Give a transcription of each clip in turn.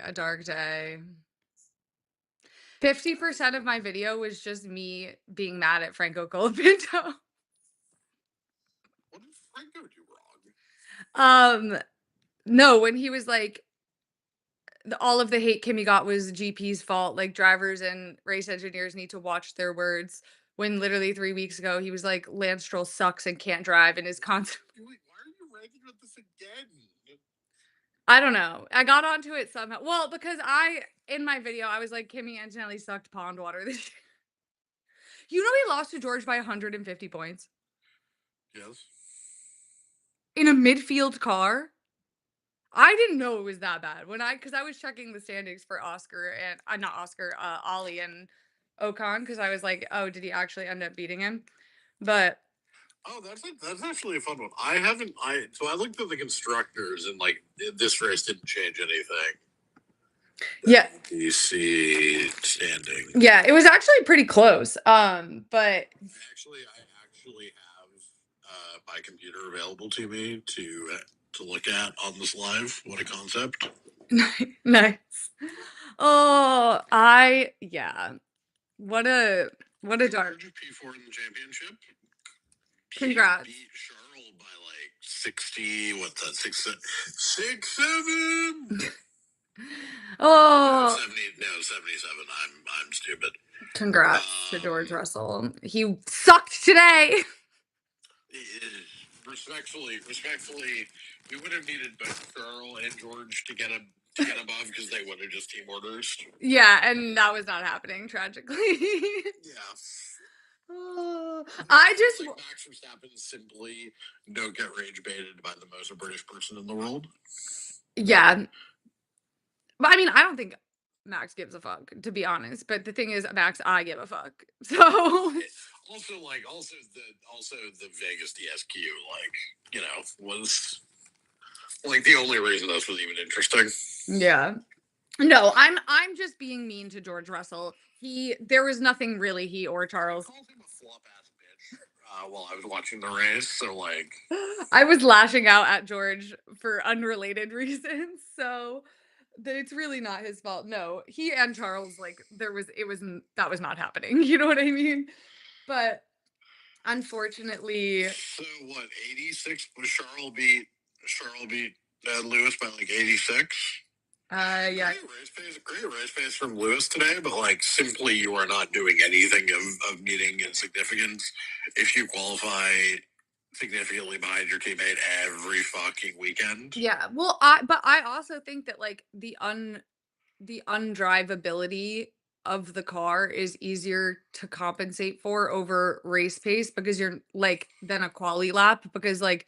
a dark day. 50% of my video was just me being mad at Franco Colapinto. What did Franco do wrong? Um, no, when he was like, all of the hate Kimmy got was GP's fault. Like drivers and race engineers need to watch their words. When literally 3 weeks ago he was like, Lance Stroll sucks and can't drive and is constantly. Wait, why are you ranting about this again? I don't know. I got onto it somehow. Well, because in my video I was like, Kimmy Antonelli sucked pond water this year. You know he lost to George by 150 points Yes. in a midfield car. I didn't know it was that bad because I was checking the standings for Oscar and not Oscar, Ollie and Ocon because I was like, oh, did he actually end up beating him? But Oh, that's actually a fun one. I looked at the constructors and like this race didn't change anything. yeah, DC standing. yeah, it was actually pretty close. But I actually have my computer available to me to look at on this live. What a concept! nice. Oh, yeah. What a dark. P4 in the championship. Congrats. He beat Charles by like 60. What's that? 6-7. Oh, 77. I'm stupid. congrats to George Russell. He sucked today. Respectfully, we would have needed both Charles and George to get above because they would have just team orders. Yeah, and that was not happening, tragically. Yeah. Oh, I just like Max Verstappen simply don't get rage baited by the most British person in the world. Yeah. But I mean, I don't think Max gives a fuck, to be honest. But the thing is, Max, I give a fuck. So also the Vegas DSQ, was like the only reason this was even interesting. yeah. No, I'm just being mean to George Russell. There was nothing really he or Charles. I called him a flop ass bitch while I was watching the race, so like I was lashing out at George for unrelated reasons. So it's really not his fault. No, he and Charles, like that was not happening. You know what I mean? But unfortunately, so what? 86 was Charles beat Lewis by like 86. yeah, Great race pace from Lewis today, but like simply you are not doing anything of meaning and significance if you qualify significantly behind your teammate every fucking weekend. yeah. Well, I also think that like the undrivability of the car is easier to compensate for over race pace because you're like than a quali lap because like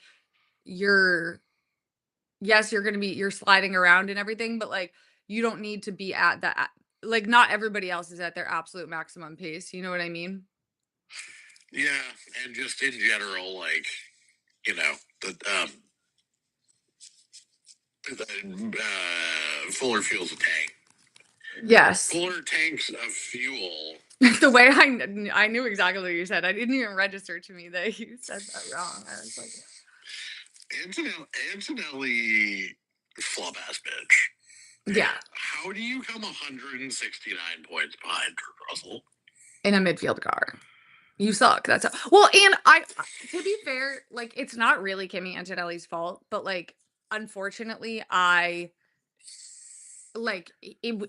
you're yes, you're sliding around and everything, but like you don't need to be at that like not everybody else is at their absolute maximum pace. You know what I mean? Yeah, and just in general, like the Fuller fuels a tank. Yes. Fuller tanks of fuel. The way I knew exactly what you said. I didn't even register to me that you said that wrong. I was like, Antonelli, flop ass bitch. yeah, How do you come 169 points behind Russell in a midfield car. You suck. Well, and to be fair, like it's not really Kimmy Antonelli's fault, but like unfortunately,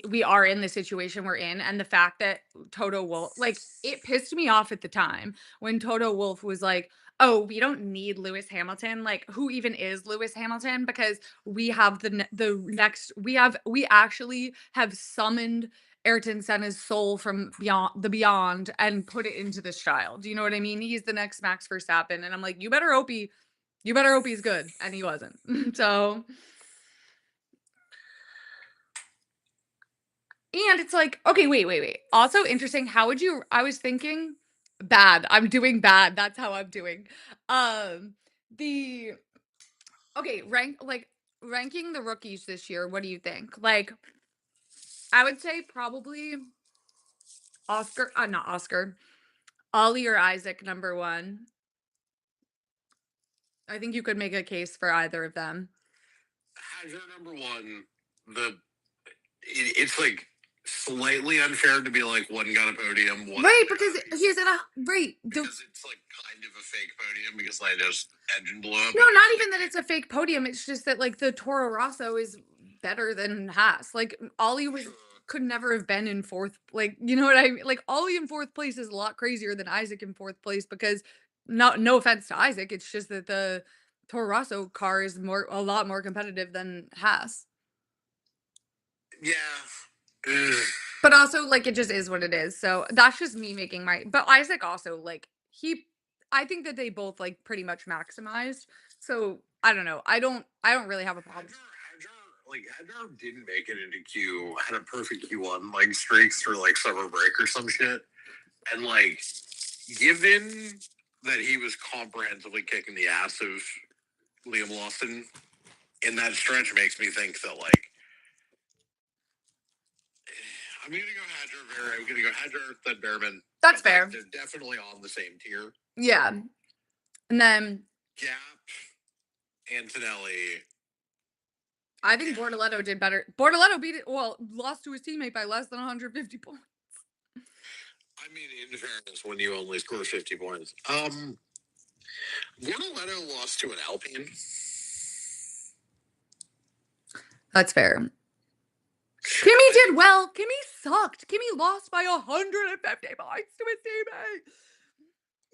we are in the situation we're in, and the fact that Toto Wolff, like it pissed me off at the time when Toto Wolff was like, "Oh, we don't need Lewis Hamilton. Like, who even is Lewis Hamilton? Because we have we actually have summoned Ayrton Senna's soul from beyond and put it into this child. Do you know what I mean? He's the next Max Verstappen, and I'm like, you better hope he's good, and he wasn't. So. And it's like, okay, wait. Also interesting. I was thinking bad. I'm doing bad. That's how I'm doing. The okay, ranking the rookies this year. What do you think? Like, I would say probably not Oscar, Ollie or Isaac, number one. I think you could make a case for either of them. Has your number one the it's like slightly unfair to be like one got a podium, one Right, other because got a he's in a right. because it's like kind of a fake podium because Lando's engine blew up, No, but not it's even that it's a fake podium. It's just that like the Toro Rosso is better than Haas. Like Ollie was sure. could never have been in fourth. Like you know what I mean? Like Ollie in fourth place is a lot crazier than Isaac in fourth place because no offense to Isaac, it's just that the Toro Rosso car is a lot more competitive than Haas. Yeah. Ugh. But also like it just is what it is. So that's just me making my but Isaac also like I think that they both like pretty much maximized. So I don't know. I don't really have a problem. Hadjar didn't make it into Q, had a perfect Q1 like streaks through like summer break or some shit. And like given that he was comprehensively kicking the ass of Liam Lawson in that stretch makes me think that like I'm gonna go Hadjar, then Behrman. That's Like fair. they're definitely on the same tier. Yeah. And then Gap, Antonelli. I think Bortoletto did better. Bortoletto beat it well, lost to his teammate by less than 150 points. I mean, in fairness, when you only score 50 points. Bortoletto lost to an Alpine. That's fair. Kimmy did well. Kimmy sucked. Kimmy lost by 150 points to his teammate.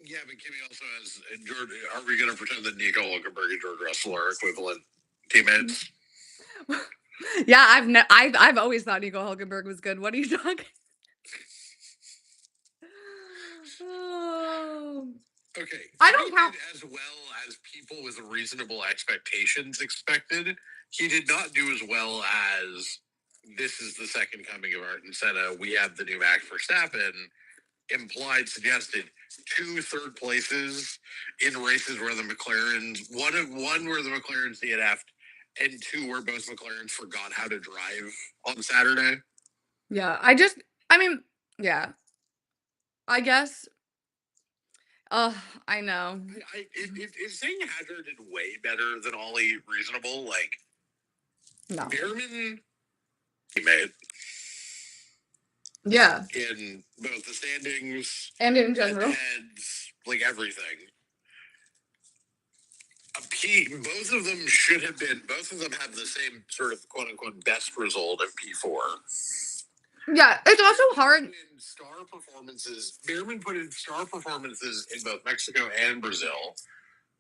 Yeah, but Kimmy also has George. Are we going to pretend that Nico Hulkenberg and George Russell are equivalent teammates? Yeah, I've always thought Nico Hulkenberg was good. What are you talking? Oh. Okay, I don't Kimmy count. did as well as people with reasonable expectations expected. He did not do as well as this is the second coming of Ayrton Senna. We have the new Max Verstappen. Implied, suggested 2 third places in races where the McLarens one where the McLarens DNF'd and 2 where both McLarens forgot how to drive on Saturday. Yeah, I mean, yeah. I guess. I know. If saying Hadjar did way better than Ollie reasonable, like No. Behrman, he made Yeah. in both the standings And in general. heads, like everything. Both of them should have been. Both of them have the same sort of quote unquote best result of P4. Yeah, it's also hard. Behrman put in star performances in both Mexico and Brazil.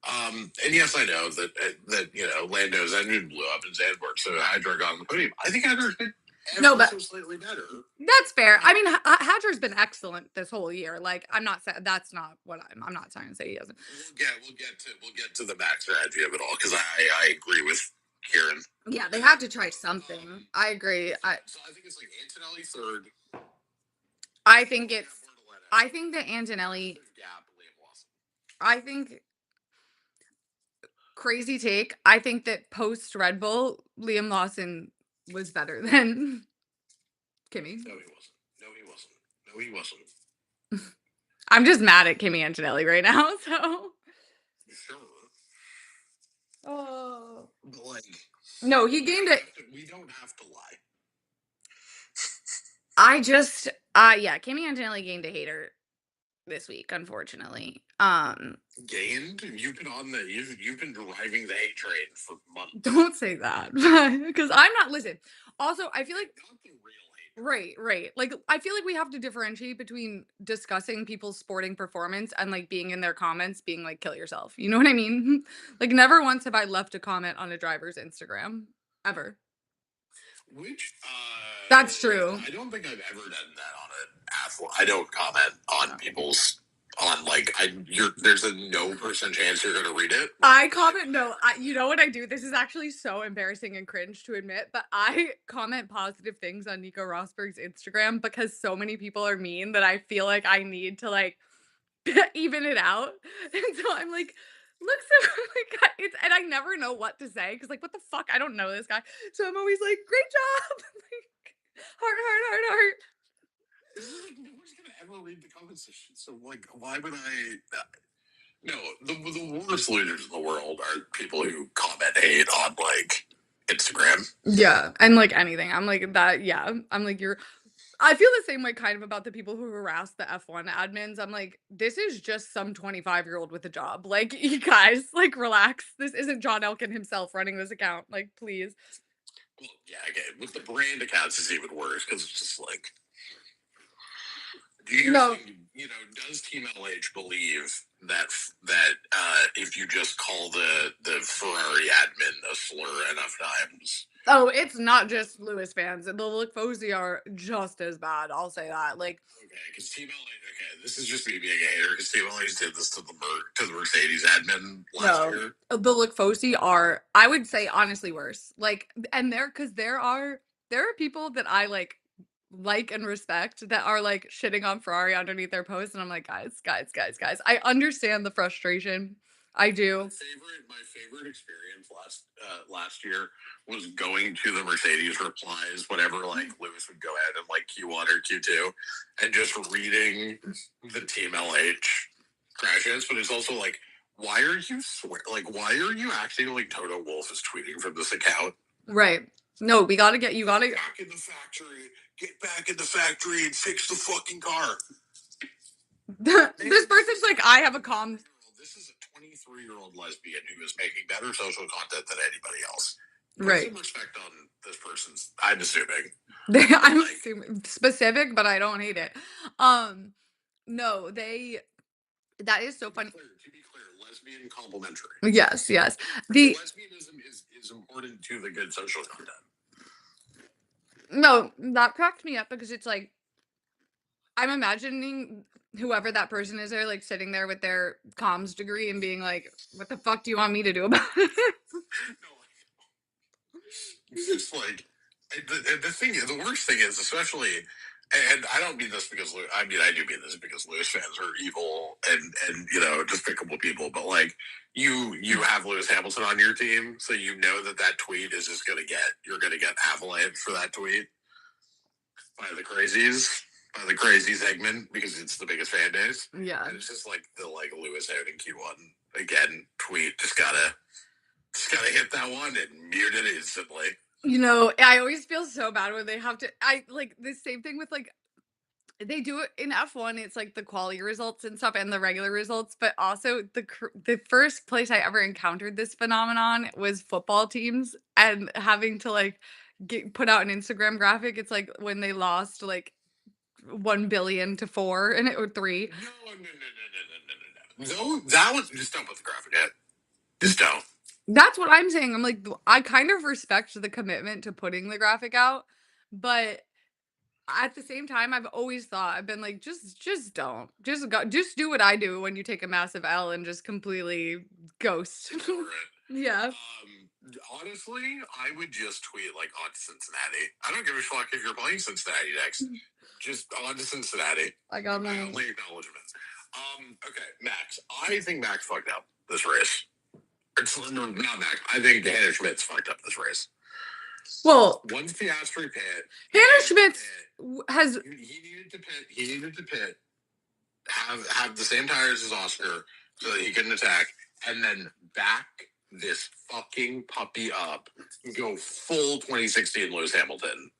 And yes, I know that Lando's engine blew up in Zandvoort, so Hadjar got on the podium. I think Hadjar did so slightly better. That's fair. I mean, Hadjar's been excellent this whole year. Like, I'm not saying that's not what I'm not trying to say he hasn't. We'll get to the max strategy of it all because I agree with Kieran. Yeah, they have to try something. I agree. So I think it's like Antonelli third. I think that Antonelli. I think crazy take. I think that post Red Bull, Liam Lawson was better than Kimmy. No, he wasn't. No, he wasn't. No, he wasn't. I'm just mad at Kimmy Antonelli right now. So. Sure. Oh. But like. No, he gained it. We don't have to lie. Yeah, Kimmy Antonelli gained a hater this week, unfortunately. Gained? You've been driving the hate train for months. Don't say that. Because I'm not listen. Also, I feel like not the real hate. right. Like I feel like we have to differentiate between discussing people's sporting performance and like being in their comments being like kill yourself. You know what I mean? Like never once have I left a comment on a driver's Instagram ever. Which That's true. I don't think I've ever done that on an athlete. I don't comment on people's there's a no percent chance you're gonna read it. I comment you know what I do? This is actually so embarrassing and cringe to admit, but I comment positive things on Nico Rosberg's Instagram because so many people are mean that I feel like I need to like even it out. And so I'm like, look, so like, and I never know what to say because like, what the fuck? I don't know this guy. So I'm always like, great job. Like, heart. No one's gonna ever read the comment section. So like, why would I? No, the worst losers in the world are people who comment hate on like Instagram. Yeah, and, like, anything. I'm like, that yeah. I'm like, you're I feel the same way kind of about the people who harass the F1 admins. I'm like, this is just some 25-year-old with a job. Like, you guys, like, relax. This isn't John Elkin himself running this account. Like, please. Well, yeah, again, with the brand accounts, it's even worse because it's just like, do you No. think, does Team LH believe if you just call the Ferrari admin a slur enough times? Oh, it's not just Lewis fans. The Lickfosi are just as bad. I'll say that. Like, Okay, because Team LH, okay, this is just me being a hater because Team LH did this to the Mercedes admin last no, year. the Lickfosi are, I would say, honestly worse. Like, and because there are people that I like and respect that are like shitting on Ferrari underneath their posts, and I'm like, guys. I understand the frustration. I do. My favorite experience last year was going to the Mercedes replies whenever like Lewis would go ahead and like Q1 or Q2 and just reading the Team LH crashes. But it's also like, why are you acting like Toto Wolff is tweeting from this account? Right. No, we gotta get you gotta back in the factory. Get back in the factory and fix the fucking car. this person's like, I have a calm. This is a 23-year-old lesbian who is making better social content than anybody else. Put Right. some respect on this person's. I'm assuming. I'm assuming specific, but I don't hate it. No, that is so funny. To be clear, lesbian complimentary. Yes. The Lesbianism is important to the good social content. No, that cracked me up because it's like I'm imagining whoever that person is there, like sitting there with their comms degree and being like, "What the fuck do you want me to do about it?" It's just like the worst thing is, especially, and I don't mean this because I do mean this because Lewis fans are evil and despicable people, but like you have Lewis Hamilton on your team, so you know that tweet is just you're gonna get avalanche for that tweet by the crazies. By the crazy segment because it's the biggest fan base. Yeah. And it's just like the Lewis out in Q1 again tweet. Just gotta hit that one and mute it instantly. I always feel so bad when they have to. I like the same thing with like they do it in F1. It's like the quality results and stuff and the regular results, but also the first place I ever encountered this phenomenon was football teams and having to like put out an Instagram graphic. It's like when they lost like 1 billion to 4 and it or 3. No. That was just don't put the graphic in. Just don't. That's what I'm saying. I'm like, I kind of respect the commitment to putting the graphic out, but at the same time, I've always thought I've been like, just don't. Just do what I do when you take a massive L and just completely ghost. Yeah. Honestly, I would just tweet like on to Cincinnati. I don't give a fuck if you're playing Cincinnati next. Just on to Cincinnati. I got my my only acknowledgments. Okay, Max. I think Max fucked up this race. Not Max. I think Hannah Schmidt's fucked up this race. Well, once Piastri pit, Hannah Schmidt has he needed to pit. He needed to pit. Have the same tires as Oscar so that he couldn't attack, and then back this fucking puppy up, go full 2016 Lewis Hamilton.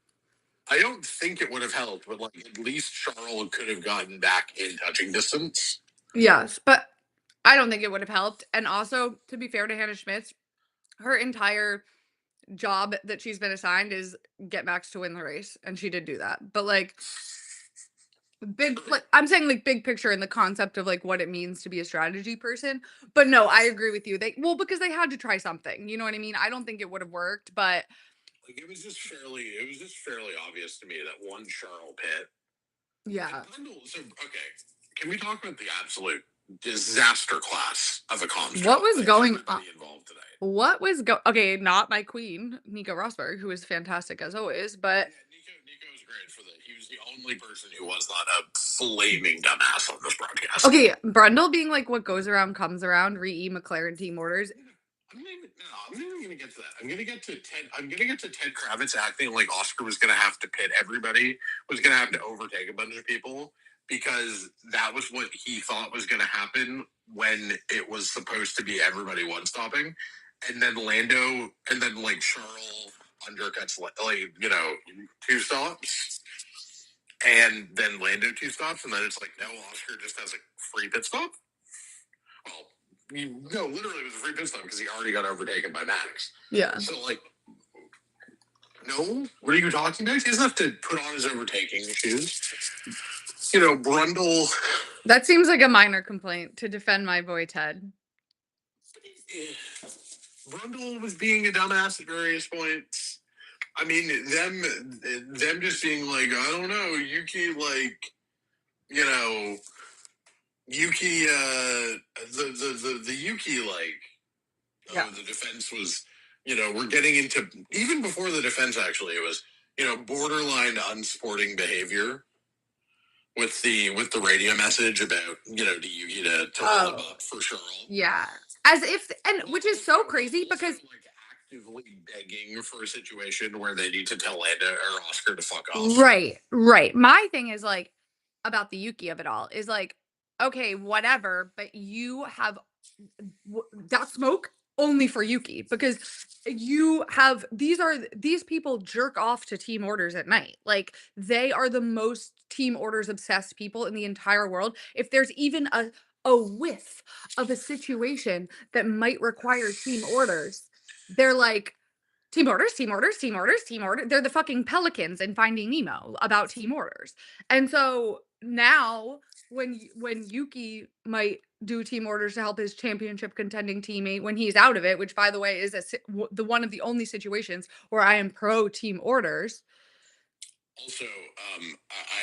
I don't think it would have helped, but like at least Charles could have gotten back in touching distance. Yes, but I don't think it would have helped. And also, to be fair to Hannah Schmitz, her entire job that she's been assigned is get Max to win the race, and she did do that. But like I'm saying like big picture in the concept of like what it means to be a strategy person. But no, I agree with you. Because they had to try something. You know what I mean? I don't think it would have worked, but like it was just fairly obvious to me that one Charles pit. Yeah. So okay, can we talk about the absolute disaster class of a comms? What was going on? Involved today? What was okay? Not my queen, Nico Rosberg, who is fantastic as always, but Nico was great for that. He was the only person who was not a flaming dumbass on this broadcast. Okay, Brundle being like, "What goes around comes around." Re McLaren team orders. I'm not even gonna get to that. I'm gonna get to Ted Kravitz acting like Oscar was gonna have to pit everybody, was gonna have to overtake a bunch of people because that was what he thought was gonna happen when it was supposed to be everybody one stopping. and then Lando, and then like Charles undercuts like two stops, and then Lando two stops, and then it's like no, Oscar just has a free pit stop. Well, no, literally it was a free pit stop because he already got overtaken by Max. Yeah. So like, no, what are you talking about? He doesn't have to put on his overtaking shoes. Brundle. That seems like a minor complaint to defend my boy Ted. Brundle was being a dumbass at various points. I mean, them just being like, I don't know, Yuki, like, Yuki, the Yuki, like, Yeah. the defense was, we're getting into, even before the defense, actually, it was, borderline unsporting behavior with the radio message about, to Yuki to hold up for Charles. Yeah. As if, and which is so crazy because like actively begging for a situation where they need to tell Lando or Oscar to fuck off. right, right. My thing is like about the Yuki of it all is like, okay, whatever, but you have that smoke only for Yuki because these people jerk off to team orders at night. Like they are the most team orders obsessed people in the entire world. If there's even a whiff of a situation that might require team orders, they're like team orders, team orders, team orders, team order. They're the fucking pelicans in Finding Nemo about team orders. And so now when Yuki might do team orders to help his championship contending teammate when he's out of it, which by the way is the one of the only situations where I am pro team orders. Also, I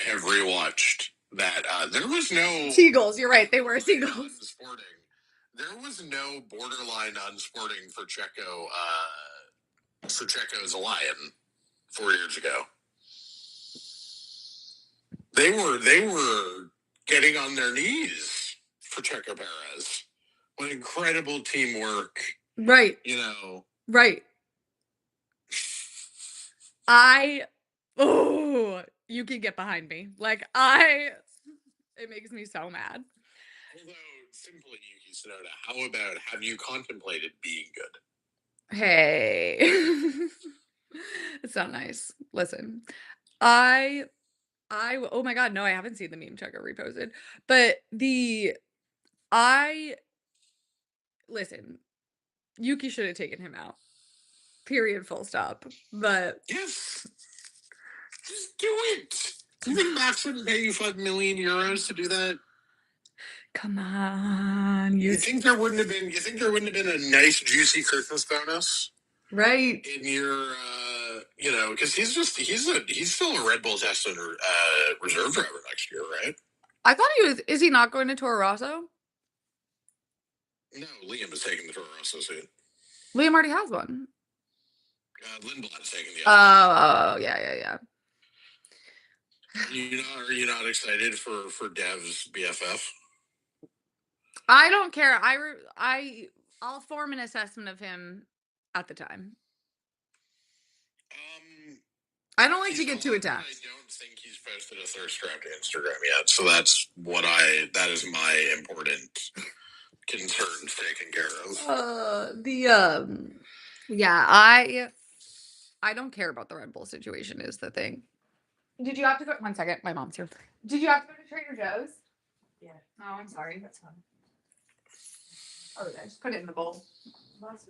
have rewatched that. There was no Seagulls. You're right. They were seagulls. Unsporting. There was no borderline unsporting for Checo. For Checo as a Lion 4 years ago. They were getting on their knees for Checo Perez. What incredible teamwork. Right. Right. You can get behind me. It makes me so mad. Although, simply, Yuki Tsunoda, how about have you contemplated being good? Hey. It's not nice. Listen, oh my God, no, I haven't seen the meme Checker reposted. But listen, Yuki should have taken him out. Period, full stop. But yes, just do it. Do you think Max would pay you €5 million to do that? Come on. You think there wouldn't have been a nice juicy Christmas bonus? Right. In your because he's still a Red Bull test and reserve driver next year, right? I thought is he not going to Toro Rosso? No, Liam is taking the Toro Rosso seat. Liam already has one. Lindblad is taking the other. Oh, yeah. Are you not excited for Dev's BFF? I don't care. I'll form an assessment of him at the time. I don't like to get too attached. I don't think he's posted a thirst trap to Instagram yet, so that is my important concerns taken care of. I don't care about the Red Bull situation is the thing. Did you have to go? 1 second, my mom's here. Did you have to go to Trader Joe's? Yeah. Oh, I'm sorry. That's fine. Oh, I just put it in the bowl. What?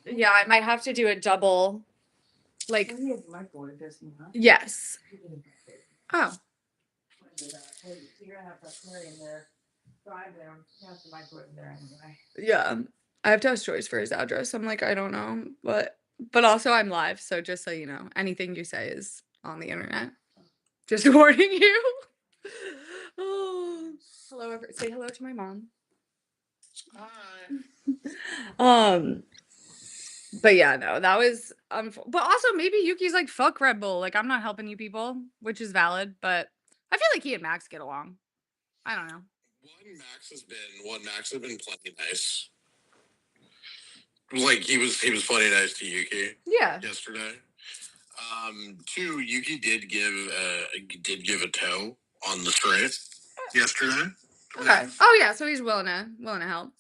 Yeah, I might have to do a double. Like. Yes. Oh. You're gonna have to put in there. Yeah, I have to ask Joyce for his address. I'm like, I don't know, but also I'm live, so just so you know, anything you say is on the internet. Just warning you. Oh, hello, say hello to my mom. Hi. But yeah, no, that was but also maybe Yuki's like fuck Red Bull, like I'm not helping you people, which is valid, but I feel like he and Max get along. I don't know. One Max has been plenty nice. Like he was plenty nice to Yuki. Yeah. Yesterday. Two, Yuki did give a toe on the straight yesterday. Okay. Oh yeah, so he's willing to help.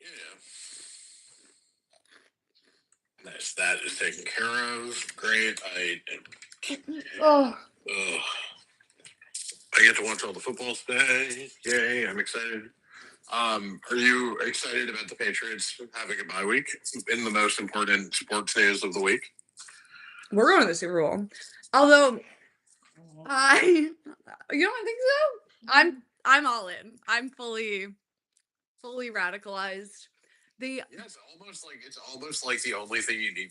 Yeah. Nice. That is taken care of. Great. Oh, Ugh. I get to watch all the football today. Yay! I'm excited. Are you excited about the Patriots having a bye week in the most important sports news of the week? we're going to the Super Bowl. Although I, you don't think so? I'm all in. I'm fully radicalized. The Yeah, it's almost like the only thing you need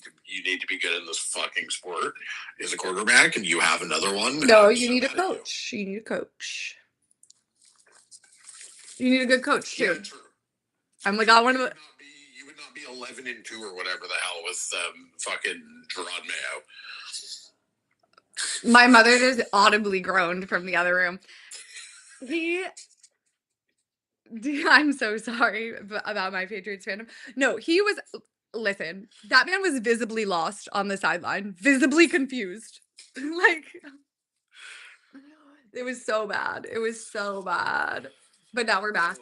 to be good in this fucking sport is a quarterback, and you have another one. No, I'm you so need a mad at you. coach. You need a coach. You need a good coach Yeah, too. true. I'm like, True. I want to. You would not be 11-2 or whatever the hell with fucking Gerard Mayo. My mother just audibly groaned from the other room. He I'm so sorry about my Patriots fandom. No, he was listen, that man was visibly lost on the sideline, visibly confused. Like, it was so bad. It was so bad. But now we're back,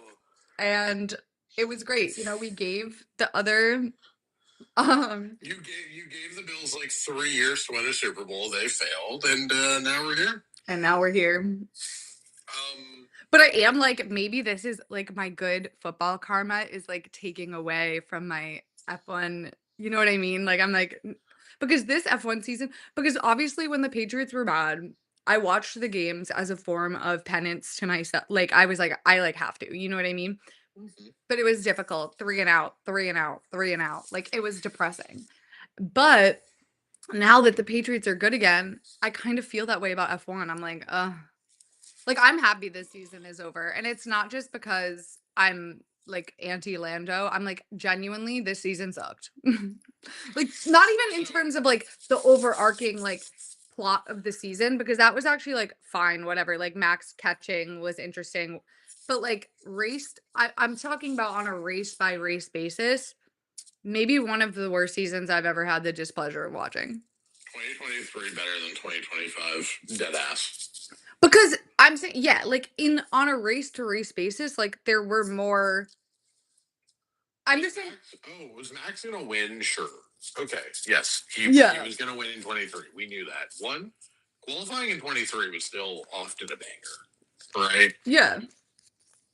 and it was great. We gave the other You gave the Bills like 3 years to win a Super Bowl. They failed, and now we're here. and now we're here. But I am like, maybe this is like my good football karma is like taking away from my F1. You know what I mean? Like, I'm like, because this F1 season, because obviously when the Patriots were bad, I watched the games as a form of penance to myself. Like, I was like, I like have to, you know what I mean? But it was difficult. Three and out, three and out, three and out. Like, it was depressing. But now that the Patriots are good again, I kind of feel that way about F1. I'm like, I'm happy this season is over, and it's not just because I'm, like, anti-Lando, I'm, like, genuinely, this season sucked. Like, not even in terms of, like, the overarching, like, plot of the season, because that was actually, like, fine, whatever, like, Max catching was interesting, but, like, I'm talking about on a race-by-race basis, maybe one of the worst seasons I've ever had the displeasure of watching. 2023 better than 2025. Dead ass. Because I'm saying, yeah, like on a race to race basis, like there were more. I'm just saying, Was Max gonna win? Sure. Okay. Yes, he yeah, was gonna win in 23. We knew that. One, qualifying in 23 was still often a banger, right? yeah,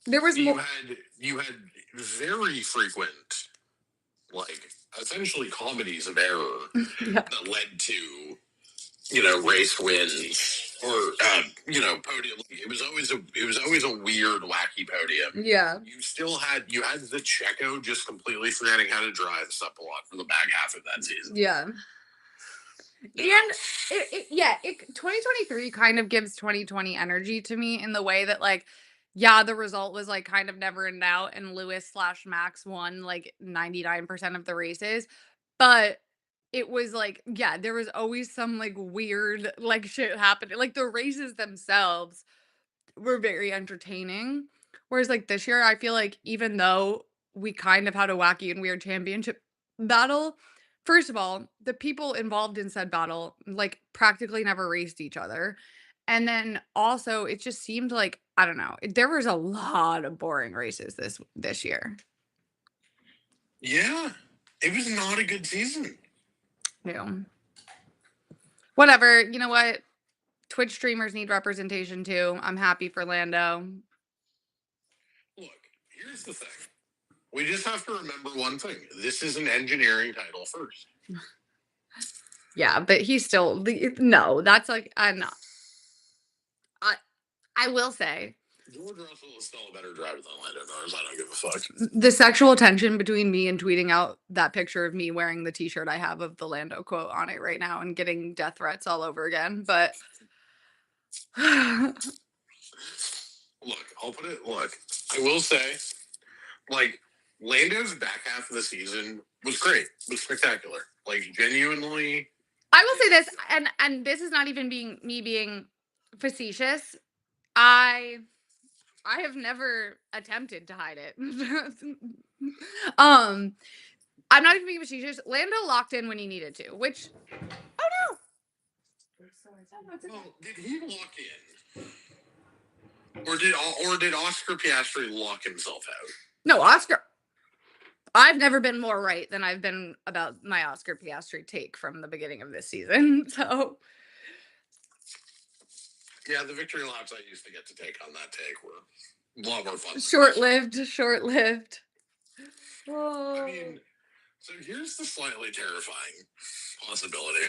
there was You more. had you had very frequent, like essentially comedies of error Yeah, that led to race wins or podium. It was always a weird, wacky podium. yeah, You had the Checo just completely forgetting how to drive lot for the back half of that season. yeah, and yeah, 2023 kind of gives 2020 energy to me in the way that like. Yeah, the result was like kind of never in doubt, and Lewis/Max won like 99% of the races. But it was like, yeah, there was always some like weird like shit happening. Like the races themselves were very entertaining. Whereas like this year, I feel like even though we kind of had a wacky and weird championship battle, first of all, the people involved in said battle like practically never raced each other. And then also it just seemed like, I don't know, there was a lot of boring races this year. Yeah, it was not a good season. Yeah. Whatever. You know what? Twitch streamers need representation too. I'm happy for Lando. Look, here's the thing. We just have to remember one thing. This is an engineering title first. Yeah, but he's still no, that's like I'm not. I will say George Russell is still a better driver than Lando Norris. I don't give a fuck. the sexual tension between me and tweeting out that picture of me wearing the t-shirt I have of the Lando quote on it right now and getting death threats all over again. But Look, I'll put it. Look, I will say, like Lando's back half of the season was great, was spectacular. Like genuinely, I will say this, and this is not even being facetious. I I have never attempted to hide it. um, I'm not even being facetious. Lando locked in when he needed to, which oh no. well, did he lock in? Or did Oscar Piastri lock himself out? No, Oscar. I've never been more right than I've been about my Oscar Piastri take from the beginning of this season. So Yeah, the victory laps I used to get to take on that take were a lot more fun than short this. lived, short lived. I Oh. mean, so here's the slightly terrifying possibility.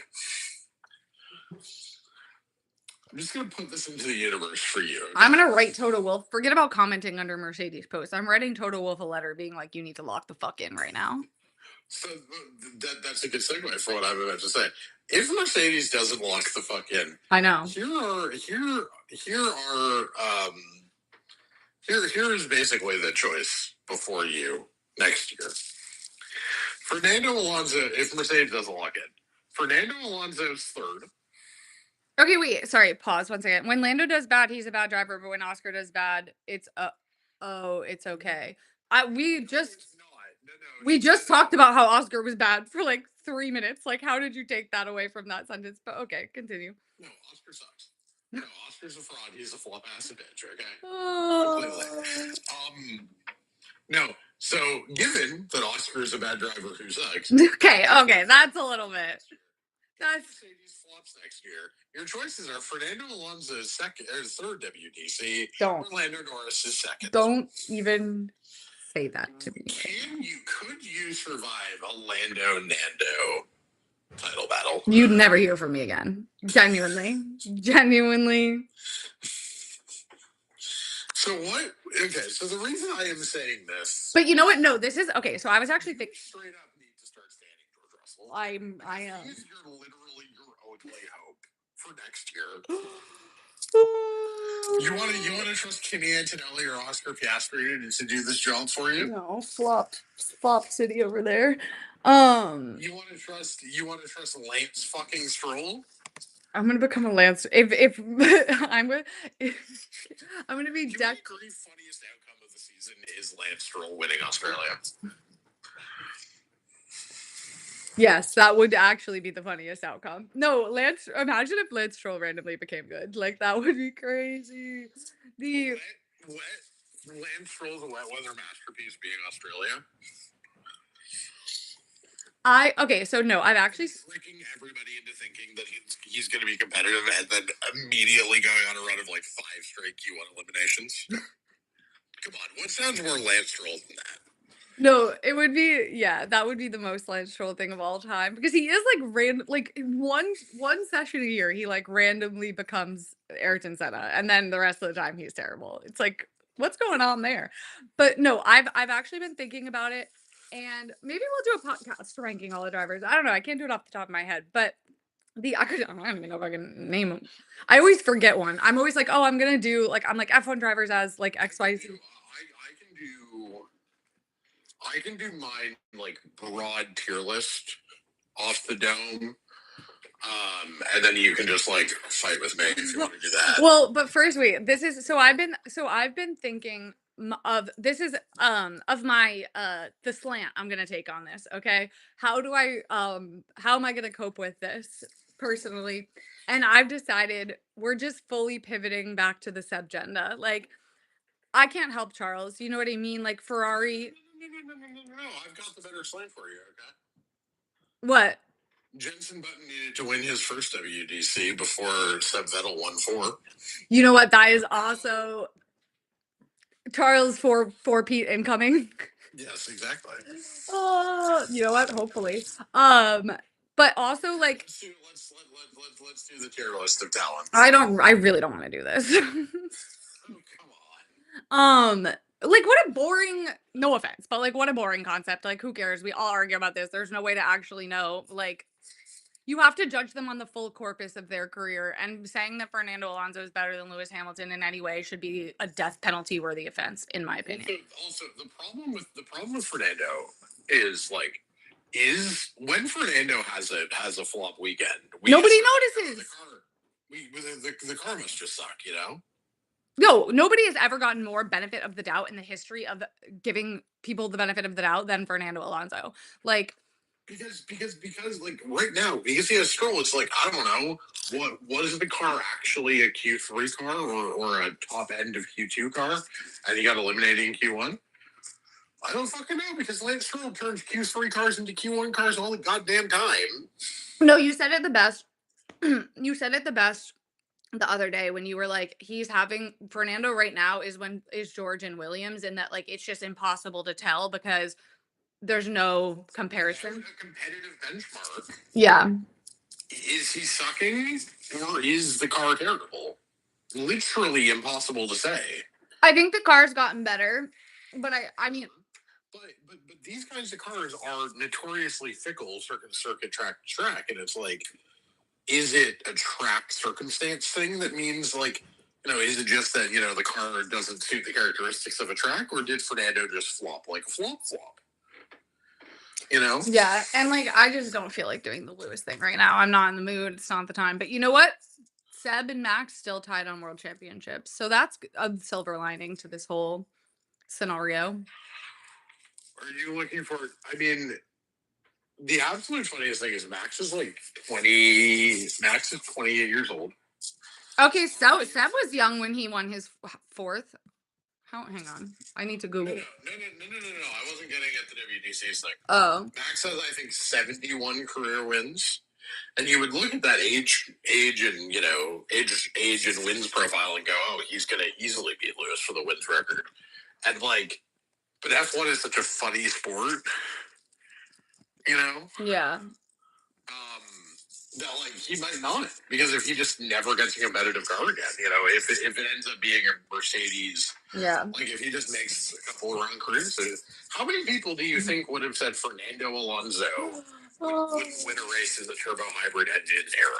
I'm just gonna put this into the universe for you. Okay? I'm gonna write Toto Wolf. Forget about commenting under Mercedes posts. I'm writing Toto Wolf a letter being like, you need to lock the fuck in right now. So that's a good segue for what I'm about to say. If Mercedes doesn't lock the fuck in, I know. here is basically the choice before you next year. Fernando Alonso, if Mercedes doesn't lock in, Fernando Alonso's third. Okay, wait. Sorry, pause 1 second. When Lando does bad, he's a bad driver, but when Oscar does bad, it's okay. We just It's not. No, no, we just talked about how Oscar was bad for like 3 minutes. Like, how did you take that away from that sentence? But okay, continue. no. Oscar sucks. No, Oscar's a fraud. He's a flop ass bitch. Okay, completely. Oh. No. So, given that Oscar is a bad driver who sucks, Okay, that's a little bit. That's Mercedes flops next year. Your choices are Fernando Alonso's second or third WDC, don't Orlando Norris's second. don't even say that to me. Could you survive a Lando Nando title battle? You'd never hear from me again. Genuinely. Genuinely. So what? Okay, so the reason I am saying this, But you know what? No, this is okay. So I was actually thinking. straight up need to start standing George Russell. I am. He's literally your only hope for next year. You want to trust Kimi Antonelli or Oscar Piastri to do this job for you? No, flop city over there. You want to trust Lance fucking Stroll? I'm gonna become a Lance. If I'm gonna I'm gonna be The funniest outcome of the season is Lance Stroll winning Australia. Yes, that would actually be the funniest outcome. No, Lance. Imagine if Lance Stroll randomly became good. Like that would be crazy. The Lance Stroll's a wet weather masterpiece being Australia. Okay, so no, I've actually tricking everybody into thinking that he's going to be competitive and then immediately going on a run of like 5 straight Q1 eliminations. Come on, what sounds more Lance Stroll than that? No, it would be that would be the most Lance Stroll thing of all time because he is like random like one session a year he like randomly becomes Ayrton Senna and then the rest of the time he's terrible. It's like what's going on there? But no, I've actually been thinking about it and maybe we'll do a podcast ranking all the drivers. I don't know, I can't do it off the top of my head, but I don't even know if I can name them. I always forget one. I'm always like, oh, I'm gonna do like I'm like F1 drivers as like XYZ. I can do mine like broad tier list off the dome. And then you can just like fight with me if you want to do that. Well, but first wait, this is so I've been thinking of this is of my the slant I'm gonna take on this, okay? How am I gonna cope with this personally? And I've decided we're just fully pivoting back to the subgender. Like I can't help Charles, you know what I mean? Like Ferrari. No, I've got the better slant for you, okay? What? Jenson Button needed to win his first WDC before Seb Vettel won 4. You know what? That is also Charles for Pete incoming. Yes, exactly. Oh, you know what? Hopefully. But also like Let's do the tier list of talent. I really don't want to do this. Oh, come on. Like what a boring, no offense, but like what a boring concept. Like who cares? We all argue about this. There's no way to actually know. Like you have to judge them on the full corpus of their career, and saying that Fernando Alonso is better than Lewis Hamilton in any way should be a death penalty worthy offense, in my opinion. Also, the problem with Fernando is like when Fernando has a flop weekend, nobody notices. The car must just suck, you know. No, nobody has ever gotten more benefit of the doubt in the history of giving people the benefit of the doubt than Fernando Alonso. Like because like right now, because he has scroll, it's like I don't know what is the car actually a Q3 car or a top end of Q2 car, and he got eliminated in Q1. I don't fucking know because Lance Stroll turns Q3 cars into Q1 cars all the goddamn time. No, you said it the best. You said it the best the other day when you were like, he's having Fernando right now is George and Williams, and that like it's just impossible to tell because there's no comparison. A competitive benchmark. Yeah. Is he sucking or is the car terrible? Literally impossible to say. I think the car's gotten better, but I mean, but these kinds of cars are notoriously fickle circuit track to track, and it's like, is it a track circumstance thing that means like, is it just that the car doesn't suit the characteristics of a track, or did Fernando just flop like a flop? Yeah, and like I just don't feel like doing the Lewis thing right now. I'm not in the mood. It's not the time. But you know what? Seb and Max still tied on world championships. So that's a silver lining to this whole scenario. Are you looking for? I mean, the absolute funniest thing is Max is like 20. Max is 28 years old. Okay, so Seb was young when he won his fourth. Hang on. I need to Google. No. I wasn't getting at the WDC thing. Oh. Max has, I think, 71 career wins. And you would look at that age and age and wins profile and go, oh, he's gonna easily beat Lewis for the wins record. And like, but F1 is such a funny sport, Yeah. That like he might not, because if he just never gets a competitive car again, if it ends up being a Mercedes, Yeah. like if he just makes a couple of round careers, how many people do you think would have said Fernando Alonso wouldn't win a race in the turbo hybrid engine era?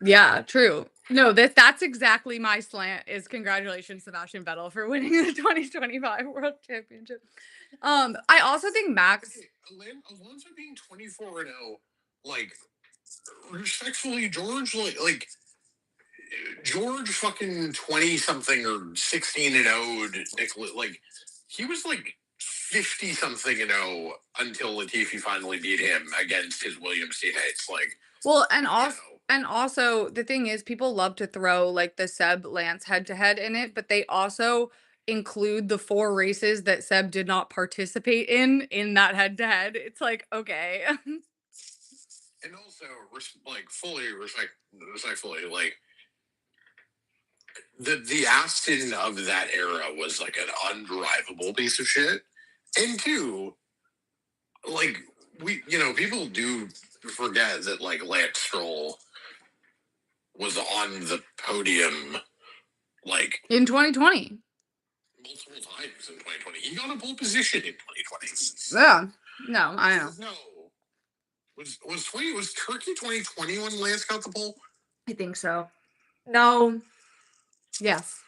Yeah, true. No, that's exactly my slant is congratulations, Sebastian Vettel, for winning the 2025 World Championship. I also think Max Alonso being 24-0, like respectfully, George, like George fucking 20 something or 16-0 Nicholas, like he was like 50 something and 0 until Latifi finally beat him against his Williams teammates. Like, well, and also the thing is people love to throw like the Seb Lance head to head in it, but they also include the 4 races that Seb did not participate in that head to head. It's like, okay. And also like fully respectfully, like the Aston of that era was like an undrivable piece of shit. And two, like people do forget that like Lance Stroll was on the podium like In 2020. multiple times in 2020. He got a pole position in 2020. Yeah. No, I know. No. Was Turkey 2020 when Lance got the pole? I think so. No. Yes.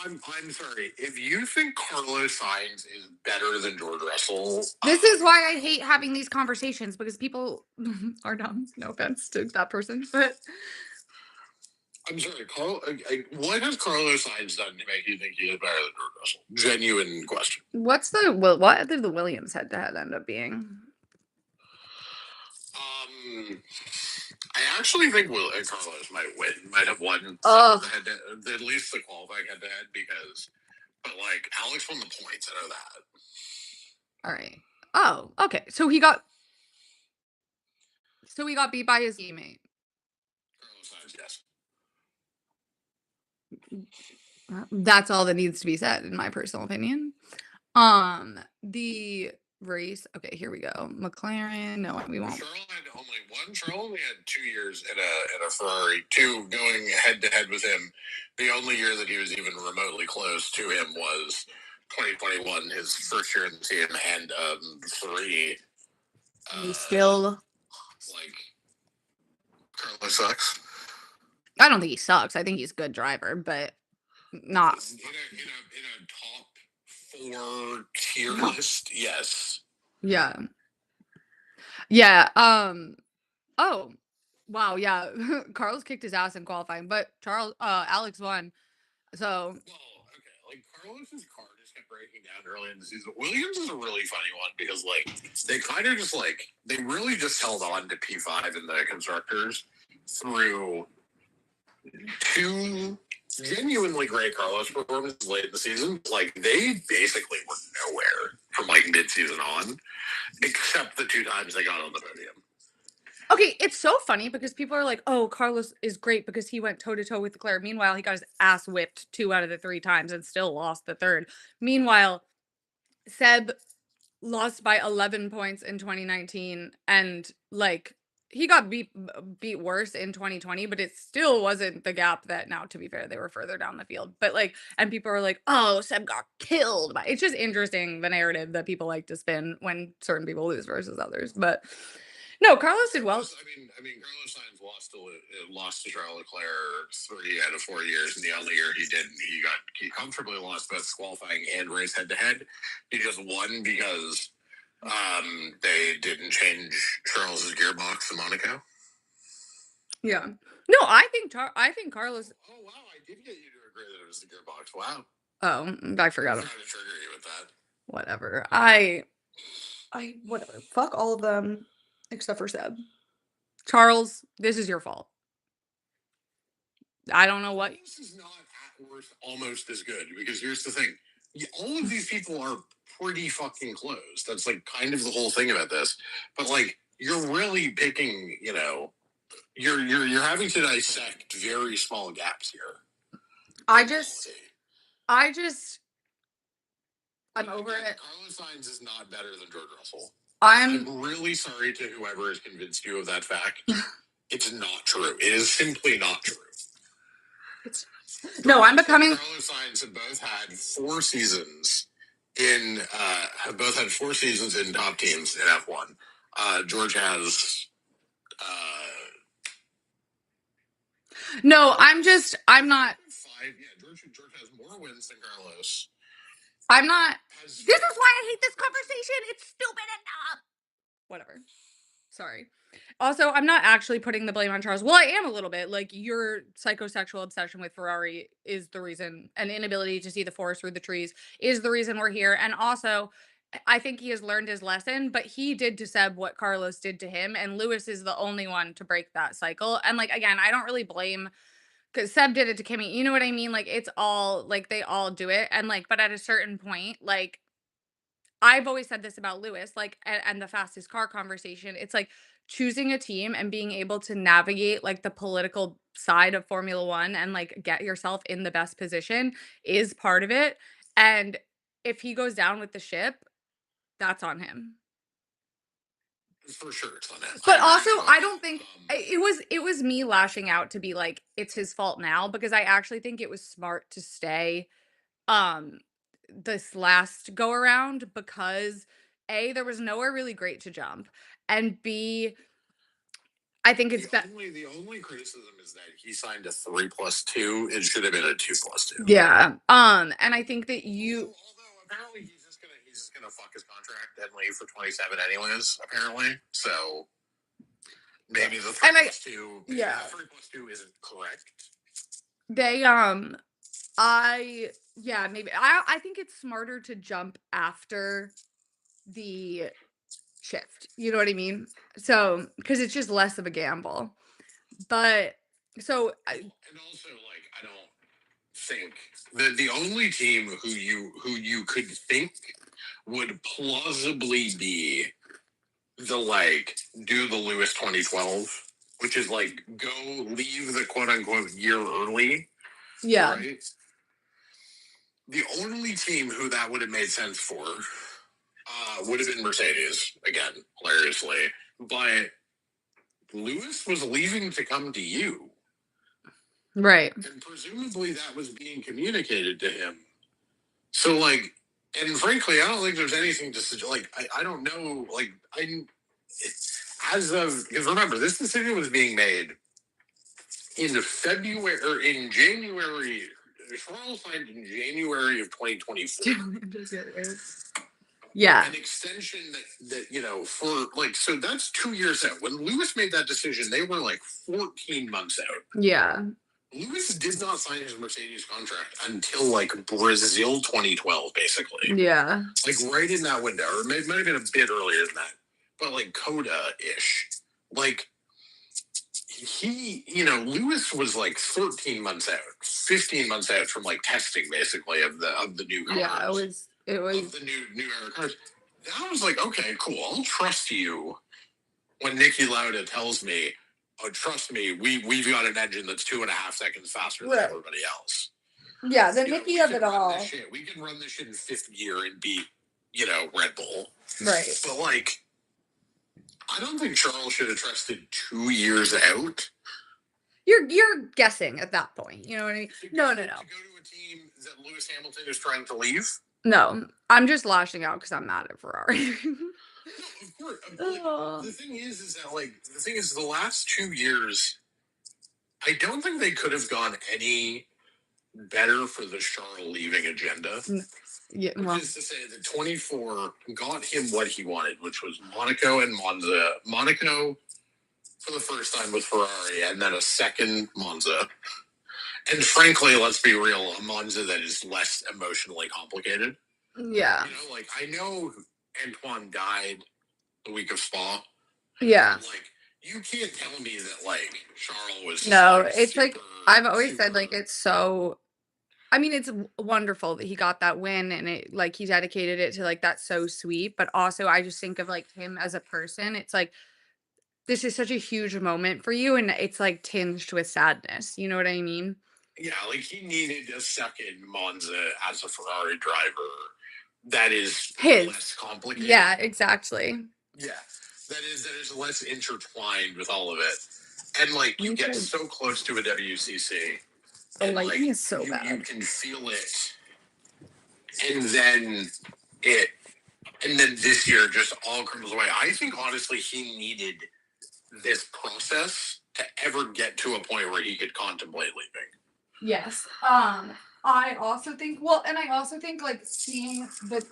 I'm sorry. If you think Carlos Sainz is better than George Russell, This is why I hate having these conversations because people are dumb. No offense to that person, but I'm sorry, what has Carlos Sainz done to make you think he is better than George Russell? Genuine question. what did the Williams head to head end up being? I actually think Carlos might have won at least the qualifying head to head but like Alex won the points. I know that. All right. Oh, okay. So he got beat by his teammate. Carlos Sainz, yes. That's all that needs to be said, in my personal opinion. The race. Okay, here we go. McLaren. No, we won't. Charles only had 2 years in a Ferrari. 2 going head to head with him. The only year that he was even remotely close to him was 2021, his first year in the team, and 3. He still like Carlos sucks. I don't think he sucks. I think he's a good driver, but not in a top 4 tier list. Yes. Yeah. Yeah. Oh, wow. Yeah. Carlos kicked his ass in qualifying, but Alex won. So. Well, okay. Like Carlos's car just kept breaking down early in the season. Williams is a really funny one because like they kind of just like they really just held on to P5 in the constructors through two genuinely great Carlos performances late in the season. Like they basically were nowhere from like mid-season on, except the two times they got on the podium. Okay, it's so funny because people are like, "Oh, Carlos is great because he went toe-to-toe with Leclerc." Meanwhile, he got his ass whipped 2 out of the 3 times and still lost the 3rd. Meanwhile, Seb lost by 11 points in 2019 and, like, he got beat worse in 2020, but it still wasn't the gap that now, to be fair, they were further down the field. But, like and people are like, "Oh, Seb got killed by" it's just interesting, the narrative that people like to spin when certain people lose versus others, but no, Carlos did well. Carlos Sainz lost to Charles Leclerc 3 out of 4 years, and the only year he didn't, he comfortably lost both qualifying and race head to head. He just won because they didn't change Charles's gearbox in Monaco. Yeah. No, I think Carlos. Oh wow, I did get you to agree that it was the gearbox. Wow. Oh, I forgot. I'm trying to trigger you with that. Whatever. I whatever. Fuck all of them except for Seb. Charles, this is your fault. I don't know what. This is not at worst almost as good because here's the thing: all of these people are pretty fucking close. That's like kind of the whole thing about this. But like, you're really picking, you're having to dissect very small gaps here. I'm over it. Carlos Sainz is not better than George Russell. I'm really sorry to whoever has convinced you of that fact. It's not true. It is simply not true. No, I'm becoming. Carlos Sainz have both had 4 seasons in top teams in F1. George has. No, I'm not. 5. Yeah, George has more wins than Carlos. I'm not. This is why I hate this conversation. It's stupid enough. Whatever. Sorry. Also, I'm not actually putting the blame on Charles. Well, I am a little bit. Like, your psychosexual obsession with Ferrari is the reason, and inability to see the forest through the trees is the reason we're here. And also, I think he has learned his lesson, but he did to Seb what Carlos did to him, and Lewis is the only one to break that cycle. And, like, again, I don't really blame because Seb did it to Kimmy. You know what I mean? Like, it's all, like, they all do it. And, like, but at a certain point, like, I've always said this about Lewis, like, and the fastest car conversation. It's like choosing a team and being able to navigate like the political side of Formula One and like get yourself in the best position is part of it. And if he goes down with the ship, that's on him. For sure, it's on him. But also, I don't think it was me lashing out to be like it's his fault now because I actually think it was smart to stay this last go around because A, there was nowhere really great to jump, and B, I think it's the only criticism is that he signed a 3+2. It should have been a 2+2. Yeah. And I think that although apparently he's just gonna fuck his contract and leave for 27 anyways, apparently. So maybe the 3+2 yeah. 3+2 isn't correct. They maybe I think it's smarter to jump after the shift. You know what I mean? So because it's just less of a gamble. But so and also like I don't think the only team who you could think would plausibly be the like do the Lewis 2012, which is like go leave the quote unquote year early. Yeah. Right? The only team who that would have made sense for would have been Mercedes, again, hilariously. But Lewis was leaving to come to you. Right. And presumably that was being communicated to him. So, like, and frankly, I don't think there's anything to suggest, like, I don't know, like, because remember, this decision was being made in February, or in January. Charles signed in January of 2024. Yeah. An extension that for like, so that's 2 years out. When Lewis made that decision, they were like 14 months out. Yeah. Lewis did not sign his Mercedes contract until like Brazil 2012, basically. Yeah. Like right in that window, or it might have been a bit earlier than that, but like Coda ish. Like Lewis was like 13 months out, 15 months out from like testing basically of the new Yeah, cars, it of was the new era cars. I was like, okay, cool. I'll trust you when Nicky Lauda tells me, oh, trust me, we've got an engine that's 2.5 seconds faster than right. everybody else. Yeah, the We Nikki of can it run this all. shit. We can run this shit in fifth gear and beat, Red Bull. Right. But like, I don't think Charles should have trusted 2 years out. You're guessing at that point. You know what I mean? No, no, To no. go to a team that Lewis Hamilton is trying to leave. No. I'm just lashing out because I'm mad at Ferrari. No, of course. The thing is that the last 2 years, I don't think they could have gone any better for the Charles leaving agenda. Yeah, Which is to say that 24 got him what he wanted, which was Monaco and Monza. Monaco for the first time with Ferrari, and then a second Monza. And frankly, let's be real, a Monza that is less emotionally complicated. yeah. I know Antoine died the week of Spa. Yeah. Like, you can't tell me that, like, Charles was No, like, it's super, like I've always said, super. like it's so. I mean, it's wonderful that he got that win, and it like he dedicated it to like that's so sweet. But also, I just think of like him as a person. It's like this is such a huge moment for you, and it's like tinged with sadness. You know what I mean? Yeah, like he needed a second Monza as a Ferrari driver that is His. less complicated. Yeah, exactly. Yeah, that is less intertwined with all of it, and like you get so close to a WCC, The and lighting like is so you bad. can feel it, and then it, and then this year just all comes away. I think honestly he needed this process to ever get to a point where he could contemplate leaving. Yes. I also think and I also think like seeing the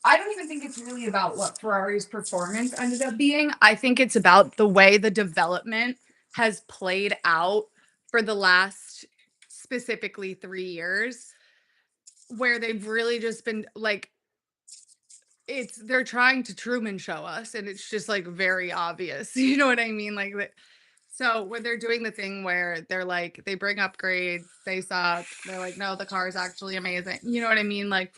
I don't even think it's really about what Ferrari's performance ended up being. I think it's about the way the development has played out for the last specifically 3 years, where they've really just been like they're trying to Truman show us, and it's just like very obvious. You know what I mean? So when they're doing the thing where they're like they bring upgrades, they suck. They're like, no, the car is actually amazing. You know what I mean? Like,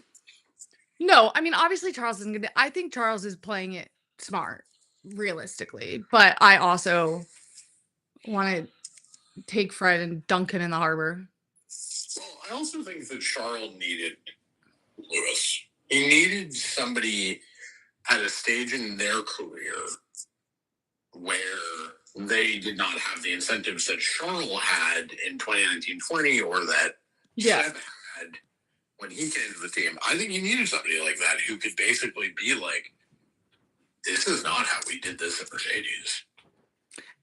no, I mean obviously Charles isn't gonna. I think Charles is playing it smart, realistically, but I also want to take Fred and dunk it in the harbor. Well, I also think that Charles needed Lewis. He needed somebody at a stage in their career where they did not have the incentives that Charles had in 2019-20 or that Seb had when he came to the team. I think you needed somebody like that who could basically be like, this is not how we did this at Mercedes.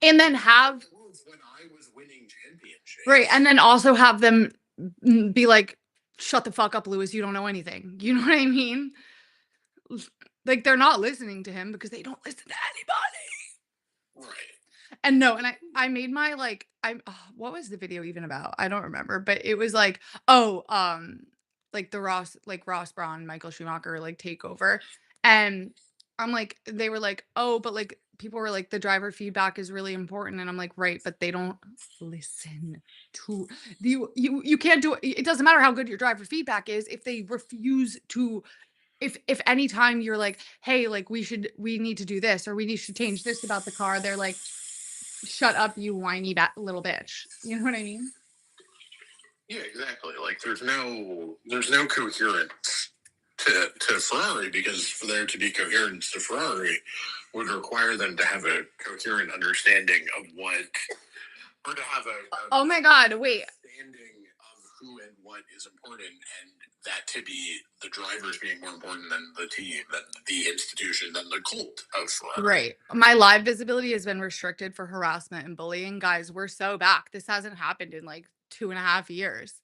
And then have when I was winning championships. Right, and then also have them be like, shut the fuck up, Lewis, you don't know anything. You know what I mean? Like they're not listening to him because they don't listen to anybody. Right. And no, and I made my like what was the video even about? I don't remember, but it was like, oh, like the Ross Brawn, Michael Schumacher like takeover. And I'm like, they were like, oh, but like people were like, the driver feedback is really important. And I'm like, right, but they don't listen to you can't do it. It doesn't matter how good your driver feedback is if they refuse to if anytime you're like, hey, like we need to do this or we need to change this about the car, they're like, shut up, you whiny little bitch. You know what I mean? Yeah, exactly. Like there's no coherence to Ferrari, because for there to be coherence to Ferrari would require them to have a coherent understanding of what, or to have a oh my god, wait, understanding of who and what is important, and that to be the drivers being more important than the team, than the institution, than the cult of Ferrari. Right. My live visibility has been restricted for harassment and bullying. Guys, we're so back. This hasn't happened in like 2.5 years.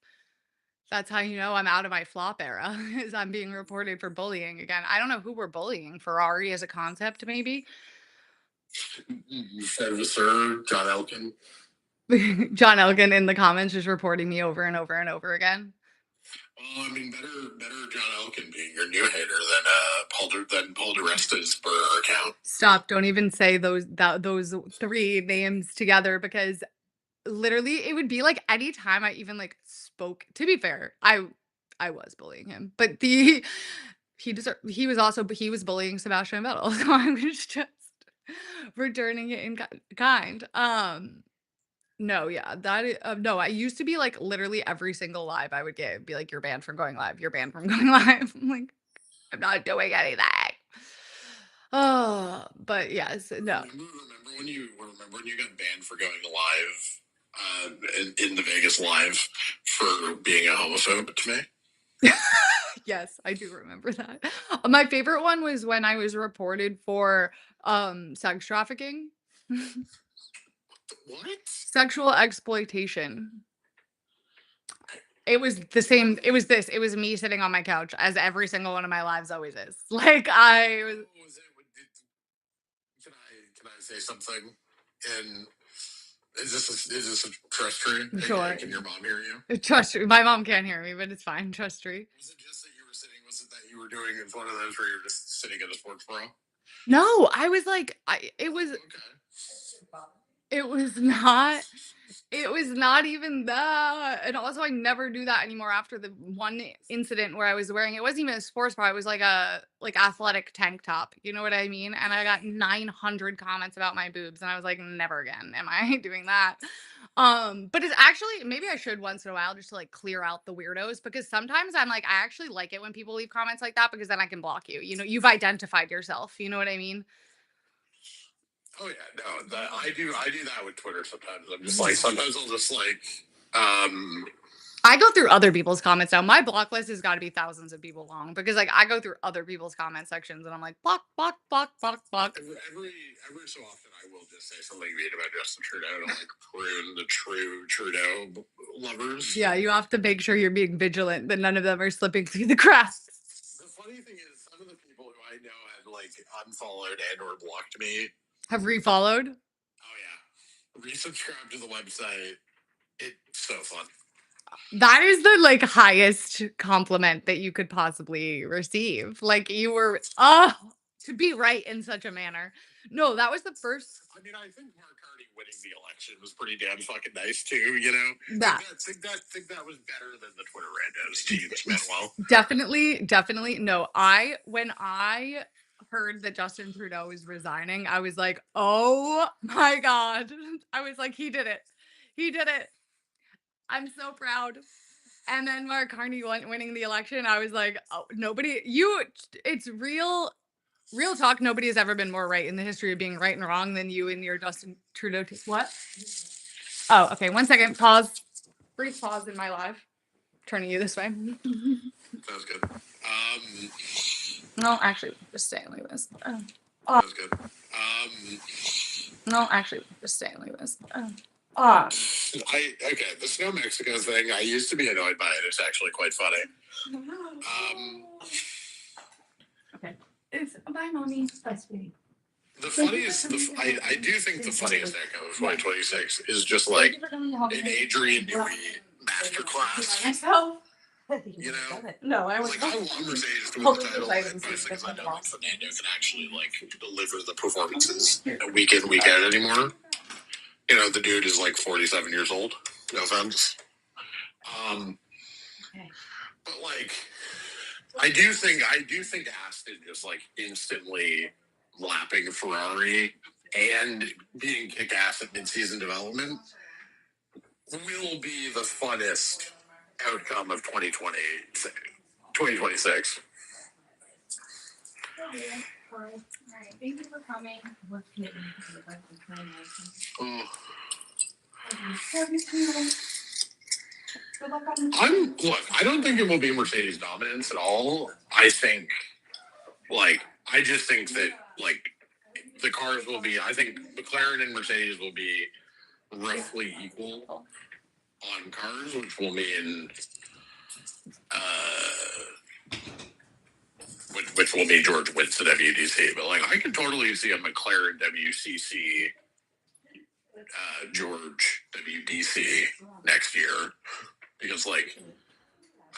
That's how you know I'm out of my flop era, is I'm being reported for bullying again. I don't know who we're bullying. Ferrari as a concept, maybe. Sir John Elkin. John Elkin in the comments just reporting me over and over and over again. Well, I mean, better John Elkin being your new hater than Paul DeResta's per account. Stop! Don't even say those three names together because literally it would be like anytime I even like spoke. To be fair, I was bullying him, but he was also he was bullying Sebastian Vettel, so I was just returning it in kind. No, yeah, no, I used to be like literally every single live I would get be like, "You're banned from going live. You're banned from going live." I'm like, I'm not doing anything. Oh, but yes, no. Remember when you got banned for going live in the Vegas live for being a homophobe to me? Yes, I do remember that. My favorite one was when I was reported for sex trafficking. What? Sexual exploitation. It was the same. It was me sitting on my couch as every single one of my lives always is. Like I was Can I say something? And is this a trust tree? sure. Can your mom hear you? Trust me. My mom can't hear me, but it's fine. Trust me. Was it just that you were sitting? Was it that you were doing one of those where you're just sitting in a sports bra? No, I was like, it was, Okay. it was not. It was not even that, and also I never do that anymore after the one incident where I was wearing it wasn't even a sports bra, it was like a, like, athletic tank top, you know what I mean? And I got 900 comments about my boobs, and I was like, "Never again am I doing that." But it's actually maybe I should once in a while just to, like, clear out the weirdos because sometimes I'm like, I actually like it when people leave comments like that because then I can block you, you know, you've identified yourself, you know what I mean? Oh yeah, no, I do that with Twitter sometimes. I'm just like sometimes I'll just like um I go through other people's comments now. My block list has got to be thousands of people long because like I go through other people's comment sections and I'm like block, block, block, block, block. every so often I will just say something mean about Justin Trudeau to like prune the true Trudeau lovers. Yeah, you have to make sure you're being vigilant that none of them are slipping through the cracks. The funny thing is, some of the people who I know had like unfollowed and or blocked me. Have refollowed. Oh yeah, resubscribe to the website. It's so fun. That is the like highest compliment that you could possibly receive. Like you were, to be right in such a manner. No, that was the first. I mean, I think Mark Carney winning the election was pretty damn fucking nice too. You know, That think that was better than the Twitter randos teams, Manuel. definitely, definitely. No, when I heard that Justin Trudeau was resigning, I was like, "Oh my god." I was like, "He did it. He did it. I'm so proud." And then Mark Carney winning the election, I was like, "Oh, nobody you it's real talk, nobody has ever been more right in the history of being right and wrong than you and your Justin Trudeau what? Oh, okay, 1 second. Pause. Brief pause in my live. Turning you this way. Sounds good. No, actually, just staying like this. Sounds good. No, actually, just staying like this. Okay, the Snow Mexico thing. I used to be annoyed by it. It's actually quite funny. Okay. It's bye, mommy. Bye, sweetie. I do think the funniest echo of 2026 is just like an Adrian Newey masterclass. You know, No, I like I want Mercedes to win the title, and mostly because I don't think Fernando can actually like deliver the performances week in week out anymore. You know, the dude is like 47 years old. No offense. But like, I do think Aston just like instantly lapping Ferrari and being kick ass at mid-season development will be the funnest outcome of 2026. All right. Thank you for coming. Oh. Good luck on Look, I don't think it will be Mercedes dominance at all. I just think that like the cars will be. I think McLaren and Mercedes will be roughly equal on cars, which will mean, which will mean George wins the WDC. But like, I could totally see a McLaren WCC George WDC next year because, like,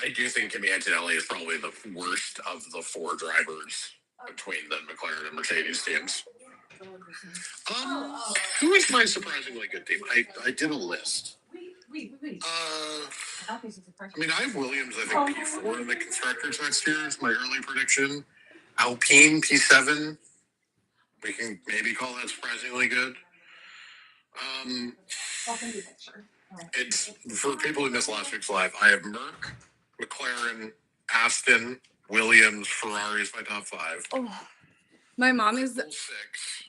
I do think Kimi Antonelli is probably the worst of the four drivers between the McLaren and Mercedes teams. Um, who is my surprisingly good team? I did a list. I mean, I have Williams, I think, P4 in the constructors next year is my early prediction. Alpine, P7. We can maybe call that surprisingly good. It's for people who missed last week's live. I have Merck, McLaren, Aston, Williams, Ferrari is my top five. Oh, my mom is six.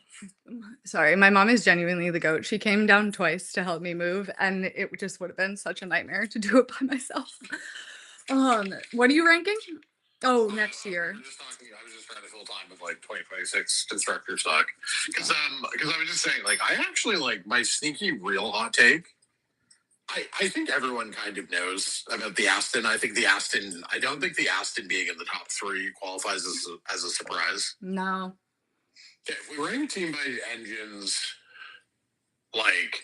Sorry, my mom is genuinely the goat. She came down twice to help me move, and it just would have been such a nightmare to do it by myself. What are you ranking? Oh, next year. I was just trying to fill time with like 2026 constructor stock because I was just saying, like, I actually like my sneaky real hot take. I think everyone kind of knows about the Aston. I don't think the Aston being in the top three qualifies as a surprise. No. Okay, if we rank team by engines, like,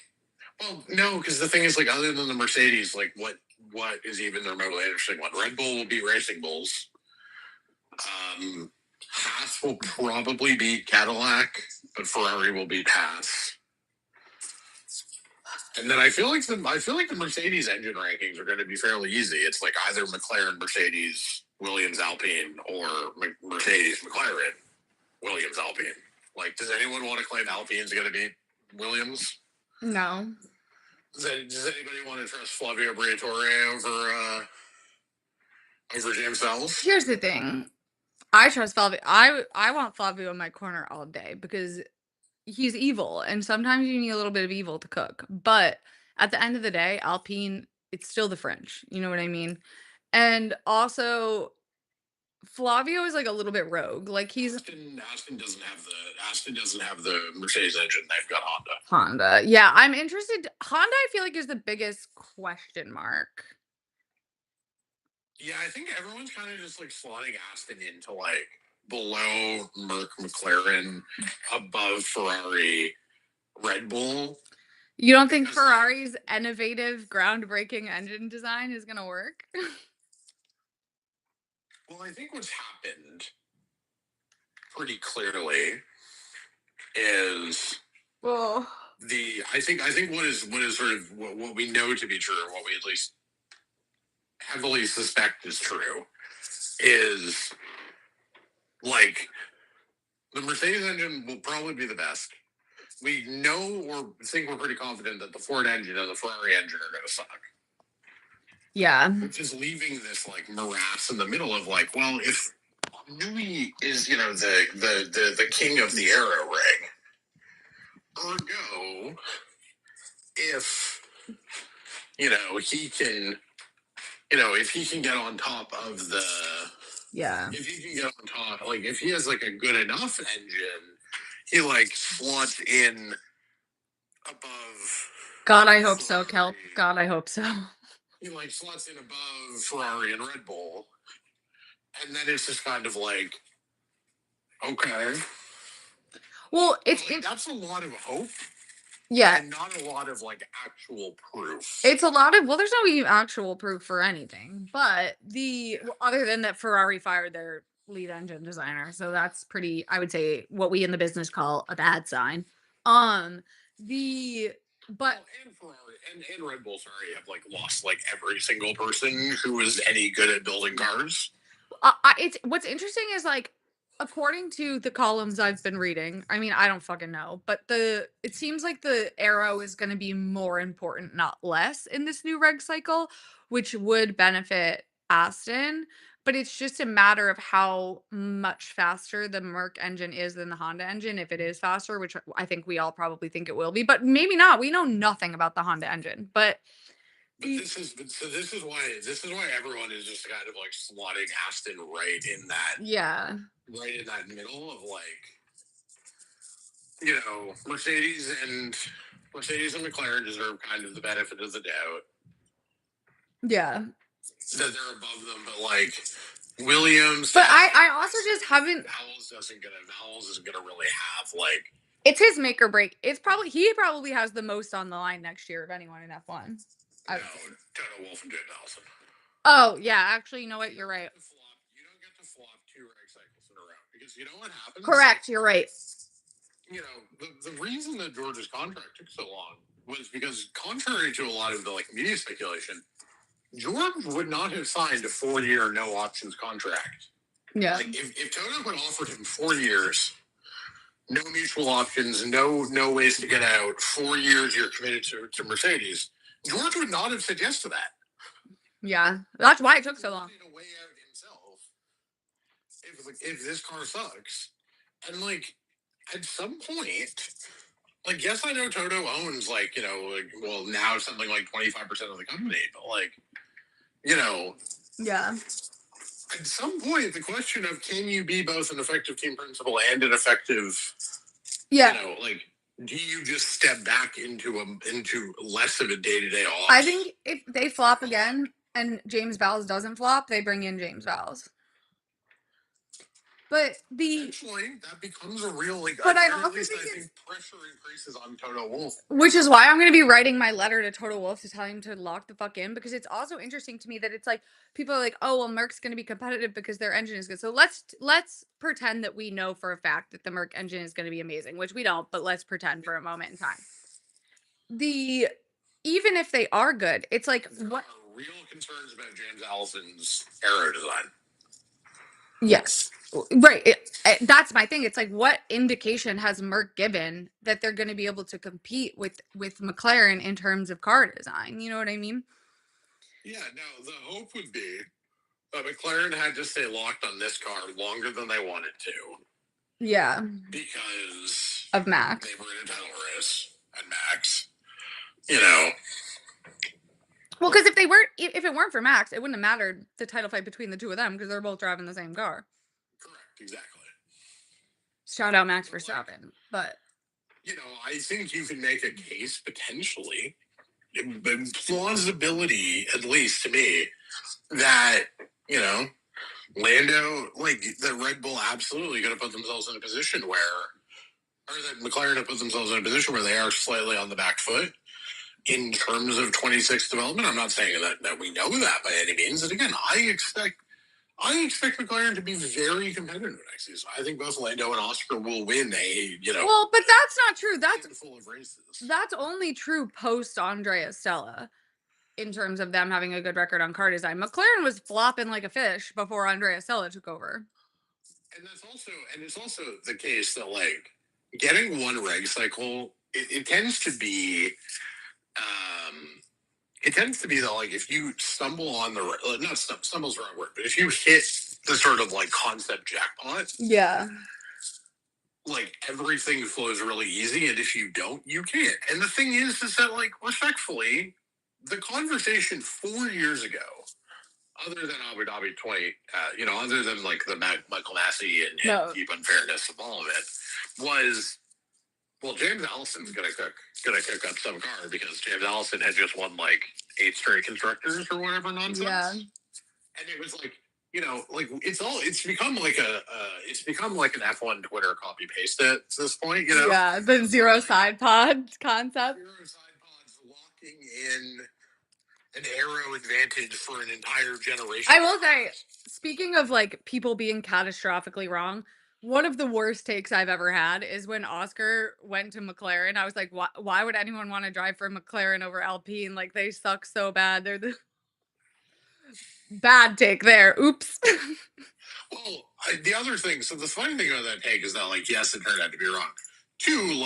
well, no, because the thing is, like, other than the Mercedes, like, what is even the remotely interesting one? Red Bull will be Racing Bulls. Haas will probably beat Cadillac, but Ferrari will beat Haas. And then I feel like the Mercedes engine rankings are going to be fairly easy. It's like either McLaren, Mercedes, Williams, Alpine, or Mercedes, McLaren, Williams, Alpine. Like, does anyone want to claim Alpine's going to beat Williams? No. Does anybody want to trust Flavio Briatore over James Vowles? Here's the thing. I trust Flavio. I want Flavio in my corner all day because he's evil, and sometimes you need a little bit of evil to cook. But at the end of the day, Alpine, it's still the French. You know what I mean? And also, Flavio is like a little bit rogue. Like he's Aston doesn't have the Mercedes engine. They've got Honda. Honda. Yeah, I'm interested. Honda, I feel like is the biggest question mark. Yeah, I think everyone's kind of just like slotting Aston into like below Merc, McLaren, above Ferrari, Red Bull. You don't think Ferrari's innovative, groundbreaking engine design is going to work? Well, I think what's happened pretty clearly is I think what is sort of what we know to be true, what we at least heavily suspect is true, is like the Mercedes engine will probably be the best. We know or think we're pretty confident that the Ford engine and the Ferrari engine are going to suck. Yeah. Which is leaving this like morass in the middle of like, well, if Newey is, you know, the king of the aero ring, ergo, if he can, if he can get on top of the, if he can get on top, like if he has like a good enough engine, he like slots in above. God, I hope so, Kelp. God, I hope so. He like slots in above Ferrari and Red Bull, and then it's just kind of like, okay. Well, that's a lot of hope. Yeah. And not a lot of like actual proof. It's a lot of, well, there's no actual proof for anything, but other than that Ferrari fired their lead engine designer. So that's pretty, I would say, what we in the business call a bad sign. And Ferrari and Red Bull, have like lost like every single person who is any good at building cars. It's what's interesting is like, according to the columns I've been reading, I mean, I don't fucking know, but it seems like the aero is going to be more important, not less, in this new reg cycle, which would benefit Aston. But it's just a matter of how much faster the Merc engine is than the Honda engine, if it is faster, which I think we all probably think it will be, but maybe not. We know nothing about the Honda engine, but this is why everyone is just kind of like slotting Aston right in that middle of like, Mercedes and McLaren deserve kind of the benefit of the doubt. Yeah. That they're above them, but like Williams. But I also just haven't. Vowles isn't gonna really have like It's his make or break. He probably has the most on the line next year of anyone in F1. I No, would say. Toto Wolff and James Allison. Oh yeah, actually, you know what? You're right. You don't get to flop two reg cycles in a row because you know what happens. Correct. You're right. The reason that George's contract took so long was because, contrary to a lot of the media speculation, George would not have signed a 4-year no options contract. Yeah. If Toto had offered him 4 years, no mutual options, no ways to get out, 4 years you're committed to Mercedes, George would not have said yes to that. Yeah, that's why it took so long. A way out himself if this car sucks, and at some point, yes, I know Toto owns now something like 25% of the company, but Yeah. at some point, the question of can you be both an effective team principal and an effective, Yeah. Do you just step back into less of a day-to-day off? I think if they flop again and James Vowles doesn't flop, they bring in James Vowles. But eventually that becomes a real But I at also least think I think pressure increases on Toto Wolff. which is why I'm going to be writing my letter to Toto Wolff to tell him to lock the fuck in, because it's also interesting to me that it's like people are like, oh well, Merck's going to be competitive because their engine is good. So let's pretend that we know for a fact that the Merck engine is going to be amazing, which we don't, but let's pretend for a moment in time. Even if they are good, it's like what are real concerns about James Allison's aero design. Yes. Right. That's my thing. It's like, what indication has Merck given that they're going to be able to compete with McLaren in terms of car design? You know what I mean? Yeah. No, the hope would be that McLaren had to stay locked on this car longer than they wanted to. Yeah. Because of Max. They were in a title race and Max. Well, because if it weren't for Max, it wouldn't have mattered the title fight between the two of them because they're both driving the same car. Correct, exactly. Shout out Max Verstappen, but I think you can make a case potentially, plausibility at least to me, that Lando, the Red Bull absolutely going to put themselves in a position or that McLaren have put themselves in a position where they are slightly on the back foot in terms of 26 development. I'm not saying that we know that by any means. And again, I expect McLaren to be very competitive next season. I think both Lando and Oscar will win Well, but that's not true. That's full of races. That's only true post Andrea Stella in terms of them having a good record on car design. McLaren was flopping like a fish before Andrea Stella took over. And it's also the case that getting one reg cycle, it tends to be that if you stumble on not stumble's the wrong word, but if you hit the sort of concept jackpot, yeah, everything flows really easy, and if you don't, you can't. And the thing is that respectfully, the conversation 4 years ago, other than Abu Dhabi 20, other than the Michael Massey and deep unfairness of all of it, was, well, James Allison's gonna cook up some car because James Allison had just won 8 straight constructors or whatever nonsense. Yeah. And it was it's become like an F1 Twitter copy paste at this point, Yeah, the zero side pod concept. Zero side pods locking in an aero advantage for an entire generation. I will say, speaking of people being catastrophically wrong, one of the worst takes I've ever had is when Oscar went to McLaren. I was like, why would anyone want to drive for McLaren over Alpine? They suck so bad. They're the bad take there. Oops. Well, the other thing, so the funny thing about that take is that, yes, it turned out to be wrong. 2,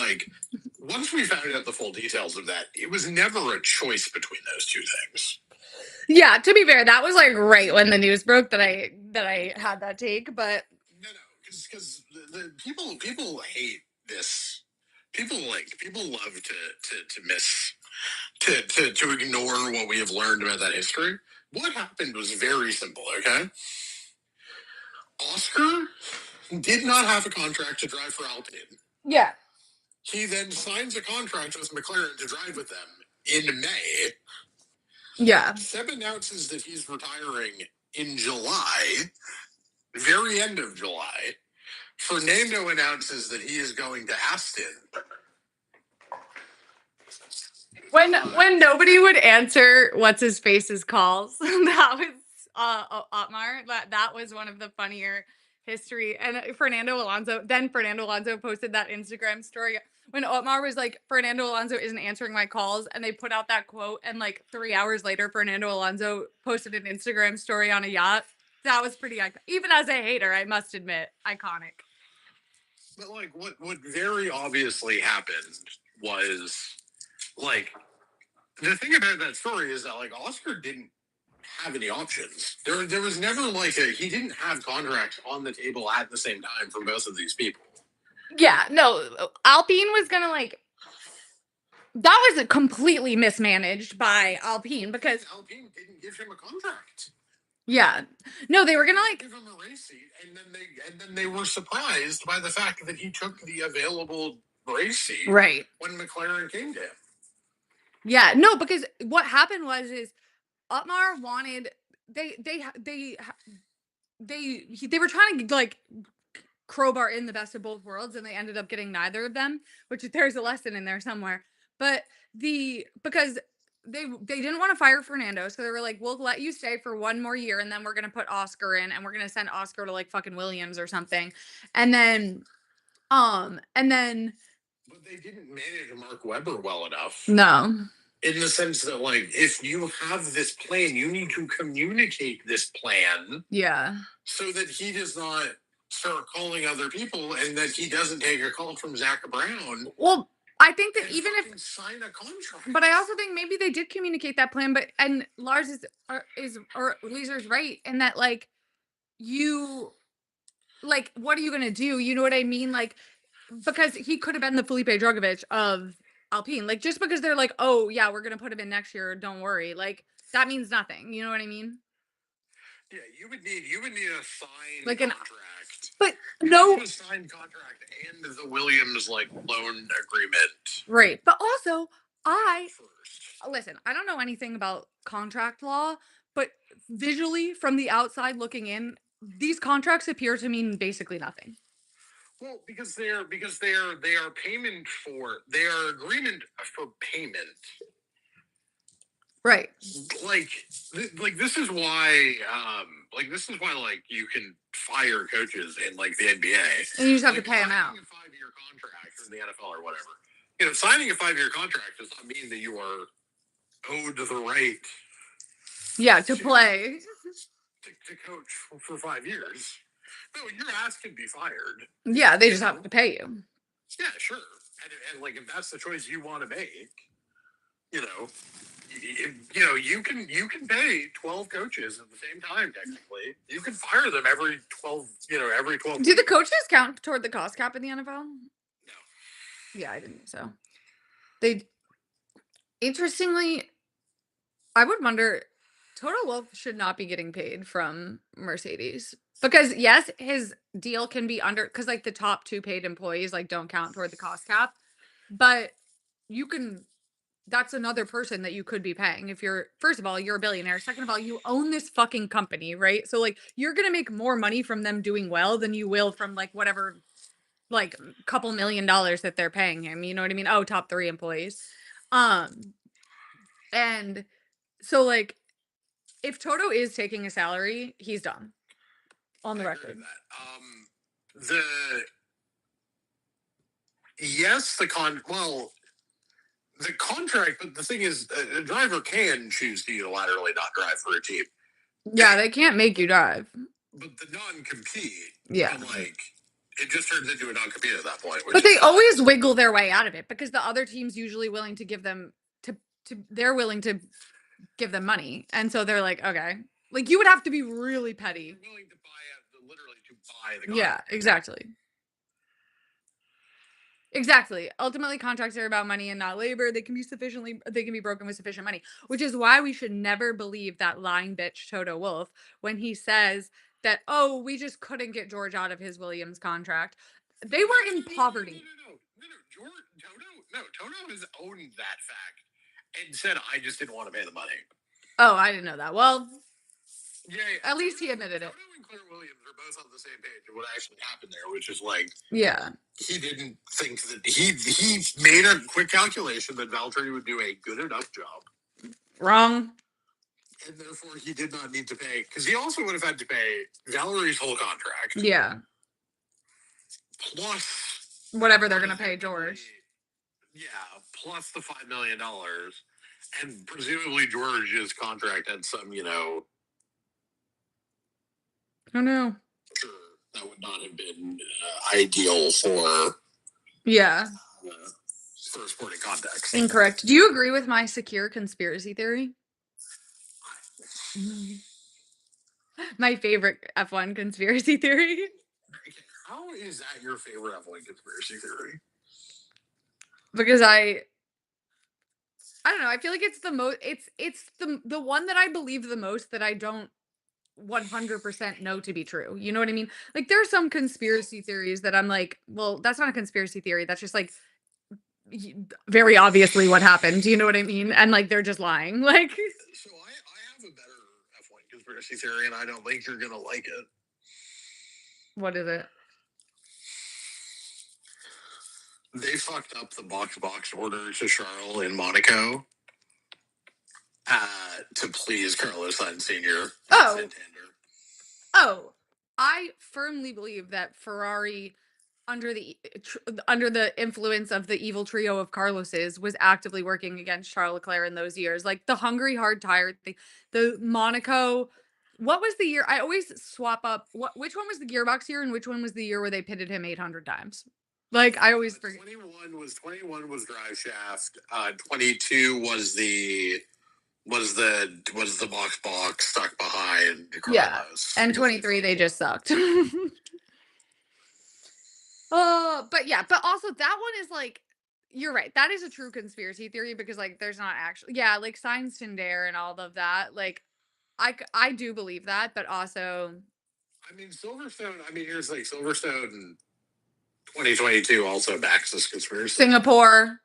once we found out the full details of that, it was never a choice between those two things. Yeah, to be fair, that was right when the news broke that I had that take, but no, because the people hate this. People love to miss to ignore what we have learned about that history. What happened was very simple. Okay, Oscar did not have a contract to drive for Alpine. Yeah. He then signs a contract with McLaren to drive with them in May. Yeah. Seb announces that he's retiring in July, very end of July. Fernando announces that he is going to Aston. When nobody would answer what's his face's calls, that was Otmar. That was one of the funnier history. And Fernando Alonso posted that Instagram story when Otmar was like, Fernando Alonso isn't answering my calls, and they put out that quote, and like 3 hours later, Fernando Alonso posted an Instagram story on a yacht. That was pretty iconic. Even as a hater, I must admit, iconic. But like, what very obviously happened was like the thing about that story is that like Oscar didn't have any options. There was never like he didn't have contracts on the table at the same time for most of these people. Yeah, no, Alpine was gonna like that was completely mismanaged by Alpine because Alpine didn't give him a contract. yeah, no, they were gonna like Give him a race seat, and then they were surprised by the fact that he took the available race seat right. when McLaren came to him. Yeah, no, because what happened was is Otmar wanted they were trying to like crowbar in the best of both worlds, and they ended up getting neither of them, which there's a lesson in there somewhere. But because they didn't want to fire Fernando, so they were like, "We'll let you stay for one more year, and then we're gonna put Oscar in, and we're gonna send Oscar to like fucking Williams or something." And then, and then But they didn't manage Mark Webber well enough. no, In the sense that, like, if you have this plan, you need to communicate this plan yeah, so that he does not start calling other people and that he doesn't take a call from Zach Brown. well, I think that and even if sign a contract. but I also think maybe they did communicate that plan, but and Lars or Leeser's right in that like you like what are you gonna do? You know what I mean? Like because he could have been the Felipe Drugovich of Alpine. Like just because they're like, oh yeah, we're gonna put him in next year, don't worry. Like that means nothing. You know what I mean? Yeah, you would need a signed Like an contract. but You no need a signed contract and the Williams like loan agreement right. But also I first. listen, I don't know anything about contract law, but visually from the outside looking in, these contracts appear to mean basically nothing. Well, because they are payment for they are agreement for payment. Right. Like this is why like you can fire coaches in like the NBA. And you just have to Like pay them out. signing a 5-year contract in the NFL or whatever. You know, signing a 5-year contract does not mean that you are owed the right Yeah, to play. to coach for 5 years. No, your ass can be fired. Yeah, they just have to pay you. Yeah, sure. And like if that's the choice you want to make, you know, you can pay 12 coaches at the same time. Technically, you can fire them every 12. Every 12. Do the coaches count toward the cost cap in the NFL? No. Yeah, I didn't think so. They interestingly, I would wonder Toto Wolff should not be getting paid from Mercedes. Because yes, his deal can be under because like the top two paid employees like don't count toward the cost cap. But you can that's another person that you could be paying if you're first of all, you're a billionaire. Second of all, you own this fucking company, right? So like you're gonna make more money from them doing well than you will from like whatever like couple $1 million that they're paying him. You know what I mean? Oh, top three employees. Um and so like if Toto is taking a salary, he's done on the record. The yes, the contract, but the thing is, a driver can choose to unilaterally not drive for a team. Yeah, they can't make you drive. But the non-compete, yeah, like it just turns into a non-compete at that point. But they always wiggle their way out of it because the other team's usually willing to give them they're willing to give them money, and so they're like, okay, like you would have to be really petty. They're willing to literally to buy the contract. Yeah, exactly. Exactly. Ultimately, contracts are about money and not labor. They can be broken with sufficient money, which is why we should never believe that lying bitch Toto Wolff when he says that, oh, we just couldn't get George out of his Williams contract. They were in poverty. Toto has owned that fact and said, I just didn't want to pay the money. Oh, I didn't know that. Well, Yeah. At least he admitted it. Toto and Claire Williams are both on the same page of what actually happened there, which is like Yeah. he didn't think that he made a quick calculation that Valtteri would do a good enough job, Wrong. and therefore he did not need to pay, because he also would have had to pay Valerie's whole contract Yeah. plus Whatever they're gonna pay George. yeah, plus the $5 million, and presumably George's contract had some, Oh no. sure, that would not have been ideal for Yeah. for a sporting context. Incorrect. Do you agree with my secure conspiracy theory? My favorite F1 conspiracy theory. How is that your favorite F1 conspiracy theory? Because I don't know, I feel like it's the most it's the one that I believe the most that I don't 100% know to be true. You know what I mean? Like there are some conspiracy theories that I'm like, well, that's not a conspiracy theory. That's just like very obviously what happened. Do you know what I mean? And like they're just lying. Like So I have a better F1 conspiracy theory, and I don't think you're gonna like it. what is it? They fucked up the box order to Charles in Monaco to please Carlos Sainz Sr. Oh. Santander. Oh, I firmly believe that Ferrari under the influence of the evil trio of Carlos's was actively working against Charles Leclerc in those years. Like the Hungary hard tire thing, the Monaco. What was the year? I always swap up which one was the gearbox year and which one was the year where they pitted him 800 times. Like I always forget. 21 was drive shaft. 22 was the box stuck behind Carlos. Yeah. And 23 they just sucked. Oh, but also that one is like you're right. That is a true conspiracy theory because like there's not actually like Science Tinder and all of that. Like I do believe that, but also I mean Silverstone. I mean here's like Silverstone 2022 also backs this conspiracy. Singapore.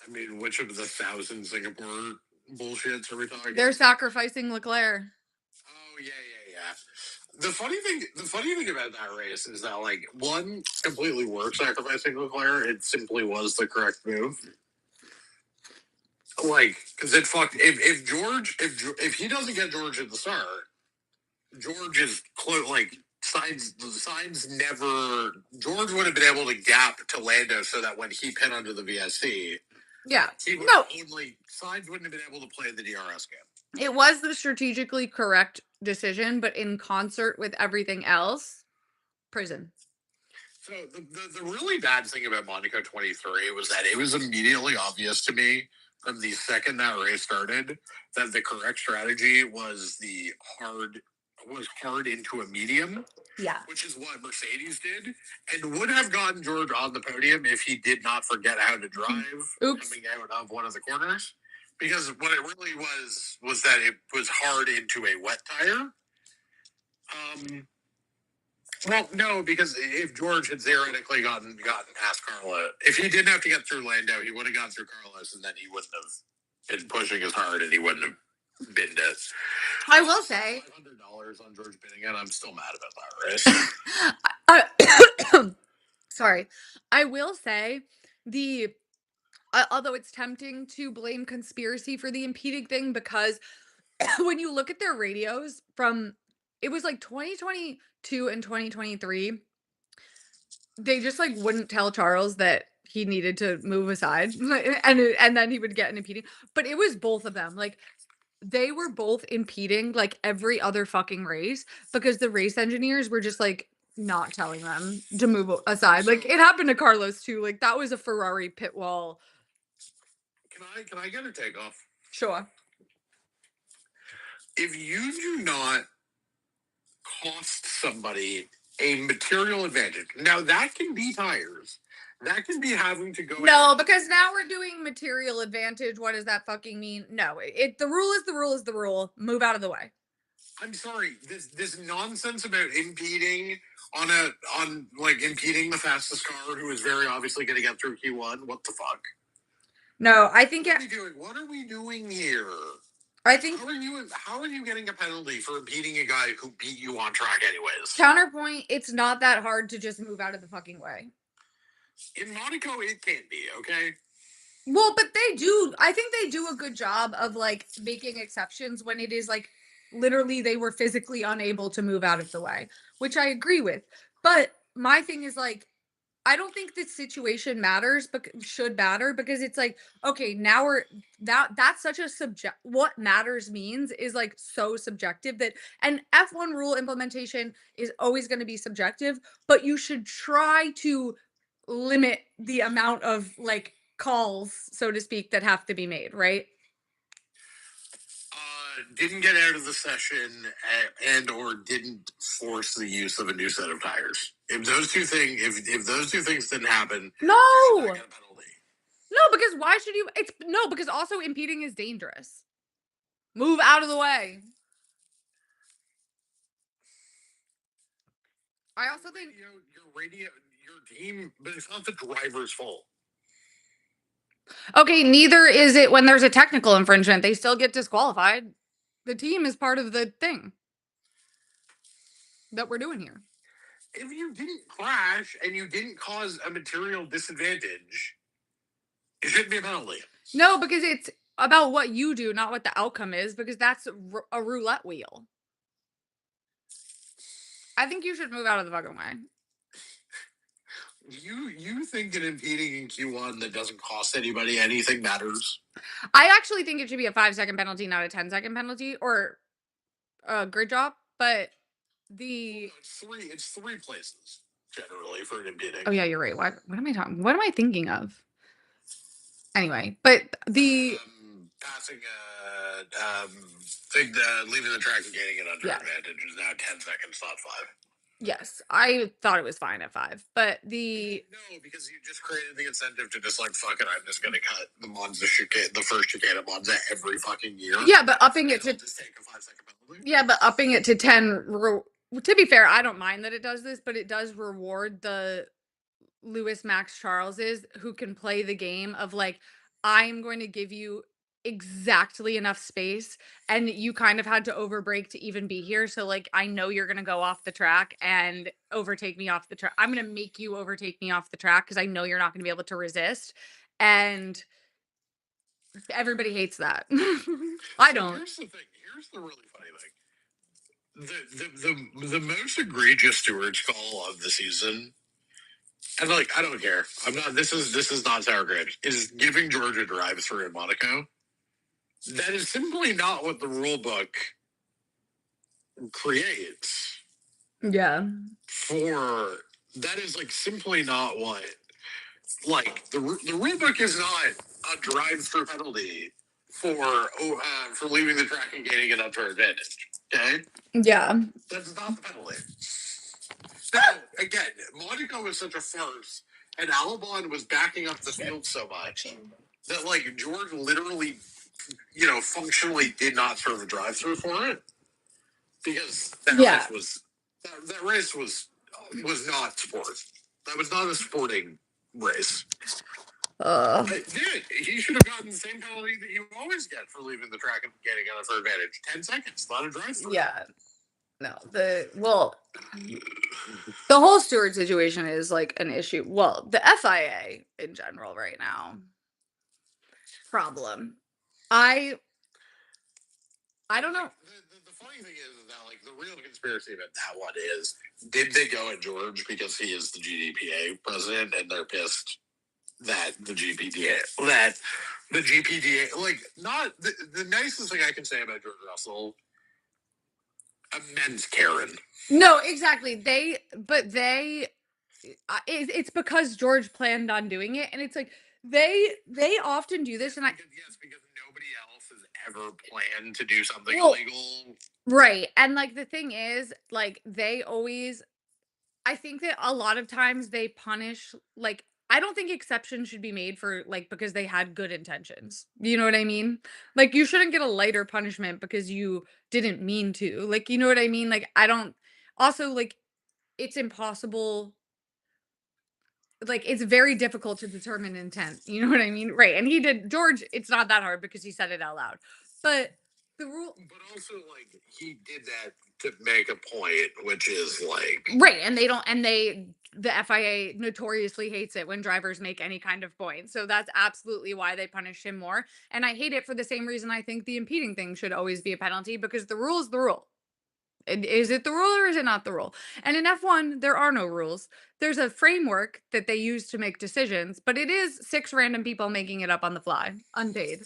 I mean, which of the 1,000 Singapore bullshits are we talking? They're sacrificing Leclerc. Oh yeah. The funny thing about that race is that like one completely worked sacrificing Leclerc. It simply was the correct move. Like, because it fucked. If George, if he doesn't get George at the start, George is like Signs never. George would have been able to gap to Lando so that when he pit under the VSC, he would Signs wouldn't have been able to play the DRS game. It was the strategically correct decision, but in concert with everything else, prison. So the really bad thing about Monaco 23 was that it was immediately obvious to me from the second that race started that the correct strategy was hard into a medium. Yeah. Which is what Mercedes did and would have gotten George on the podium if he did not forget how to drive coming out of one of the corners. Because what it really was that it was hard into a wet tire. Well, no, because if George had theoretically gotten past Carlos, if he didn't have to get through Lando, he would have gone through Carlos, and then he wouldn't have been pushing as hard, and he wouldn't have binned it. I will say $500 on George bidding it. I'm still mad about that race. Sorry, I will say although it's tempting to blame conspiracy for the impeding thing because when you look at their radios from it was like 2022 and 2023 they just like wouldn't tell Charles that he needed to move aside and then he would get an impeding but it was both of them like they were both impeding like every other fucking race because the race engineers were just like not telling them to move aside. Like it happened to Carlos too. Like that was a Ferrari pit wall. Can I get a takeoff? Sure. If you do not cost somebody a material advantage, now that can be tires. That can be having to go. No, because now we're doing material advantage. What does that fucking mean? No, the rule is the rule is the rule. Move out of the way. I'm sorry. This nonsense about impeding on impeding the fastest car who is very obviously going to get through Q1. What the fuck? No, I think What are we doing here? I think How are you getting a penalty for impeding a guy who beat you on track anyways? counterpoint, it's not that hard to just move out of the fucking way. In Monaco, it can't be okay. Well, but they do. I think they do a good job of like making exceptions when it is like literally they were physically unable to move out of the way, which I agree with. But my thing is like I don't think this situation matters but should matter because it's like okay, now we're that's such a subject what matters means is like so subjective that and F1 rule implementation is always going to be subjective, but you should try to limit the amount of like calls, so to speak, that have to be made, right? Didn't get out of the session and or didn't force the use of a new set of tires. If those two things didn't happen, you should not No. get a penalty. No, because why should you it's no, because also impeding is dangerous. Move out of the way. I also think Your team, but it's not the driver's fault. okay, neither is it when there's a technical infringement. They still get disqualified. The team is part of the thing that we're doing here. If you didn't crash and you didn't cause a material disadvantage, it shouldn't be a penalty. No, because it's about what you do, not what the outcome is, because that's a roulette wheel. I think you should move out of the fucking way. You think that impeding in Q1 that doesn't cost anybody anything matters? I actually think it should be a 5-second penalty, not a 10-second penalty or a grid drop. But Well, the no, it's three places generally for an impeding. oh yeah, you're right. What am I talking? What am I thinking of? Anyway, but the Passing thing, leaving the track and getting an under yeah, advantage is now 10 seconds, not 5. yes, I thought it was fine at 5, but the No, because you just created the incentive to just like fuck it. I'm just gonna cut the Monza chicane, the first chicane at Monza every fucking year. yeah, but upping it to Just take a 5 second penalty. yeah, but upping it to 10. To be fair, I don't mind that it does this, but it does reward the Lewis Max Charleses who can play the game of like, I'm going to give you exactly enough space and you kind of had to overbrake to even be here. So like I know you're gonna go off the track and overtake me off the track. I'm gonna make you overtake me off the track because I know you're not gonna be able to resist. And everybody hates that. I don't. Here's the thing. Here's the really funny thing. The most egregious stewards call of the season, and like I don't care. I'm not. This is not sour grapes. Is giving Georgia drive through in Monaco. That is simply not what the rule book creates. Yeah. For that is like simply not what like the rule book is not a drive through penalty for leaving the track and gaining an unfair advantage. Okay, Yeah. that's not the penalty. Now, again, Monaco was such a farce, and Albon was backing up the field so much that, like, George literally, functionally did not serve a drive-through for it because Yeah. that race was not sport. That was not a sporting race. But dude, he should have gotten the same penalty that you always get for leaving the track and getting an unfair advantage. 10 seconds, not a drive-through. Yeah. No, the whole steward situation is like an issue. Well, the FIA in general right now. Problem. I don't know. The funny thing is that like the real conspiracy about that one is did they go at George because he is the GDPA president and they're pissed that the GPDA like not the nicest thing I can say about George Russell, immense Karen. No, exactly. It's because George planned on doing it, and it's like they often do this, and Because nobody else has ever planned to do something well, illegal. right, and like the thing is, like they always I think that a lot of times they punish like I don't think exceptions should be made for like because they had good intentions. You know what I mean? Like you shouldn't get a lighter punishment because you didn't mean to. Like you know what I mean? Like I don't also like it's impossible like it's very difficult to determine intent. You know what I mean? Right. And he did George, it's not that hard because he said it out loud. But the rule. But also, like, he did that to make a point, which is like, Right, and they don't and they the FIA notoriously hates it when drivers make any kind of point. So that's absolutely why they punish him more. And I hate it for the same reason I think the impeding thing should always be a penalty because the rule is the rule. And is it the rule or is it not the rule? And in F1, there are no rules. There's a framework that they use to make decisions, but it is six random people making it up on the fly, unpaid.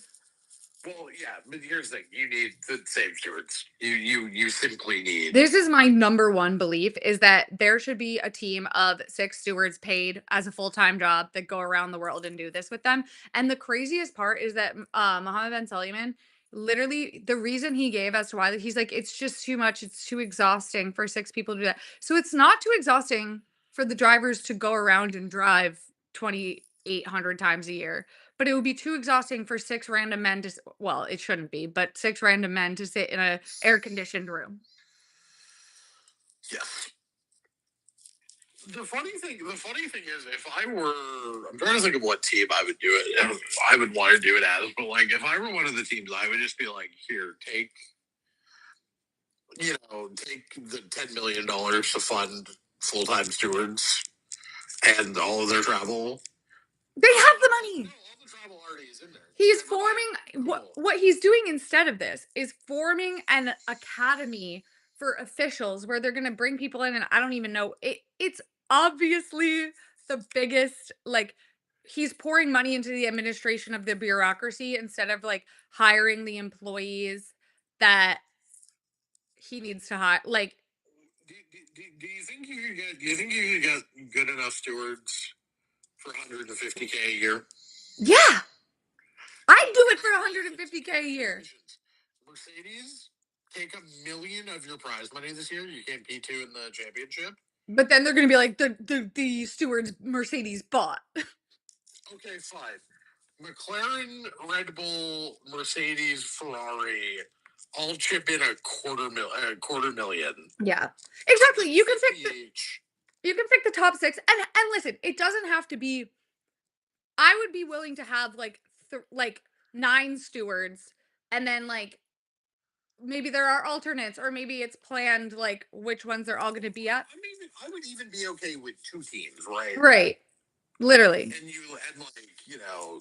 well, yeah. But here's the thing: you need the same stewards. You simply need. This is my number one belief is that there should be a team of six stewards paid as a full-time job that go around the world and do this with them. And the craziest part is that Mohammed Ben Sulayem, literally the reason he gave as to why he's like, it's just too much, it's too exhausting for six people to do that. So it's not too exhausting for the drivers to go around and drive 2,800 times a year. But it would be too exhausting for six random men to well, it shouldn't be, but six random men to sit in a air-conditioned room. Yes. The funny thing is, if I were, I'm trying to think of what team I would do it. If I would want to do it as, but like, if I were one of the teams, I would just be like, here, take the $10 million to fund full time stewards and all of their travel. They have the money. No, all the travel already is in there. He's Never mind. forming Cool. what he's doing instead of this is forming an academy for officials where they're going to bring people in and I don't even know it's obviously the biggest like he's pouring money into the administration of the bureaucracy instead of like hiring the employees that he needs to hire like Do you think you could get? Do you think you could get good enough stewards for 150K a year? yeah, I'd do it for 150K a year. Mercedes take $1 million of your prize money this year. You can't P2 in the championship. But then they're going to be like the stewards Mercedes bought. Okay, fine. McLaren, Red Bull, Mercedes, Ferrari all chip in a quarter million. Yeah. Exactly. You can pick each. you can pick the top 6 and listen, it doesn't have to be I would be willing to have like 9 stewards and then like maybe there are alternates or maybe it's planned like which ones they're all going to be at. I would even be okay with 2 teams, right? Right. Literally. And like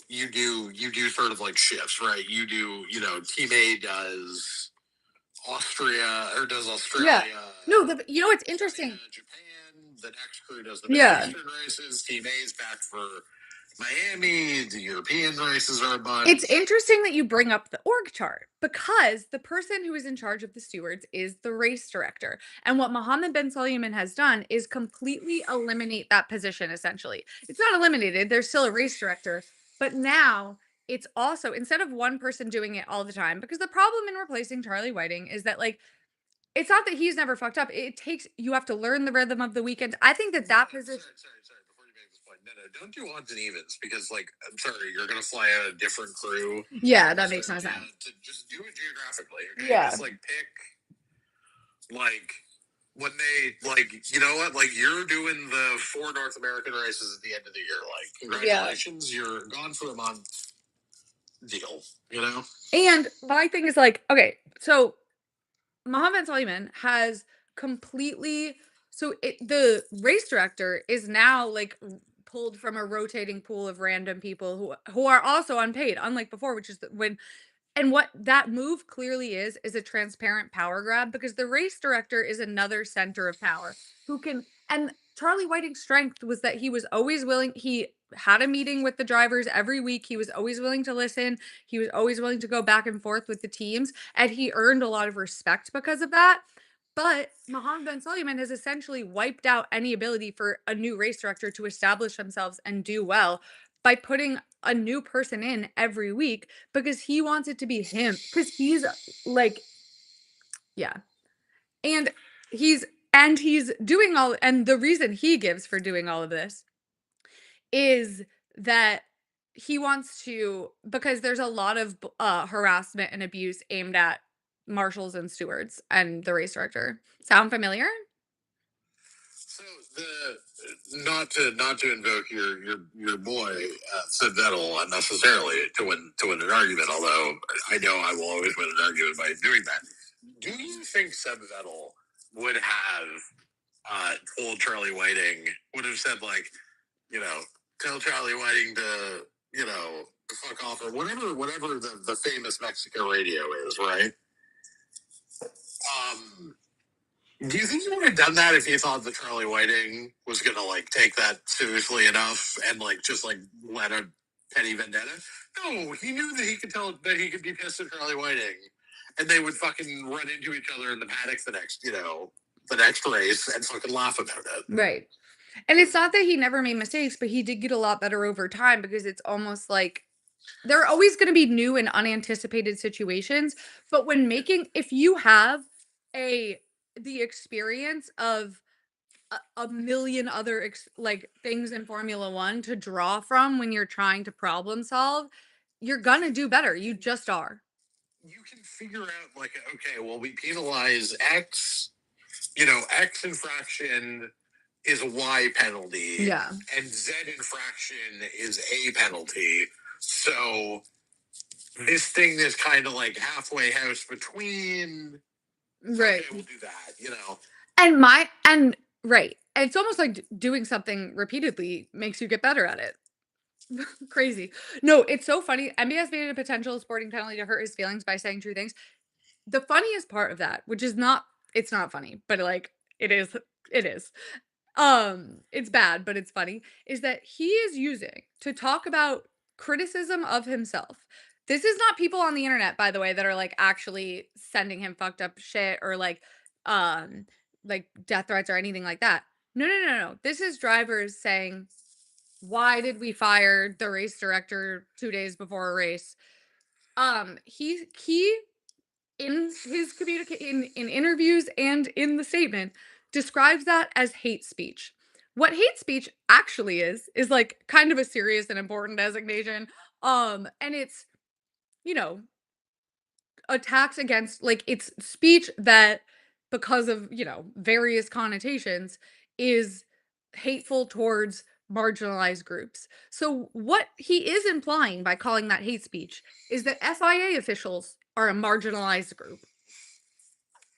you do sort of like shifts, right? You do team A does Austria or does Australia? Yeah. No, you know what's interesting? Japan. The next crew does the Yeah. Eastern races. Team A is back for Miami. The European races are a bunch. It's interesting that you bring up the org chart because the person who is in charge of the stewards is the race director. And what Mohammed Ben Sulayem has done is completely eliminate that position essentially. It's not eliminated, there's still a race director, but now it's also instead of one person doing it all the time because the problem in replacing Charlie Whiting is that like it's not that he's never fucked up. It takes you have to learn the rhythm of the weekend. I think that position. Sorry. Before you make this point, no. Don't do odds and evens because, like, I'm sorry, you're gonna fly out a different crew. Yeah, that makes no sense. To just do it geographically. Okay? Yeah. Just like pick, like when they like, you know what? Like you're doing the 4 North American races at the end of the year. Like, congratulations, you're gone for a month. Deal. You know. And my thing is like, okay, so Mohammed Sulayem has completely the race director is now like pulled from a rotating pool of random people who are also unpaid, unlike before, which is when and what that move clearly is a transparent power grab because the race director is another center of power who can and Charlie Whiting's strength was that he was always willing he had a meeting with the drivers every week. He was always willing to listen. He was always willing to go back and forth with the teams and he earned a lot of respect because of that. But Mohammed Ben Sulayem has essentially wiped out any ability for a new race director to establish themselves and do well by putting a new person in every week because he wants it to be him because he's like yeah and he's doing all and the reason he gives for doing all of this is that he wants to because there's a lot of harassment and abuse aimed at marshals and stewards and the race director sound familiar So the not to invoke your boy Sid Vettel unnecessarily to win an argument, although I know I will always win an argument by doing that. Do you think Seb Vettel would have told Charlie Whiting, would have said like, you know, tell Charlie Whiting to, fuck off or whatever the famous Mexico radio is, right? Um, do you think he would have done that if he thought that Charlie Whiting was gonna like take that seriously enough and like just like let a petty vendetta? No, he knew that he could tell that he could be pissed at Charlie Whiting, and they would fucking run into each other in the paddocks the next race and fucking laugh about it. Right. And it's not that he never made mistakes, but he did get a lot better over time because it's almost like there are always going to be new and unanticipated situations. But when making, if you have a, the experience of a million other like things in Formula One to draw from when you're trying to problem solve, you're going to do better. You just are. You can figure out like, okay, well, we penalize X, X infraction is a Y penalty, Yeah. and Z infraction is a penalty. So this thing is kind of like halfway house between. Right. Okay, we'll do that. And right. It's almost like doing something repeatedly makes you get better at it. Crazy. No, it's so funny. MBS made it a potential sporting penalty to hurt his feelings by saying true things. The funniest part of that, which is not, it's not funny, but like it is. It's bad, but it's funny, is that he is using to talk about criticism of himself. This is not people on the internet, by the way, that are like actually sending him fucked up shit or um like death threats or anything like that. No, no, no, no. This is drivers saying, why did we fire the race director 2 days before a race? He in his in interviews and in the statement describes that as hate speech. What hate speech actually is like kind of a serious and important designation. And it's, you know, attacks against, like, it's speech that because of, various connotations is hateful towards marginalized groups. So what he is implying by calling that hate speech is that FIA officials are a marginalized group.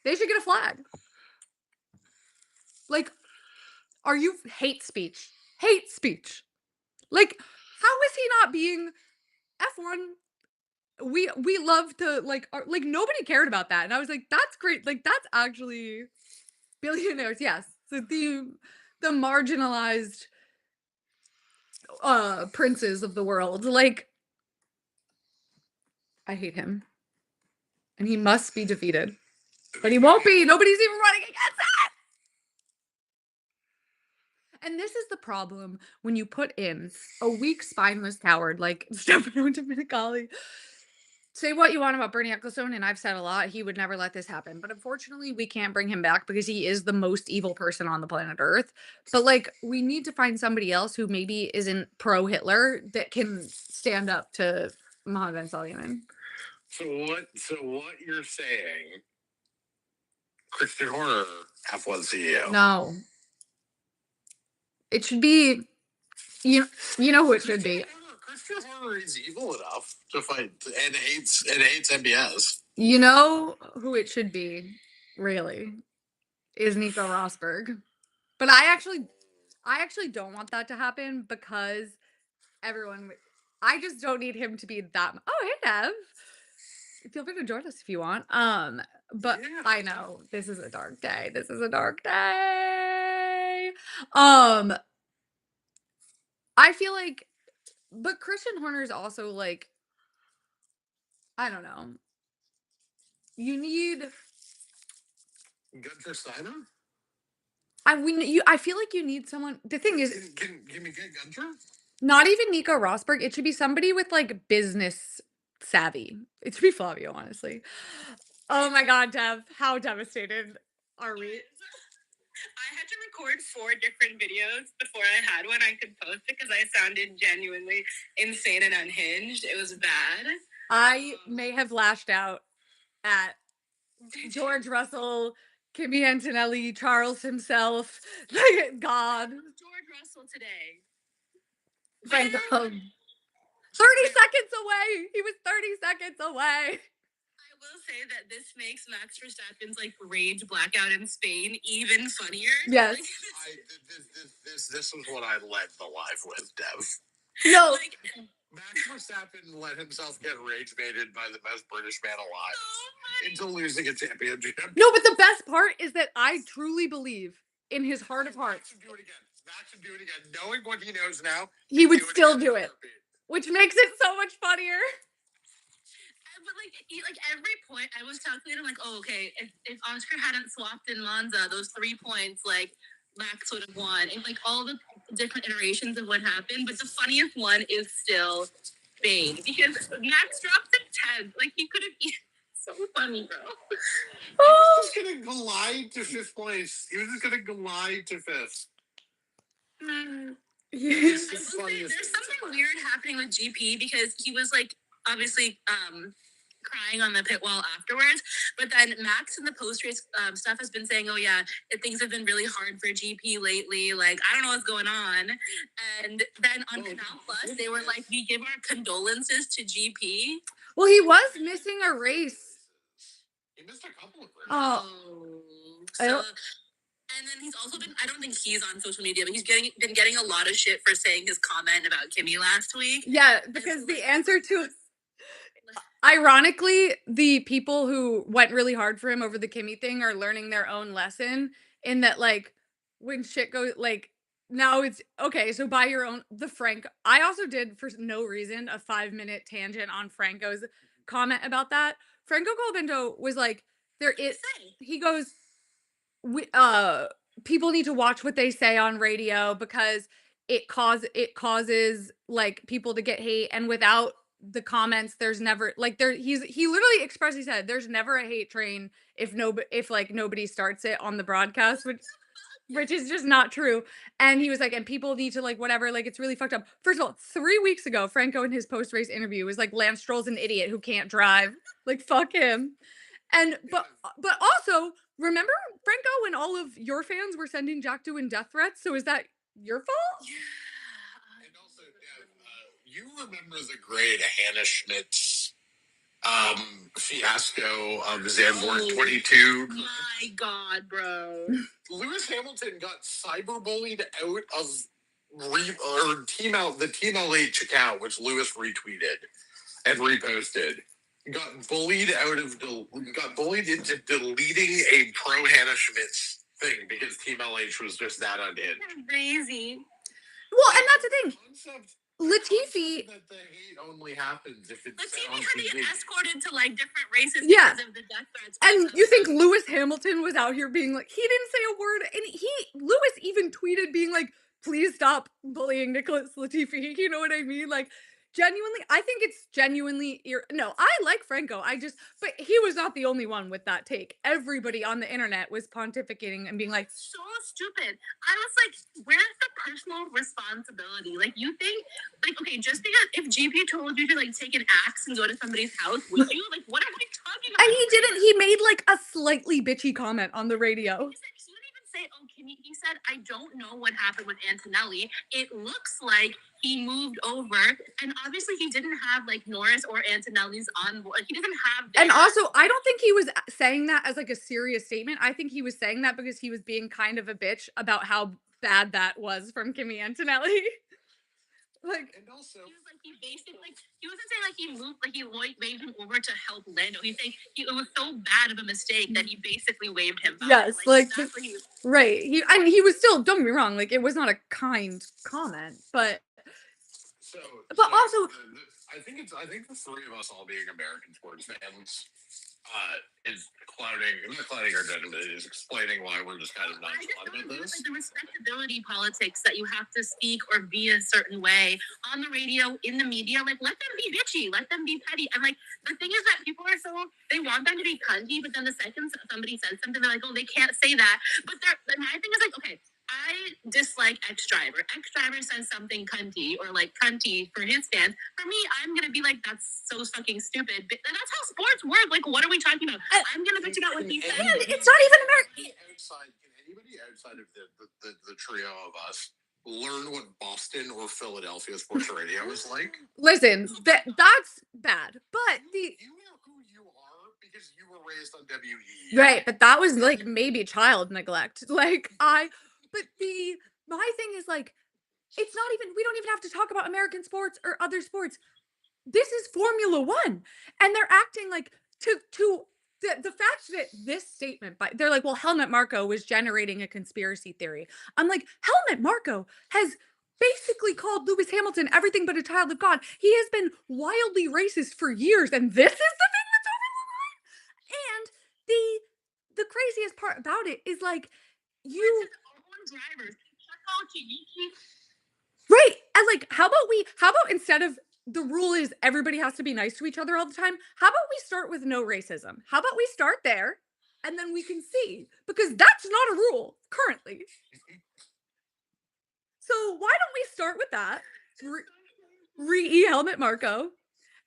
They should get a flag. Like, are you hate speech? Hate speech. Like, how is he not being F1? We love to like nobody cared about that. And I was like, that's great. Like, that's actually billionaires, yes. So the marginalized princes of the world. Like, I hate him. And he must be defeated. But he won't be. Nobody's even running against that. And this is the problem when you put in a weak, spineless coward like Stefano Domenicali. Say what you want about Bernie Ecclestone, and I've said a lot. He would never let this happen. But unfortunately, we can't bring him back because he is the most evil person on the planet Earth. But like, we need to find somebody else who maybe isn't pro Hitler that can stand up to Mohammed bin Salman. So what you're saying, Christian Horner, F1 CEO? No, it should be you know who it should be. Christian Horner is evil enough to fight and hates MBS. You know who it should be, really, is Nico Rosberg. But I actually don't want that to happen because everyone I just don't need him to be that oh, hey, Dev. Feel free to join us if you want. But Yeah. I know this is a dark day. This is a dark day. Um, I feel like, but Christian Horner is also like, I don't know. You need. Gunter Steiner? I feel like you need someone. The thing is, Can we get Gunter? not even Nico Rosberg. It should be somebody with like business savvy. It should be Flavio, honestly. Oh my God, Dev, how devastated are we? I had to record 4 different videos before I had one I could post it because I sounded genuinely insane and unhinged. It was bad. I may have lashed out at George Russell, Kimmy Antonelli, Charles himself, like, God. George Russell today. Franco. Where- 30 seconds away. He was 30 seconds away. I will say that this makes Max Verstappen's like rage blackout in Spain even funnier. Yes. Like, This is what I led the live with, Dev. No. like, Max Verstappen let himself get rage baited by the best British man alive so into losing a championship. No, but the best part is that I truly believe in his heart of hearts Max would do it again. Max would do it again. Knowing what he knows now, he would do still again do in a it, heartbeat. which makes it so much funnier. But like every point, I was calculating like, oh, okay, if Oscar hadn't swapped in Monza, those 3 points, like Max would have won, and like all the different iterations of what happened. But the funniest one is still Spain because Max dropped a 10. Like he could have. So funny, bro. He was just gonna glide to fifth place. He was just gonna glide to fifth. Yes. I will say, there's something weird happening with GP because he was like obviously crying on the pit wall afterwards, but then Max in the post race stuff has been saying, oh yeah, things have been really hard for GP lately, like I don't know what's going on. And then on Canal Plus they were like, we give our condolences to GP. Well, he was missing a race. He missed a couple of races. Oh. So and then he's also been, I don't think he's on social media, but he's been getting a lot of shit for saying his comment about Kimmy last week. Yeah, because the answer to, ironically, the people who went really hard for him over the Kimmy thing are learning their own lesson in that, like, when shit goes, like, now it's, okay, so by your own, I also did, for no reason, a 5-minute tangent on Franco's comment about that. Franco Colapinto was like, he goes, people need to watch what they say on radio because it causes like people to get hate, and without the comments there's never like he literally expressly said there's never a hate train if like nobody starts it on the broadcast, which is just not true. And he was like, and people need to like whatever, like it's really fucked up. First of all, 3 weeks ago Franco in his post-race interview was like, Lance Stroll's an idiot who can't drive, like fuck him. And but also, remember, Franco, when all of your fans were sending Jack doing death threats? So is that your fault? And also, you remember the great Hannah Schmidt's fiasco of Zandvoort 22? My God, bro. Lewis Hamilton got cyberbullied out of the Team LH account, which Lewis retweeted and reposted. Got bullied into deleting a pro Hannah Schmidt's thing because Team LH was just that unhinged. Crazy. Well, and that's the thing. Latifi, that the hate only happens if it's Latifi on had to get TV. escorted to like different races Yeah. because of the death threats. and you think Lewis Hamilton was out here being like, he didn't say a word, and Lewis even tweeted being like, please stop bullying Nicholas Latifi. You know what I mean? Like, genuinely, I think it's genuinely no, I like Franco. But he was not the only one with that take. Everybody on the internet was pontificating and being like, so stupid. I was like, where's the personal responsibility? Like, you think, like, okay, just because if GP told you to like take an axe and go to somebody's house, would you? Like, what are we talking about? and he didn't. He made like a slightly bitchy comment on the radio. He didn't even say, oh, he said, I don't know what happened with Antonelli. It looks like he moved over, and obviously he didn't have like Norris or Antonelli's on board. He doesn't have And also, I don't think he was saying that as like a serious statement. I think he was saying that because he was being kind of a bitch about how bad that was from Kimmy Antonelli. Like, And also, he was like, he basically, like, he wasn't saying like he moved, like he waved him over to help Lando. He's saying it was so bad of a mistake that he basically waved him back. yes, like that's what he was. right. He was still, don't get me wrong, like it was not a kind comment, but also, I think the three of us all being American sports fans is not clouding our judgment, but it is explaining why we're just kind of not about this. Like the respectability politics that you have to speak or be a certain way on the radio, in the media, like let them be bitchy, let them be petty. And like the thing is that people are they want them to be cunty, but then the second somebody says something, they're like, oh, they can't say that. But my thing is like, okay, I dislike X Driver. X Driver says something cunty or like cunty for his fans. For me, I'm gonna be like, that's so fucking stupid. But that's how sports work. Like, what are we talking about? I'm gonna bitch about what he said. It's not even American. Can anybody outside of the trio of us learn what Boston or Philadelphia sports radio is like? Listen, that's bad. But you know who you are because you were raised on WE. right, but that was like maybe child neglect. My thing is like, it's not even, we don't even have to talk about American sports or other sports. This is Formula One. And they're acting like the fact that this statement by they're like, well, Helmut Marko was generating a conspiracy theory. I'm like, Helmut Marko has basically called Lewis Hamilton everything but a child of God. He has been wildly racist for years, and this is the thing that's over the line. And the craziest part about it is like you Drivers. right. And like, how about instead of the rule is everybody has to be nice to each other all the time, how about we start with no racism? How about we start there and then we can see? Because that's not a rule currently. So why don't we start with that? Re Helmut Marko.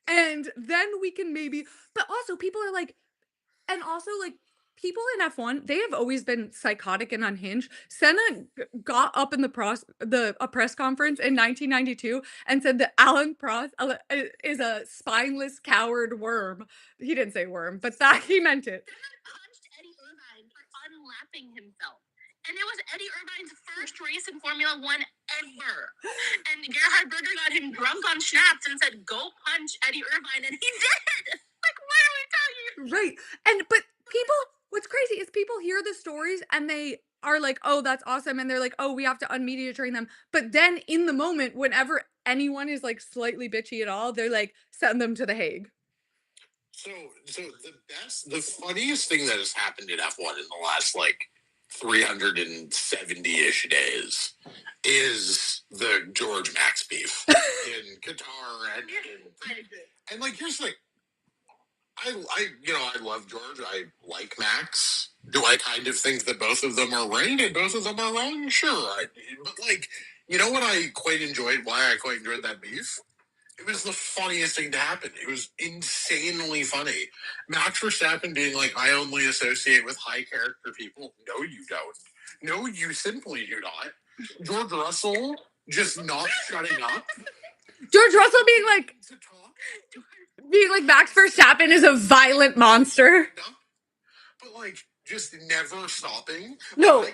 And then we can maybe, but also people are like, and also like people in F1, they have always been psychotic and unhinged. Senna got up in a press conference in 1992 and said that Alan Prost is a spineless coward worm. He didn't say worm, but that he meant it. Senna punched Eddie Irvine for unlapping himself. And it was Eddie Irvine's first race in Formula One ever. And Gerhard Berger got him drunk on schnapps and said, go punch Eddie Irvine. And he did. Like, what are we talking? Right. But what's crazy is people hear the stories and they are like, oh, that's awesome. And they're like, oh, we have to unmedia train them. But then in the moment, whenever anyone is like slightly bitchy at all, they're like, send them to The Hague. So the funniest thing that has happened in F1 in the last like 370-ish days is the George Max beef in Qatar and like here's the thing. I love George. I like Max. Do I kind of think that both of them are right and both of them are wrong? Sure. But like, you know what I quite enjoyed? Why I quite enjoyed that beef? It was the funniest thing to happen. It was insanely funny. Max Verstappen being like, I only associate with high character people. No, you don't. No, you simply do not. George Russell just not shutting up. George Russell being like Max Verstappen is a violent monster. But like just never stopping. No.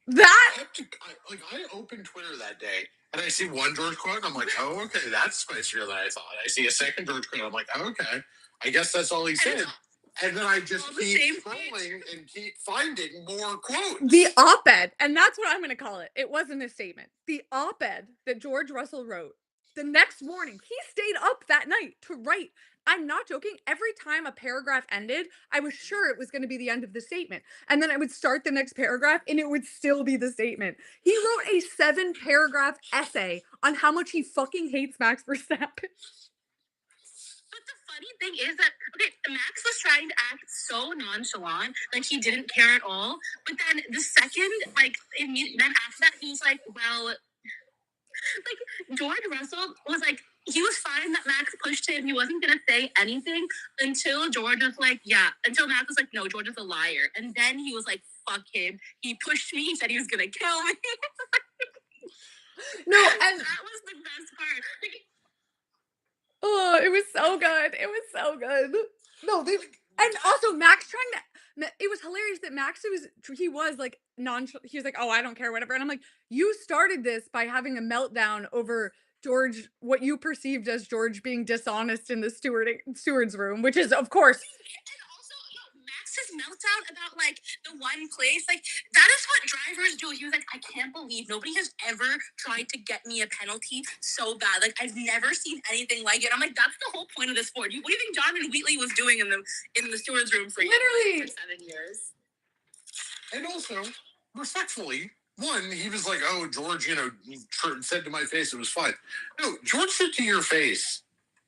I opened Twitter that day and I see one George quote and I'm like, oh, okay, that's spicier than I thought. I see a second George quote and I'm like, oh, okay, I guess that's all he said. And then I just keep scrolling and keep finding more quotes. The op-ed, and that's what I'm going to call it. It wasn't a statement. The op-ed that George Russell wrote the next morning, he stayed up that night to write. I'm not joking. Every time a paragraph ended, I was sure it was going to be the end of the statement. And then I would start the next paragraph and it would still be the statement. He wrote a 7-paragraph essay on how much he fucking hates Max Verstappen. But the funny thing is that, okay, Max was trying to act so nonchalant, like he didn't care at all. But then the second, then after that, he was like, well, like, George Russell was like, he was fine that Max pushed him. He wasn't going to say anything until George was like, until Max was like, no, George is a liar. And then he was like, fuck him. He pushed me. He said he was going to kill me. No, and that was the best part. Oh, it was so good. It was so good. No, and also Max it was hilarious that he was like he was like, oh, I don't care, whatever. And I'm like, you started this by having a meltdown over George, what you perceived as George being dishonest in the steward's room, which is, of course. And also, Max's meltdown about like the one place, like that is what drivers do. He was like, I can't believe nobody has ever tried to get me a penalty so bad. Like I've never seen anything like it. I'm like, that's the whole point of this sport. What do you think Jonathan Wheatley was doing in the steward's room for literally for 7 years? And also, respectfully, one, he was like, oh, George, said to my face it was fine. No, George said to your face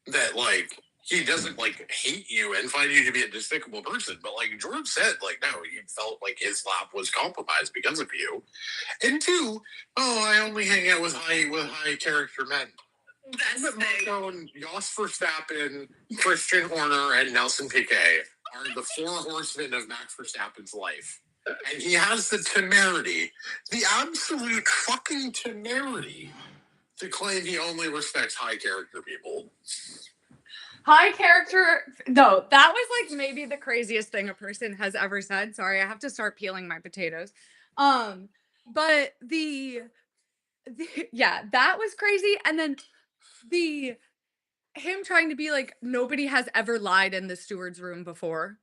that, like, he doesn't like hate you and find you to be a despicable person. But like George said, like no, he felt like his lap was compromised because of you. And two, oh, I only hang out with high character men. Best thing. Marco and Jos Verstappen, Christian Horner, and Nelson Piquet are the four horsemen of Max Verstappen's life. And he has the temerity, the absolute fucking temerity, to claim he only respects high character people. High character. No, that was like maybe the craziest thing a person has ever said. Sorry, I have to start peeling my potatoes. But yeah, that was crazy. And then the him trying to be like nobody has ever lied in the steward's room before.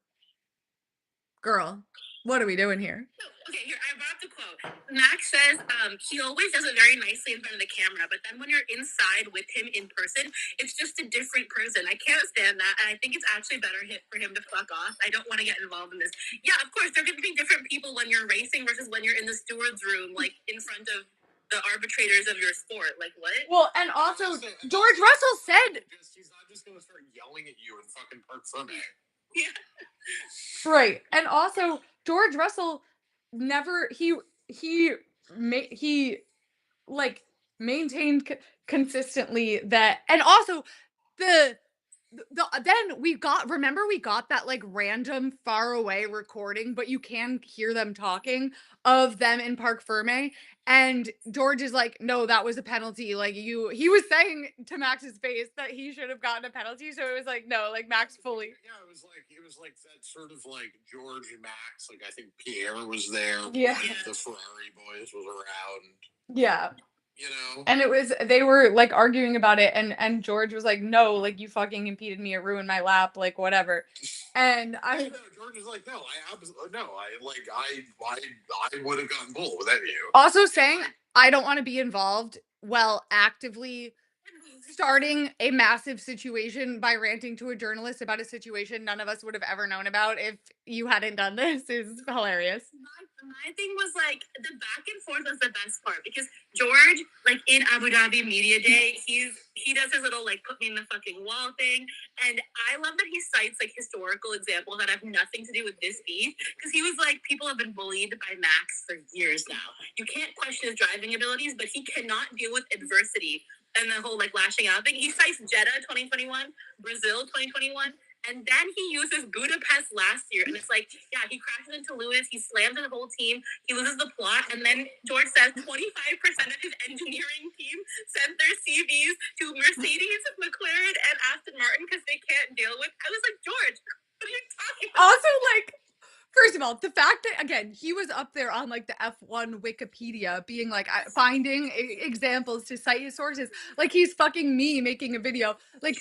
Girl, what are we doing here? Okay, here, I brought the quote. Max says he always does it very nicely in front of the camera, but then when you're inside with him in person, it's just a different person. I can't stand that, and I think it's actually better for him to fuck off. I don't want to get involved in this. Yeah, of course, there are going to be different people when you're racing versus when you're in the steward's room, like in front of the arbitrators of your sport. Like, what? Well, and also, George Russell said... He's not just going to start yelling at you in fucking Park Ferme. Yeah. Right. And also George Russell never he like maintained consistently that, and also the then we got that like random far away recording, but you can hear them talking of them in Park Ferme. And George is like, no, that was a penalty. Like he was saying to Max's face that he should have gotten a penalty. So it was like, no, like Max fully. Yeah, it was like that sort of like George and Max. Like I think Pierre was there. Yeah. One of the Ferrari boys was around. Yeah. You know, and they were like arguing about it, and George was like, no, like you fucking impeded me, it ruined my lap, like whatever. And George was like, no, I absolutely no, I would have gotten bull without you. Also saying I don't want to be involved while actively starting a massive situation by ranting to a journalist about a situation none of us would have ever known about if you hadn't done this is hilarious. My thing was like the back and forth was the best part because George, like in Abu Dhabi Media Day, he does his little like put me in the fucking wall thing, and I love that he cites like historical examples that have nothing to do with this beef because he was like people have been bullied by Max for years now. You can't question his driving abilities, but he cannot deal with adversity and the whole like lashing out thing. He cites Jeddah 2021, Brazil 2021. And then he uses Budapest last year. And it's like, yeah, he crashes into Lewis. He slams the whole team. He loses the plot. And then George says 25% of his engineering team sent their CVs to Mercedes, McLaren, and Aston Martin because they can't deal with. I was like, George, what are you talking about? Also, like, first of all, the fact that, again, he was up there on like the F1 Wikipedia being like finding examples to cite his sources. Like he's fucking me making a video. Like,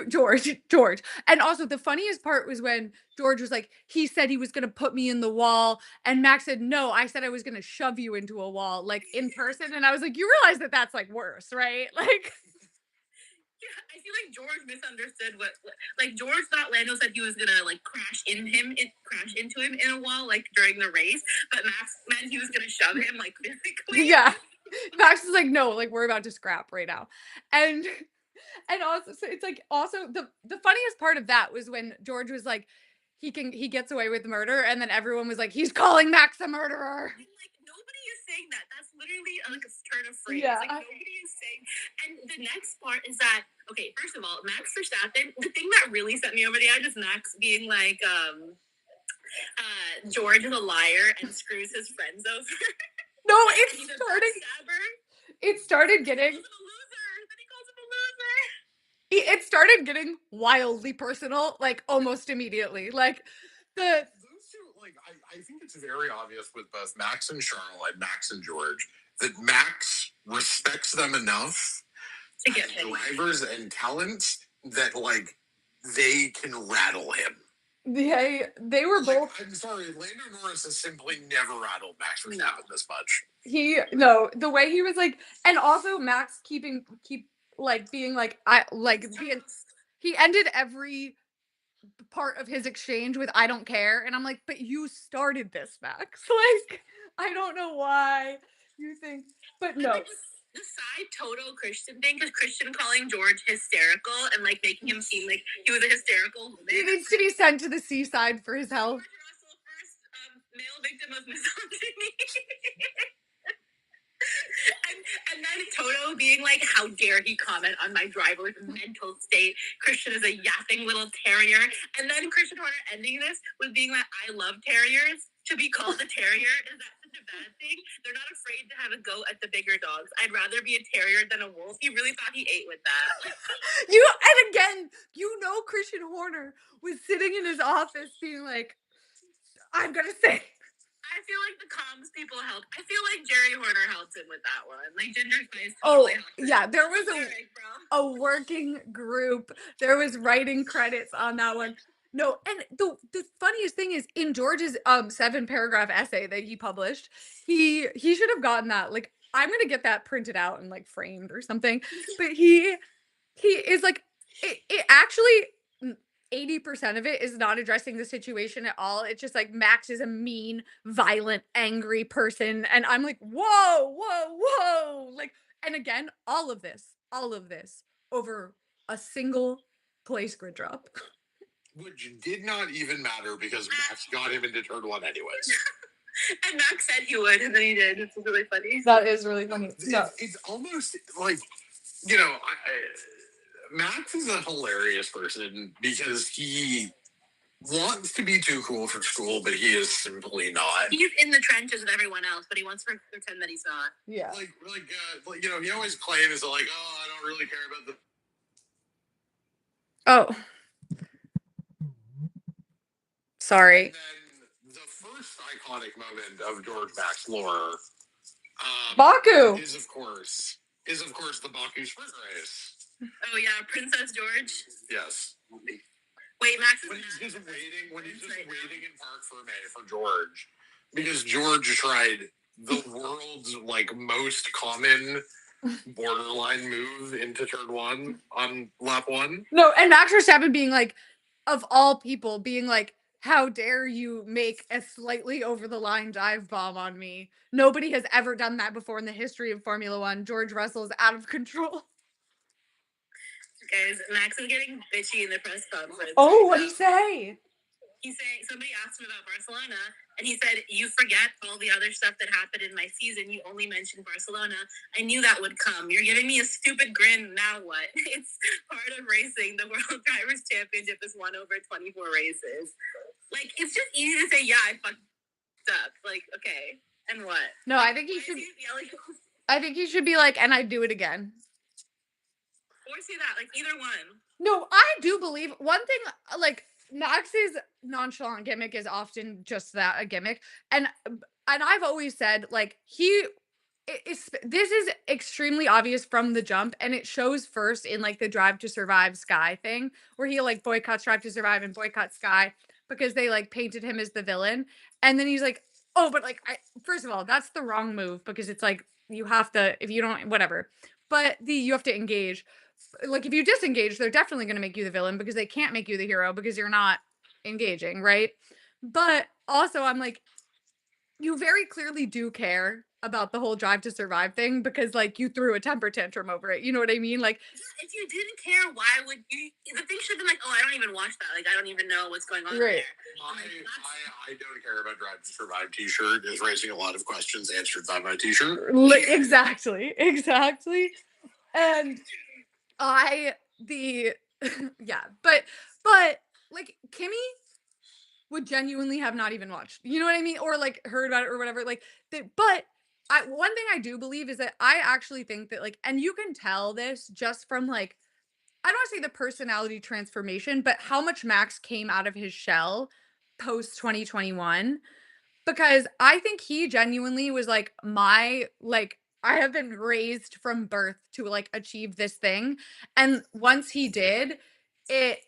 George. And also the funniest part was when George was like, he said he was going to put me in the wall. And Max said, no, I said I was going to shove you into a wall, like in person. And I was like, you realize that that's like worse, right? Like, yeah, I feel like George misunderstood what like George thought Lando said he was gonna like crash into him in a wall like during the race, but Max meant he was gonna shove him like physically. Yeah. Max is like, no, like we're about to scrap right now. And also so it's like also the funniest part of that was when George was like he gets away with murder, and then everyone was like, he's calling Max a murderer. Like nobody is saying that. That's literally like a turn of phrase. Yeah. Like nobody is saying. And the next part is that okay, first of all, Max Verstappen, the thing that really set me over the edge is Max being like George is a liar and screws his friends over. No, it started getting wildly personal, like almost immediately. Like those two, like I think it's very obvious with both Max and Charlotte, Max and George, that Max respects them enough to get drivers and talents that like they can rattle him. They were like, both. I'm sorry, Lando Norris has simply never rattled Max Verstappen this much. The way he was like, and also Max keep like being like he ended every part of his exchange with "I don't care," and I'm like, but you started this, Max. Like, I don't know why you think, but no. the side Toto Christian thing, because Christian calling George hysterical and like making him seem like he was a hysterical woman. He needs to be sent to the seaside for his health. George Russell, first male victim of misogyny. and then Toto being like, how dare he comment on my driver's mental state? Christian is a yapping little terrier. And then Christian Horner ending this with being like, I love terriers. To be called a terrier, is that such a bad thing? They're not afraid to have a go at the bigger dogs. I'd rather be a terrier than a wolf. He really thought he ate with that. And again, Christian Horner was sitting in his office being like, I'm gonna say. I feel like the comms people helped. I feel like Jerry Horner helped him with that one. Like Ginger Spice totally helped him. Yeah, there was a working group. There was writing credits on that one. No, and the funniest thing is in George's 7-paragraph essay that he published, he should have gotten that. Like, I'm gonna get that printed out and like framed or something. But he is like it actually 80% of it is not addressing the situation at all. It's just like Max is a mean, violent, angry person. And I'm like, whoa, whoa, whoa. Like, and again, all of this over a single place grid drop. Which did not even matter because Max got him into turn one anyways. And Max said he would, and then he did. It's really funny. That is really funny. No. It's almost like, Max is a hilarious person because he wants to be too cool for school, but he is simply not. He's in the trenches with everyone else, but he wants to pretend that he's not. Yeah. He always claims like, oh, I don't really care about the. Oh. Sorry. And then the first iconic moment of George Max lore, Baku is of course the Baku sprint race. Oh yeah, Princess George. Yes. Wait, Max is when he's just waiting in Park for George, because George tried the world's like most common borderline move into turn one on lap one. No, and Max Verstappen being like, of all people, being like, how dare you make a slightly over the line dive bomb on me? Nobody has ever done that before in the history of Formula One. George Russell's out of control. Guys, Max is getting bitchy in the press conference. Oh, what did he say? He's saying, somebody asked him about Barcelona, and he said, you forget all the other stuff that happened in my season. You only mentioned Barcelona. I knew that would come. You're giving me a stupid grin. Now what? It's part of racing. The World Drivers' Championship is won over 24 races. Like, it's just easy to say, yeah, I fucked up. Like, okay, and what? No, I think he should. I think he should be like, and I'd do it again. Or say that, like, either one. No, I do believe one thing, like, Max's nonchalant gimmick is often just that, a gimmick. And I've always said, like, this is extremely obvious from the jump, and it shows first in, like, the Drive to Survive Sky thing, where he, like, boycotts Drive to Survive and boycotts Sky because they, like, painted him as the villain. And then he's like, oh, but, like, first of all, that's the wrong move, because it's, like, you have to, if you don't, whatever. But you have to engage. Like, if you disengage, they're definitely going to make you the villain, because they can't make you the hero because you're not engaging, right? But also, I'm like, you very clearly do care about the whole Drive to Survive thing, because, like, you threw a temper tantrum over it. You know what I mean? Like, if you didn't care, why would you? The thing should have been like, oh, I don't even watch that. Like, I don't even know what's going on right. there. I don't care about Drive to Survive t-shirt is raising a lot of questions answered by my t-shirt. Exactly. And yeah, but like, Kimmy would genuinely have not even watched, you know what I mean? Or like heard about it or whatever. Like, but one thing I do believe is that I actually think that, like, and you can tell this just from, like, I don't want to say the personality transformation, but how much Max came out of his shell post 2021. Because I think he genuinely was like, I have been raised from birth to, like, achieve this thing. And once he did it,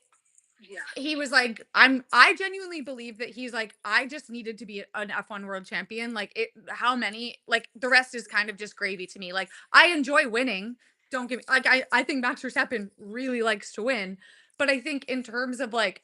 he was like, I genuinely believe that he's like, I just needed to be an F1 world champion. Like, how many, like, the rest is kind of just gravy to me. Like, I enjoy winning. Don't give me, like, I think Max Verstappen really likes to win. But I think in terms of, like,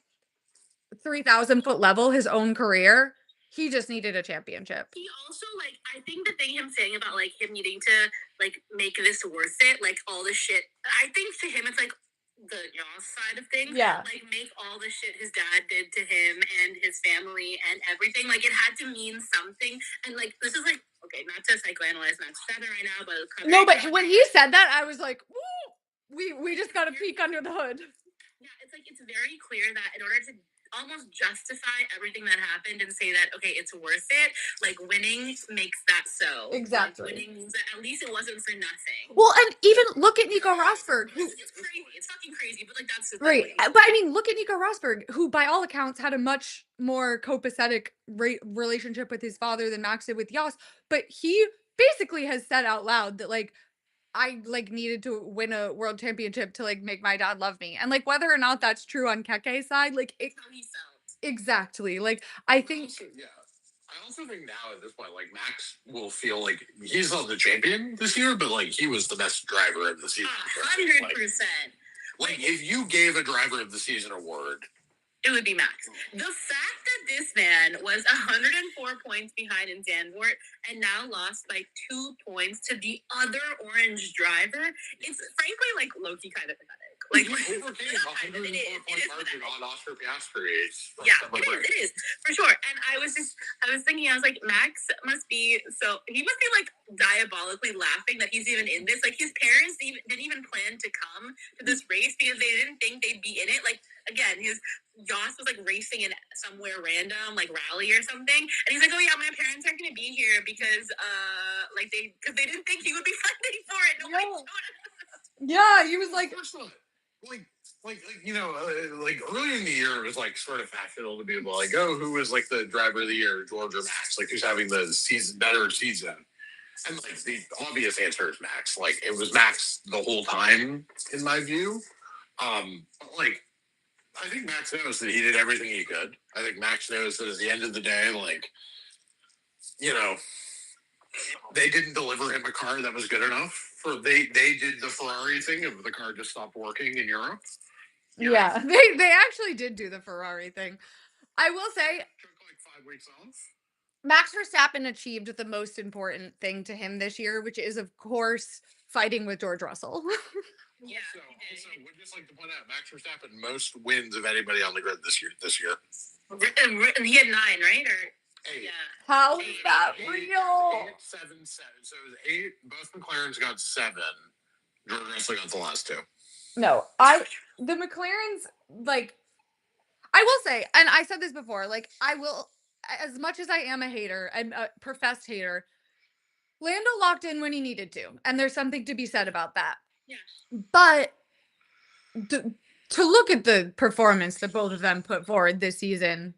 3,000 foot level, his own career, He just needed a championship. He also, like, I think the thing him saying about, like, him needing to, like, make this worth it, like, all the shit, I think to him it's, like, the Yoss side of things. Yeah. Like, make all the shit his dad did to him and his family and everything. Like, it had to mean something. And, like, this is, like, okay, not to psychoanalyze Max Feather right now, but... No, but when he said that, I was like, woo! We just got a peek under the hood. Yeah, it's, like, it's very clear that in order to almost justify everything that happened and say that, okay, it's worth it, like, winning makes that so. Exactly. Like, winning means that at least it wasn't for nothing. Well, and even look at Nico Rosberg. It's crazy. It's fucking crazy, but, like, that's... Right. But I mean, look at Nico Rosberg, who by all accounts had a much more copacetic relationship with his father than Max did with Yas. But he basically has said out loud that, like, I, like, needed to win a world championship to, like, make my dad love me. And, like, whether or not that's true on Keke's side, like, That's how he felt. exactly. Like, I think... Also, yeah. I also think now at this point, like, Max will feel like he's not the champion this year, but, like, he was the best driver of the season. 100%. Like, if you gave a driver of the season award, it would be Max. The fact that this man was 104 points behind in Zandvoort and now lost by 2 points to the other orange driver, it's frankly, like, low-key kind of pathetic. Like, overcame 104 point margin on Oscar Piastri. Yeah, it is, for sure. And I was thinking, I was like, Max must be like diabolically laughing that he's even in this. Like, his parents didn't even plan to come to this race because they didn't think they'd be in it. Like, again, Joss was, like, racing in somewhere random, like, rally or something. And he's like, oh, yeah, my parents aren't going to be here because they didn't think he would be fighting for it. No. Yeah, he was like... Like you know, like early in the year, it was, like, sort of fashionable to be like, oh, who was, like, the driver of the year, George or Max? Like, who's having the better season? And, like, the obvious answer is Max. Like, it was Max the whole time, in my view. But, like, I think Max knows that he did everything he could. I think Max knows that at the end of the day, like, you know, they didn't deliver him a car that was good enough. They did the Ferrari thing of the car just stopped working in Europe. Yeah, they actually did do the Ferrari thing. I will say, took, like, 5 weeks off. Max Verstappen achieved the most important thing to him this year, which is, of course, fighting with George Russell. Yeah. Also, would just like to point out, Max Verstappen most wins of anybody on the grid this year. And he had 9, right? Or 8. yeah. How is that real? 8, 7, 7. So it was 8. Both McLarens got 7. George Russell got the last 2. No, the McLarens, like, I will say, and I said this before, like, I will, as much as I am a hater, I'm a professed hater, Lando locked in when he needed to, and there's something to be said about that. Yeah. But to look at the performance that both of them put forward this season,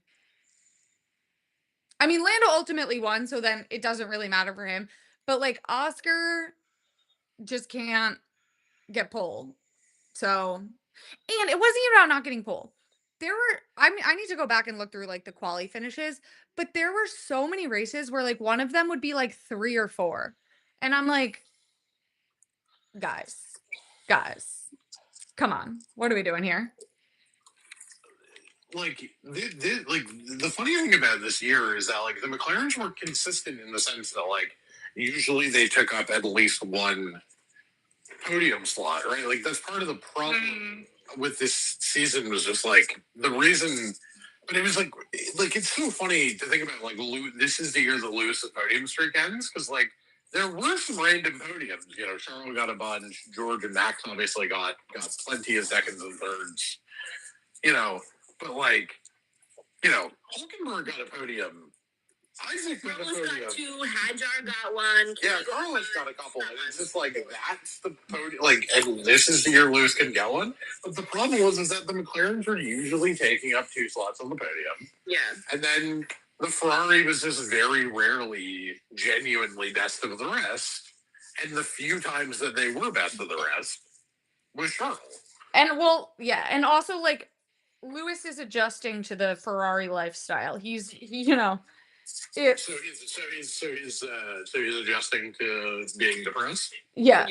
I mean, Lando ultimately won, so then it doesn't really matter for him. But, like, Oscar just can't get pole. So, and it wasn't even about not getting pole. There were, I mean, I need to go back and look through, like, the quali finishes, but there were so many races where, like, one of them would be like 3 or 4. And I'm like, guys, come on. What are we doing here? Like, the funny thing about this year is that, like, the McLarens were consistent in the sense that, like, usually they took up at least one podium slot, right? Like, that's part of the problem with this season was just, like, the reason. But it was like it's so funny to think about, like, this is the year that Lewis's podium streak ends, because, like, there were some random podiums. You know, Charles got a bunch, George and Max obviously got plenty of seconds and thirds. You know, but, like, you know, Hulkenberg got a podium. Isaac got a Carlos podium. got 2, Hadjar got 1. Yeah, Carlos got a couple. And it's just like, that's the podium. Like, and this is the year Lewis can get one. But the problem is that the McLarens are usually taking up 2 slots on the podium. Yeah. And then the Ferrari was just very rarely genuinely best of the rest. And the few times that they were best of the rest was Charles. And, well, yeah. And also, like, Lewis is adjusting to the Ferrari lifestyle. He's you know... So he's adjusting to being depressed. Yeah.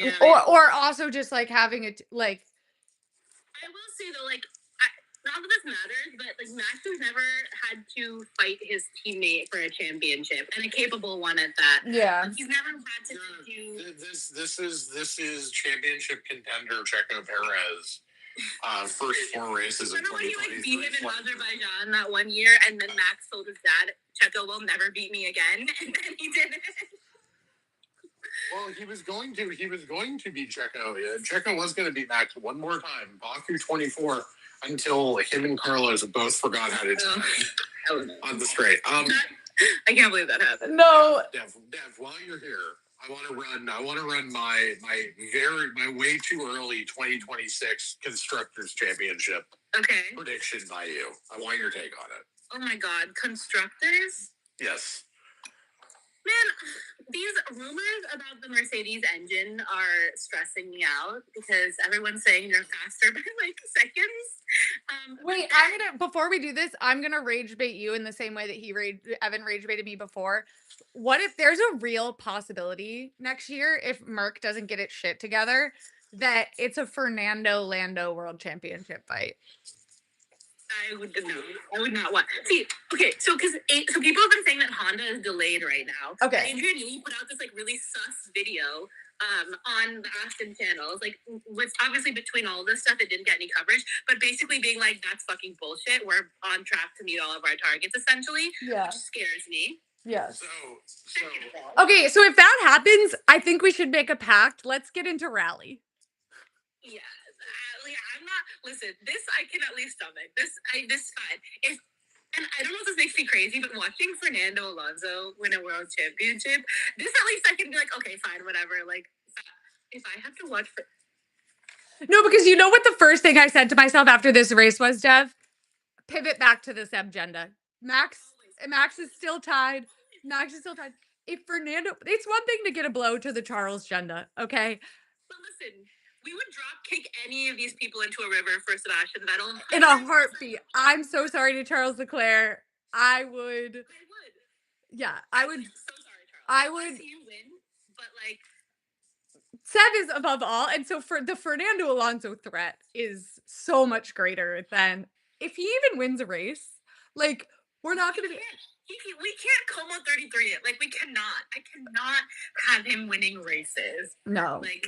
Or also just, like, having it, like. I will say though, like, not that this matters, but like Max has never had to fight his teammate for a championship, and a capable one at that. Yeah. Like, he's never had to do. This is championship contender Checo Perez. First 4 races in Remember when he 2023. beat him in Azerbaijan that one year, and then Max told his dad, "Checo will never beat me again," and then he did it. Well, he was going to beat Checo. Checo was going to beat Max one more time, Baku 24, until him and Carlos both forgot how to on the straight. I can't believe that happened. No. Dev, while you're here, I want to run my way too early 2026 Constructors Championship prediction by you. I want your take on it. Oh my God, Constructors? Yes. Man, these rumors about the Mercedes engine are stressing me out because everyone's saying they're faster by like seconds. Wait, before we do this, I'm gonna rage bait you in the same way that Evan rage baited me before. What if there's a real possibility next year, if Merc doesn't get its shit together, that it's a Fernando Lando World Championship fight? I would not want. See, okay, so people have been saying that Honda is delayed right now. Okay. Adrian Newey put out this like really sus video on the Aston channels, like with obviously between all this stuff, it didn't get any coverage, but basically being like, that's fucking bullshit. We're on track to meet all of our targets, essentially. Yeah. Which scares me. Yes. So okay, so if that happens, I think we should make a pact. Let's get into rally. Yeah. I'm not. Listen, this I can at least stomach. This fine. And I don't know if this makes me crazy, but watching Fernando Alonso win a world championship, this at least I can be like, okay, fine, whatever. Like, if I have to watch. No, because you know what the first thing I said to myself after this race was, Dev? Pivot back to this agenda. Max is still tied. If Fernando, it's one thing to get a blow to the Charles agenda, okay? But listen, we would drop kick any of these people into a river for Sebastian Vettel. In a heartbeat. I'm so sorry to Charles Leclerc. I would. Yeah, I would. I'm so sorry, Charles. I would would. See you win, but like. Seb is above all, and so for the Fernando Alonso threat is so much greater than if he even wins a race. Like, we're not going to be. We can't Como 33 it. Like, we cannot. I cannot have him winning races. No. Like.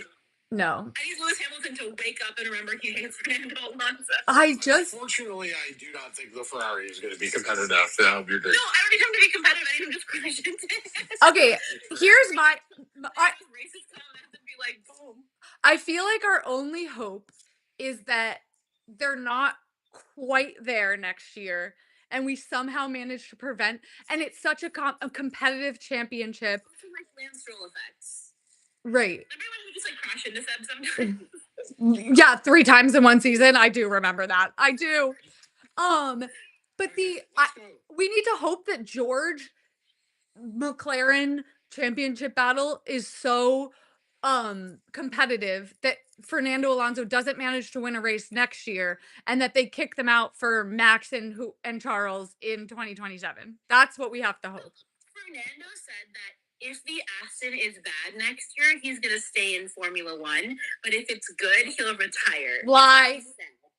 No. I need Lewis Hamilton to wake up and remember he hates Fernando Alonso. Unfortunately, I do not think the Ferrari is going to be competitive enough to help your dream. No, I don't need him to be competitive. I need him to crash into it. Okay, here's my. Races come and be like, boom. I feel like our only hope is that they're not quite there next year, and we somehow manage to prevent. And it's such a competitive championship. Also, like Lance Stroll effects. Right. Everyone who just like crash into Seb sometimes. Yeah, 3 times in one season. I do remember that. I do. But we need to hope that George McLaren championship battle is so competitive that Fernando Alonso doesn't manage to win a race next year, and that they kick them out for Max and Charles in 2027. That's what we have to hope. Fernando said that if the Aston is bad next year, he's going to stay in Formula One. But if it's good, he'll retire. Lie.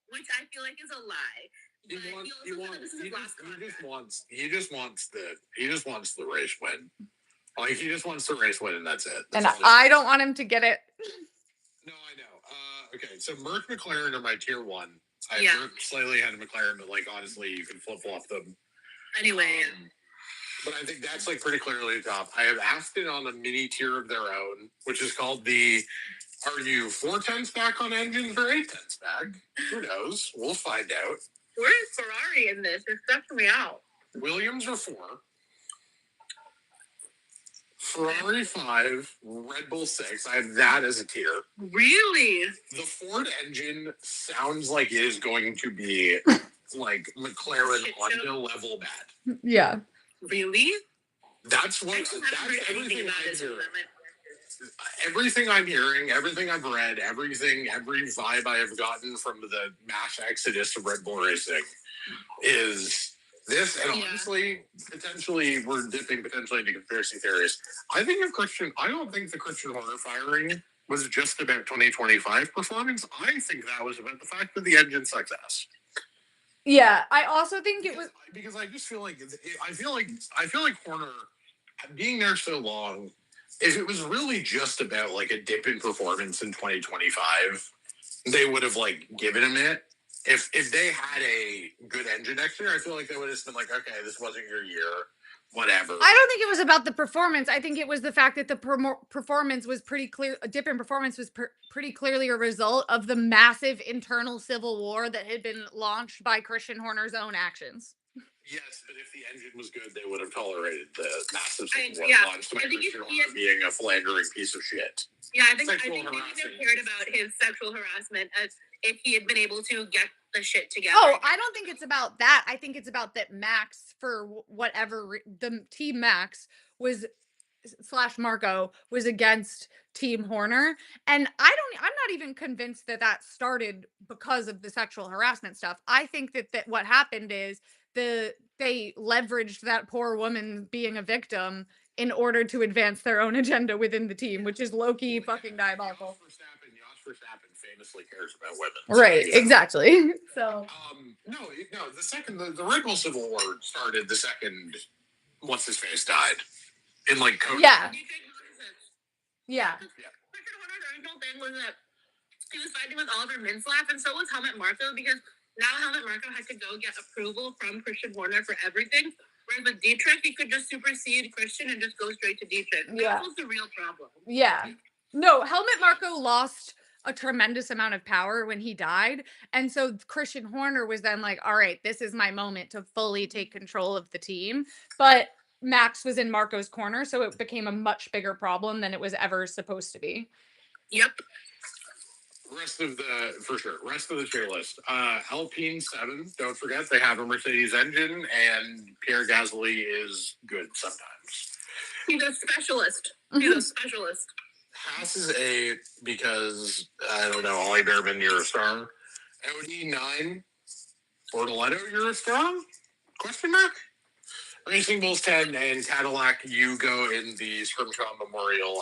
Which I feel like is a lie. He just wants the race win. Like, he just wants the race win, and that's it. And I don't want him to get it. No, I know. Okay, so Merc McLaren are my tier 1. I Merc slightly ahead of McLaren, but like honestly, you can flip-flop them. Anyway. But I think that's like pretty clearly the top. I have Aston on a mini tier of their own, which is called the. Are you 4/10 back on engines or 8/10 back? Who knows? We'll find out. Where is Ferrari in this? It's stressing me out. Williams are 4. Ferrari 5, Red Bull 6. I have that as a tier. Really? The Ford engine sounds like it is going to be like McLaren Honda level bad. Yeah. Really? That's everything I'm hearing. Everything I'm hearing, everything I've read, every vibe I have gotten from the mass exodus of Red Bull racing is this. And honestly, potentially, we're dipping potentially into conspiracy theories. I don't think the Christian Horner firing was just about 2025 performance. I think that was about the fact of the engine success. Yeah, I also think it was. Because I just feel like I feel like Horner being there so long. If it was really just about like a dip in performance in 2025, they would have like given him it. If they had a good engine next year, I feel like they would have been like, okay, this wasn't your year, whatever. I don't think it was about the performance. I think it was the fact that the performance was pretty clear. A dip in performance was pretty clearly a result of the massive internal civil war that had been launched by Christian Horner's own actions. Yes, but if the engine was good, they would have tolerated the massive civil war yeah. launched by Christian Horner being a philandering piece of shit. Yeah, I think they would have cared about his sexual harassment as if he had been able to get the shit together. Oh, I don't think it's about that. I think it's about that Max, for whatever the team Max was slash Marco was against Team Horner. And I'm not even convinced that that started because of the sexual harassment stuff. I think that what happened is they leveraged that poor woman being a victim in order to advance their own agenda within the team, which is low-key fucking diabolical. Josh Verstappen famously cares about women. Right, exactly. So no, the Red Bull Civil War started the second what's his face died. In like Cody. Yeah. Yeah. Richard Horner's original thing was that he was fighting with Oliver Minslav, and so was Helmut Marko, because now Helmut Marko had to go get approval from Christian Horner for everything. Whereas with Dietrich, he could just supersede Christian and just go straight to Dietrich. Yeah. That was the real problem. Yeah. No, Helmut Marko lost a tremendous amount of power when he died. And so Christian Horner was then like, all right, this is my moment to fully take control of the team. But Max was in Marco's corner, so it became a much bigger problem than it was ever supposed to be. Yep. Rest of the tier list. Alpine 7, don't forget, they have a Mercedes engine, and Pierre Gasly is good sometimes. He's a specialist. He's a specialist. Haas is A because, I don't know, Ollie Behrman, you're a star. Audi 9, Bortoletto, you're a star? Question mark? Racing Bulls 10 and Cadillac, you go in the Scrimshaw Memorial.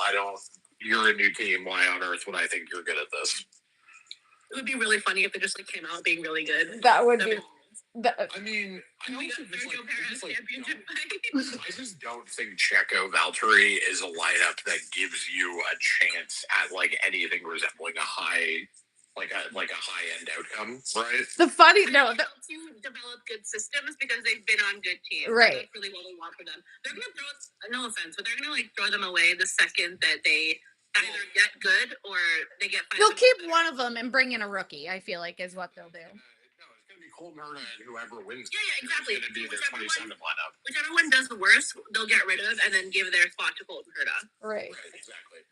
You're a new team. Why on earth would I think you're good at this? It would be really funny if they just like came out being really good. That would be. I mean, I just don't think Checo Valtteri is a lineup that gives you a chance at like anything resembling a high end outcome, right? To develop good systems because they've been on good teams. Right. That's really what we want for them. They're gonna no offense, but they're gonna like throw them away the second that they either get good or they get. They'll keep one of them and bring in a rookie. I feel like is what they'll do. Colton Herta and whoever wins. Yeah, exactly. It's going to be their 27 lineup. Whichever one does the worst, they'll get rid of and then give their spot to Colton Herta. Right. Exactly.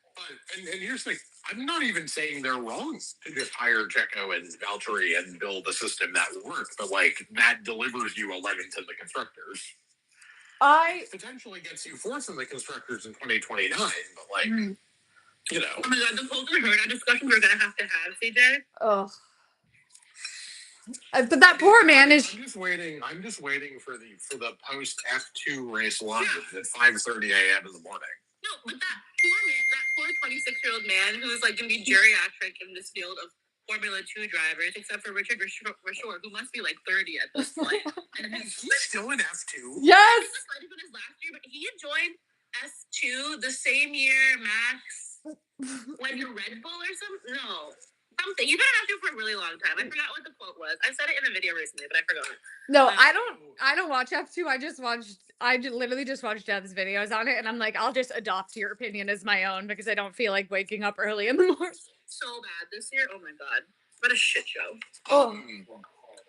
And here's the thing. I'm not even saying they're wrong to just hire Checo and Valtteri and build a system that will work, but like that delivers you 11th in the constructors. Potentially gets you 4th in the constructors in 2029, but like, you know. Oh my god, the Colton Herta discussion we're going to have, CJ. Oh. But that poor man is. I'm just waiting for the post F2 race live at 5:30 a.m. in the morning. No, but that poor 26-year-old man who is like going to be geriatric in this field of Formula 2 drivers, except for Richard Rashore, who must be like 30 at this point. And he's still in F2. Yes. He was in his last year, but he joined S2 the same year Max went to Red Bull or something. No. Something. You've been in F2 for a really long time. I forgot what the quote was. I said it in a video recently, but I forgot. No, I don't watch F2. I literally just watched Dev's videos on it, and I'm like, I'll just adopt your opinion as my own because I don't feel like waking up early in the morning. So bad this year. Oh my god. What a shit show.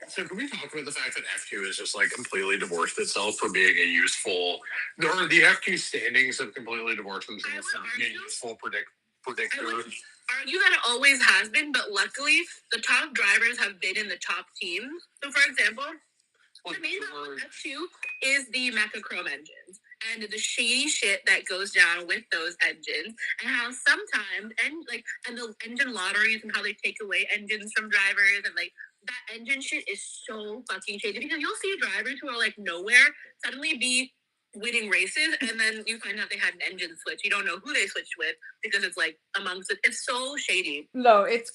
So can we talk about the fact that F2 is just like completely divorced itself from being a useful, or the F2 standings have completely divorced themselves from being a useful predictor? Argue that it always has been, but luckily the top drivers have been in the top teams. So, for example, the main F2 is the Mechachrome engines and the shady shit that goes down with those engines, and how sometimes and the engine lotteries and how they take away engines from drivers, and like that engine shit is so fucking shady because you'll see drivers who are like nowhere suddenly be winning races, and then you find out they had an engine switch. You don't know who they switched with because it's like amongst it. It's so shady. No, it's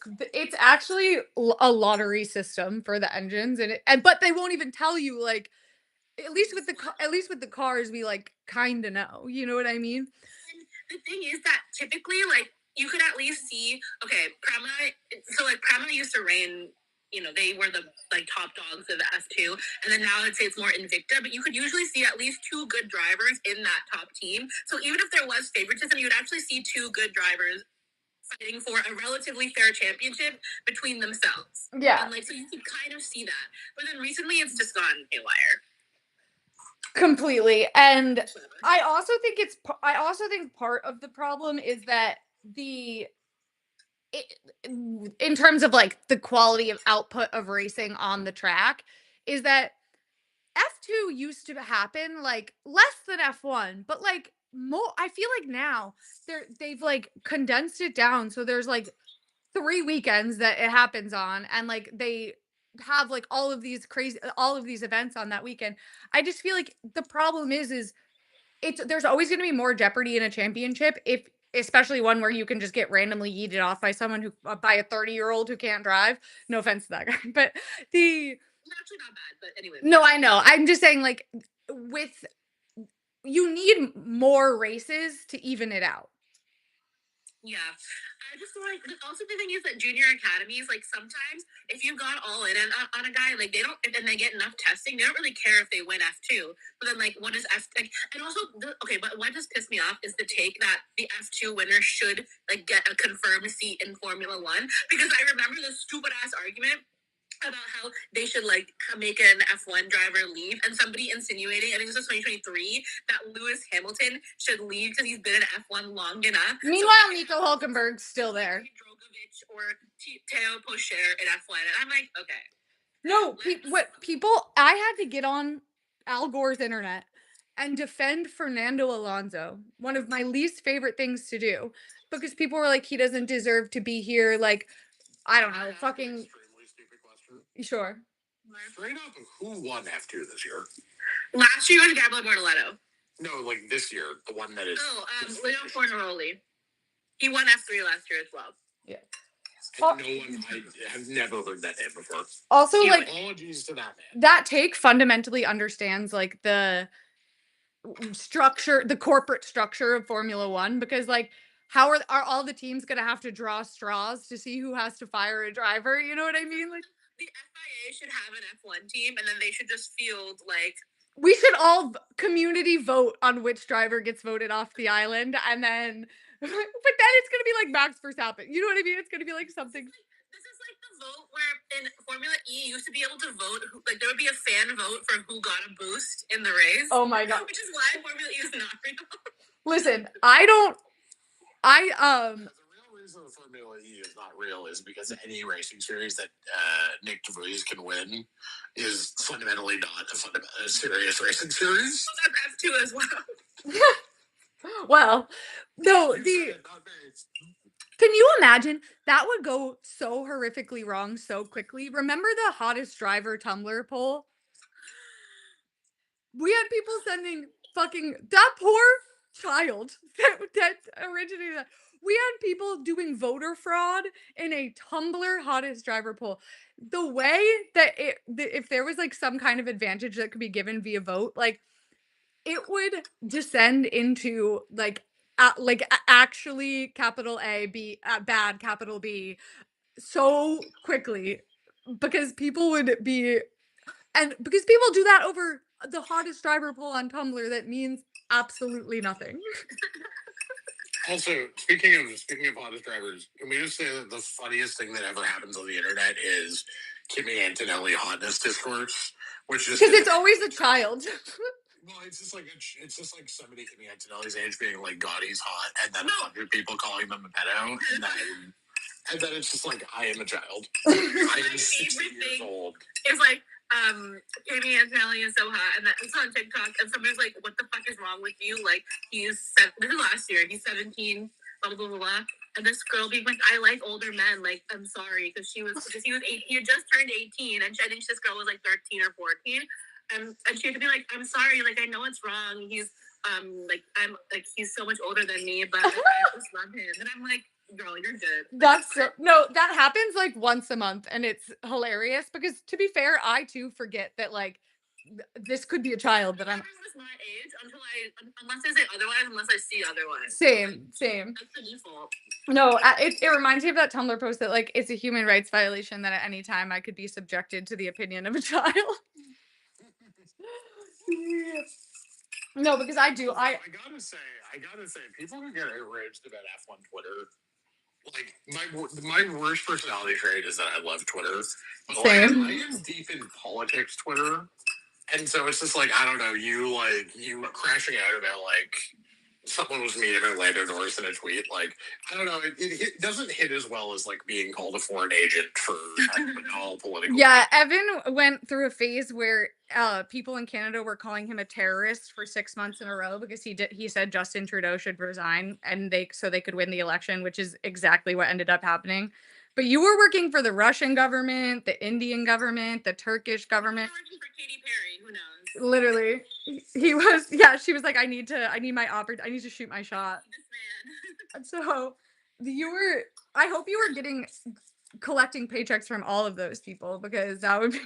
actually a lottery system for the engines, and but they won't even tell you, like, at least with the cars, we, like, kinda know, you know what I mean? And the thing is that typically, like, you could at least see, okay, Prema, so like Prema used to reign, they were the like top dogs of the F2, and then now I'd say it's more Invicta, but you could usually see at least two good drivers in that top team. So even if there was favoritism, you would actually see two good drivers fighting for a relatively fair championship between themselves. Yeah. And like, so you could kind of see that. But then recently it's just gone haywire. Completely, and I also think part of the problem is that the it, in terms of like the quality of output of racing on the track is that F2 used to happen like less than F1, but like more I feel like now they've like condensed it down so there's like 3 weekends that it happens on and like they have like all of these events on that weekend. I just feel like the problem is it's there's always going to be more jeopardy in a championship if especially one where you can just get randomly yeeted off by someone who by a 30-year-old who can't drive. No offense to that guy, but the Actually not bad, but anyway. no, I know. I'm just saying like with you need more races to even it out. Yeah. I just feel like also the thing is that junior academies, like sometimes if you've gone all in on a guy, like they don't, and they get enough testing, they don't really care if they win F2. But then like what is F like, and also okay, but what just pissed me off is the take that the F2 winner should like get a confirmed seat in Formula One because I remember this stupid ass argument about how they should like make an F1 driver leave, and somebody insinuating, I think this was 2023, that Lewis Hamilton should leave because he's been in F1 long enough. Meanwhile, Nico Hulkenberg's still there. Drogovic or Teo Pocher in F1, and I'm like, okay. No, I had to get on Al Gore's internet and defend Fernando Alonso, one of my least favorite things to do, because people were like, he doesn't deserve to be here. Like, I don't know, fucking. Extremely stupid question. Sure. Straight up, who won F2 this year? Last year was Gabriel Bortoleto. No, like this year, the one that is. Oh, Leo Fornaroli. He won F3 last year as well. Yeah. No one, I have never heard that name before. Also, like, apologies to that man. that take fundamentally understands like the structure, the corporate structure of Formula One, because like, how are all the teams gonna have to draw straws to see who has to fire a driver? You know what I mean? Like, the FIA should have an F1 team, and then they should just field like. We should all community vote on which driver gets voted off the island, and then, but then it's gonna be like Max Verstappen. You know what I mean? It's gonna be like something. This is like the vote where in Formula E you used to be able to vote. Like there would be a fan vote for who got a boost in the race. Oh my god! Which is why Formula E is not real. Listen, I don't. The real reason Formula E is not real is because any racing series that Nick DeVries can win is fundamentally not a serious racing series. Well, that's F2 as well. Well, no, can you imagine? That would go so horrifically wrong so quickly. Remember the hottest driver Tumblr poll? We had people sending fucking that poor child that originated that. We had people doing voter fraud in a Tumblr hottest driver poll. The way that if there was like some kind of advantage that could be given via vote, like it would descend into like actually capital A B bad capital B so quickly because people would be and because people do that over the hottest driver poll on Tumblr that means absolutely nothing. Also, speaking of hottest drivers, can we just say that the funniest thing that ever happens on the internet is Kimi Antonelli hotness discourse, which is because it's always a child. Well, it's just like somebody Kimi Antonelli's age being like, God, he's hot, and then 100 people calling them a pedo, and then it's just like, I am a child. I am 60 years old. It's like, Kimi Antonelli is so hot, and it's on TikTok, and somebody's like, what the fuck is wrong with you? Like, this is last year, he's 17, blah, blah, blah, blah. And this girl being like, I like older men, like, I'm sorry, because he was 8, he had just turned 18, and I think this girl was like 13 or 14. and she had to be like, I'm sorry, like I know it's wrong. He's he's so much older than me, but like, I just love him. And I'm like, girl, you're good. That's so, no, that happens like once a month and it's hilarious because to be fair, I too forget that like this could be a child that I'm Everyone is my age unless I say otherwise, unless I see otherwise. same. That's the default. No, it reminds me of that Tumblr post that like it's a human rights violation that at any time I could be subjected to the opinion of a child. No, because I do. I gotta say, people who get enraged about F1 Twitter, like my worst personality trait is that I love Twitter. But like, Same. I am deep in politics Twitter, and so it's just like I don't know, you crashing out about like someone was meeting Orlando Norris in a tweet. Like I don't know, it doesn't hit as well as like being called a foreign agent for all political. Yeah, Evan went through a phase where people in Canada were calling him a terrorist for 6 months in a row because he said Justin Trudeau should resign and they could win the election, which is exactly what ended up happening. But you were working for the Russian government, the Indian government, the Turkish government. Working for Katy Perry, who knows? Literally, he was. Yeah, she was like, I need to shoot my shot. This man. And so you were. I hope you were collecting paychecks from all of those people because that would be.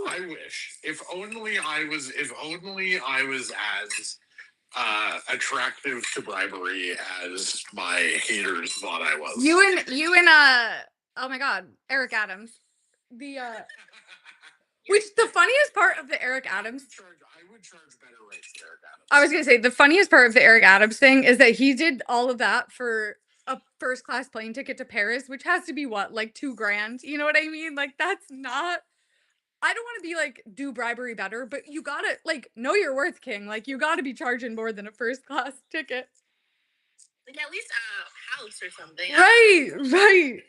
I wish. If only I was as attractive to bribery as my haters thought I was. You and oh my god, Eric Adams. The which the funniest part of the Eric Adams I would charge better rates than Eric Adams. I was gonna say the funniest part of the Eric Adams thing is that he did all of that for a first class plane ticket to Paris, which has to be what, like $2,000. You know what I mean? Like that's not. I don't want to be like do bribery better, but you gotta like know your worth, King. Like you gotta be charging more than a first class ticket. Like at least a house or something. Right.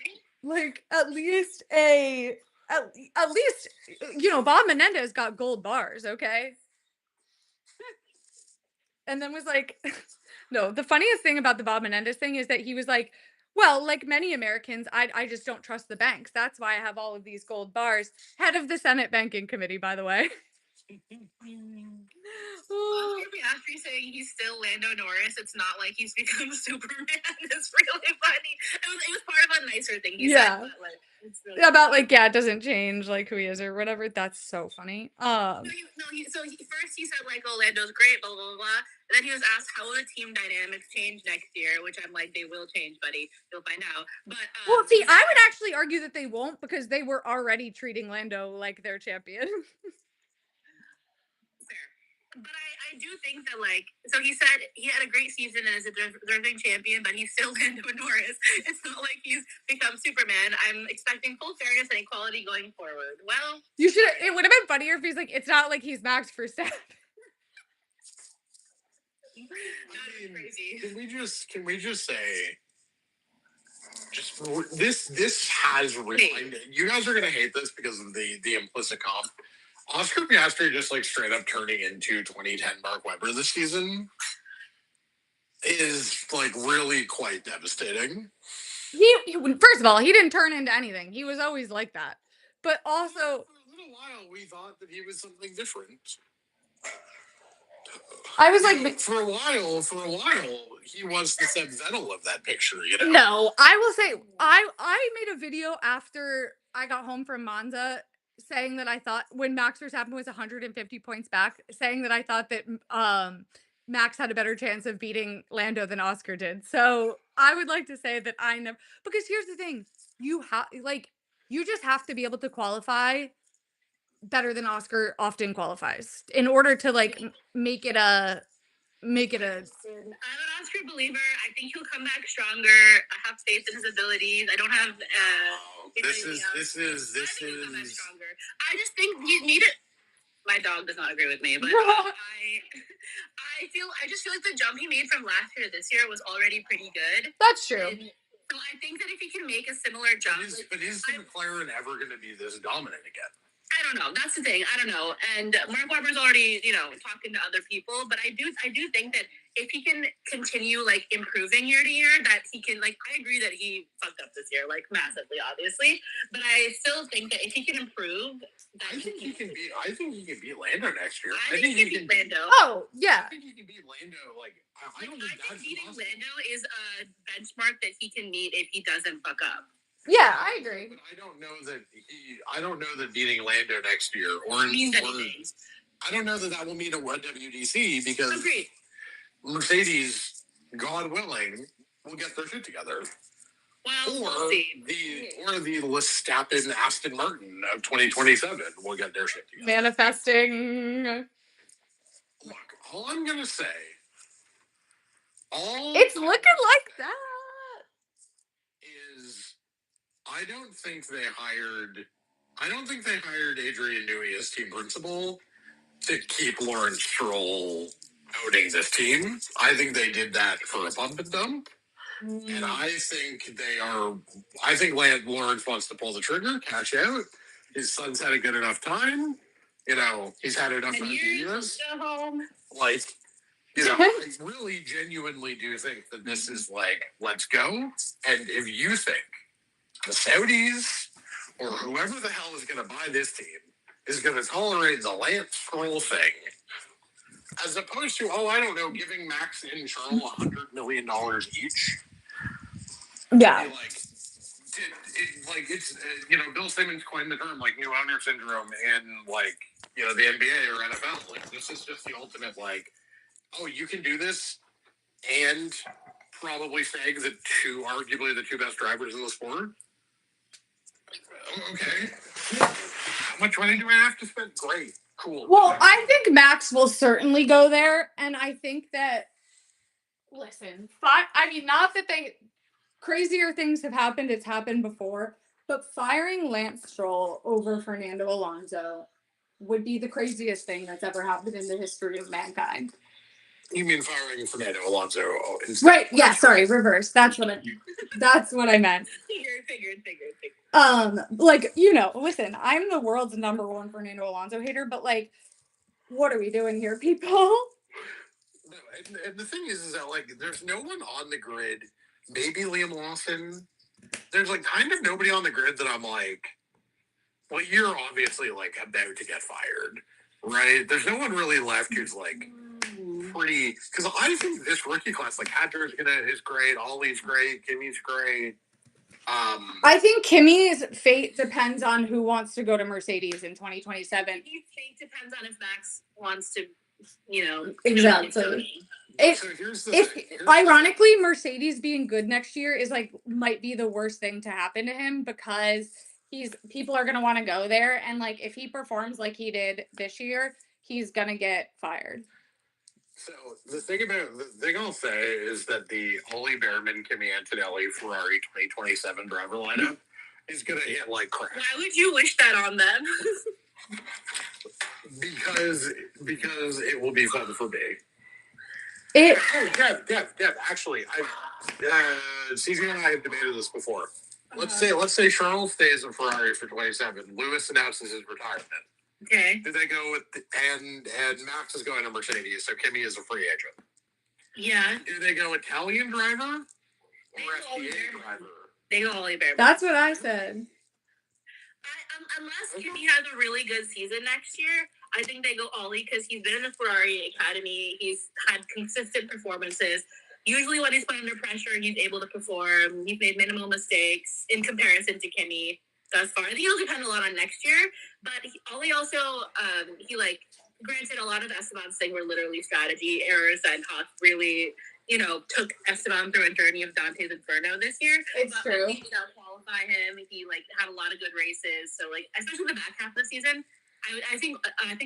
Like at least at least Bob Menendez got gold bars, okay? And then was like no, the funniest thing about the Bob Menendez thing is that he was like, well, like many Americans, I just don't trust the banks. That's why I have all of these gold bars. Head of the Senate Banking Committee, by the way. After he's saying he's still Lando Norris, it's not like he's become Superman. It's really funny. It was part of a nicer thing he said, but like it's really about like it doesn't change like who he is or whatever. That's so funny. First he said like, "Oh, Lando's great," blah blah blah. Blah. And then he was asked, "How will the team dynamics change next year?" Which I'm like, they will change, buddy. You'll find out. But well, see, I would actually argue that they won't because they were already treating Lando like their champion. But I do think that, like, so he said he had a great season and is a deserving champion, but he's still Lando Norris. It's not like he's become Superman. I'm expecting full fairness and equality going forward. Well, it would have been funnier if he's like, it's not like he's Max Verstappen. Crazy. Can we just say, this has you guys are gonna hate this because of the implicit comp. Oscar Piastri just like straight up turning into 2010 Mark Webber this season is like really quite devastating. He first of all, he didn't turn into anything. He was always like that. But also, for a little while, we thought that he was something different. I was like, for a while, he was the Seb Vettel of that picture. No, I will say, I made a video after I got home from Monza saying that I thought when Max Verstappen was 150 points back, saying that I thought that Max had a better chance of beating Lando than Oscar did. So I would like to say that I never, because here's the thing, you just have to be able to qualify better than Oscar often qualifies in order to like make it a. I'm an Oscar believer. I think he'll come back stronger. I have faith in his abilities. I don't have. This is. Stronger. I just think you need it. My dog does not agree with me, but I just feel like the jump he made from last year to this year was already pretty good. That's true. And so I think that if he can make a similar jump, but is McLaren ever going to be this dominant again? I don't know. That's the thing. I don't know. And Mark Webber's already, talking to other people. But I do think that if he can continue like improving year to year, that he can like. I agree that he fucked up this year, like massively, obviously, but I still think that if he can improve, that I think he can beat. I think he can beat Lando next year. I think he can beat Lando. Oh, yeah. I think he can beat Lando. Like I don't I think that's think beating possible. Lando is a benchmark that he can meet if he doesn't fuck up. Yeah, I agree. But I don't know that I don't know that beating Lando next year means anything. I don't know that will mean a WDC because Agreed. Mercedes, God willing, will get their shit together. Well, Or we'll see. the Verstappen Aston Martin of 2027 will get their shit together. Manifesting. Look, all I'm gonna say, It's looking like that. Is I don't think they hired Adrian Newey as team principal to keep Lawrence Stroll owning this team. I think they did that for a pump and dump. And I think Lawrence wants to pull the trigger, cash out. His son's had a good enough time. He's had enough time to do this. Like, I really genuinely do think that this is like, let's go. And if you think the Saudis or whoever the hell is going to buy this team is going to tolerate the Lance Stroll thing, as opposed to, I don't know, giving Max and Charles $100 million each. Yeah. Bill Simmons coined the term like new owner syndrome in like, the NBA or NFL. Like, this is just the ultimate, like, you can do this and probably snag arguably the two best drivers in the sport. Okay. How much money do I have to spend? Great. Cool. Well, I think Max will certainly go there. And I think that, listen, not that crazier things have happened. It's happened before. But firing Lance Stroll over Fernando Alonso would be the craziest thing that's ever happened in the history of mankind. You mean firing Fernando Alonso? Right. Yeah. Sorry. Reverse. That's what I meant. Figured. Listen, I'm the world's #1 Fernando Alonso hater, but like, what are we doing here, people? No, and the thing is that like, there's no one on the grid. Maybe Liam Lawson. There's like kind of nobody on the grid that I'm like, well, you're obviously like about to get fired, right? There's no one really left who's like pretty, because I think this rookie class, like Hadjar is great, Ollie's great, Kimmy's great. I think Kimmy's fate depends on who wants to go to Mercedes in 2027. His fate depends on if Max wants to, exactly. Ironically, Mercedes being good next year is like might be the worst thing to happen to him because people are gonna want to go there, and like if he performs like he did this year, he's gonna get fired. So the thing I'll say is that the Ollie Behrman, Kimi Antonelli, Ferrari 2027 driver lineup is gonna hit like crap. Why would you wish that on them? because it will be fun for me. Deb, actually, CZ and I have debated this before. Let's say Charles stays in Ferrari for 27. Lewis announces his retirement. Okay. Do they go with and Max is going to Mercedes, so Kimi is a free agent. Yeah. Do they go Italian driver or FTA driver? They go Ollie Behrman. That's what I said. Unless Kimi has a really good season next year, I think they go Ollie because he's been in the Ferrari Academy. He's had consistent performances. Usually when he's put under pressure, he's able to perform. He's made minimal mistakes in comparison to Kimi thus far. I think it'll depend a lot on next year. But Ollie also, granted, a lot of Esteban's thing were literally strategy errors, and Haas really, took Esteban through a journey of Dante's Inferno this year. It's true. I think they'll qualify him. He had a lot of good races. So especially the back half of the season, I think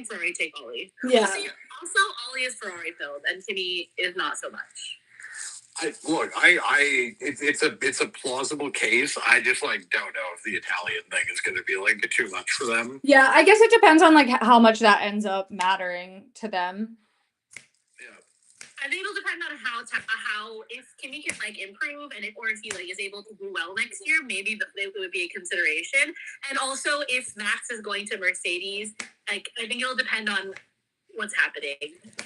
Ferrari take Ollie. Yeah. Also, Ollie is Ferrari filled, and Kimi is not so much. It's a plausible case. I just don't know if the Italian thing is going to be too much for them. Yeah, I guess it depends on how much that ends up mattering to them. Yeah, I think it'll depend on how if Kimi can improve and if he is able to do well next year, maybe it would be a consideration. And also if Max is going to Mercedes, I think it'll depend on what's happening.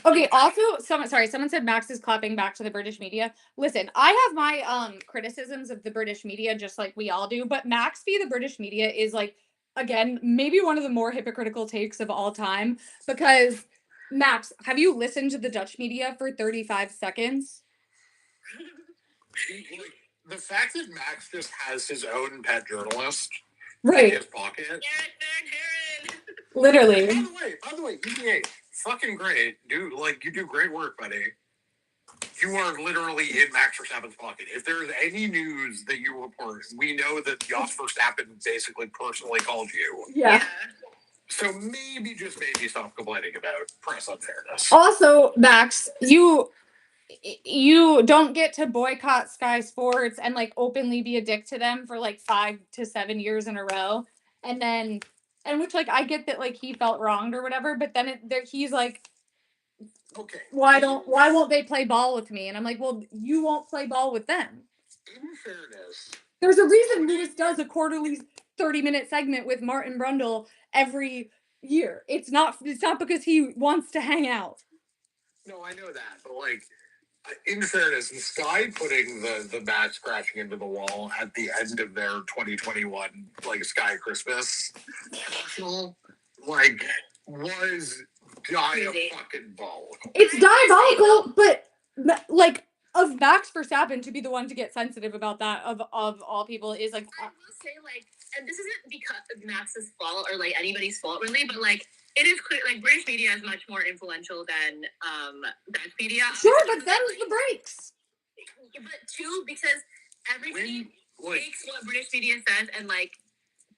Okay, also, someone said Max is clapping back to the British media. Listen, I have my criticisms of the British media just like we all do, but Max v the British media is like, again, maybe one of the more hypocritical takes of all time, because Max, have you listened to the Dutch media for 35 seconds? Like, the fact that Max just has his own pet journalist in Right. his pocket. Heron. Literally. By the way, EDA, fucking great, dude. Like, you do great work, buddy. You are literally in Max Verstappen's pocket. If there's any news that you report, we know that Jos Verstappen basically personally called you. Yeah. So maybe stop complaining about press unfairness. Also, Max, you don't get to boycott Sky Sports and like openly be a dick to them for like 5 to 7 years in a row, and which, like, I get that like he felt wronged or whatever, but then he's like, okay, why won't they play ball with me? And I'm like, well, you won't play ball with them. In fairness, there's a reason Lewis does a quarterly 30-minute segment with Martin Brundle every year. It's not because he wants to hang out. No, I know that, but like, in fairness, the Sky putting the match crashing into the wall at the end of their 2021 like Sky Christmas commercial, like, was diabolical. It's diabolical, but like, of Max Verstappen to be the one to get sensitive about that of all people is like. I will say, like, and this isn't because of Max's fault or like anybody's fault really, but like, it is clear, like, British media is much more influential than Dutch media. Sure, but them's the breaks. But two, because everybody takes what British media says and like,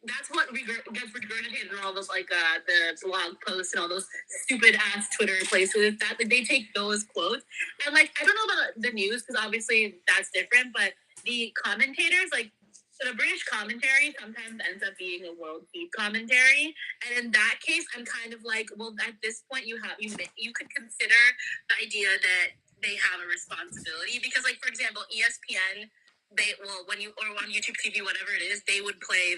that's what gets regurgitated in all those like the blog posts and all those stupid ass Twitter places. That they take those quotes and like, I don't know about the news because obviously that's different, but the commentators, like, the British commentary sometimes ends up being a world feed commentary, and in that case, I'm kind of like, well, at this point, you could consider the idea that they have a responsibility because, like, for example, ESPN. When you or on YouTube TV, whatever it is, they would play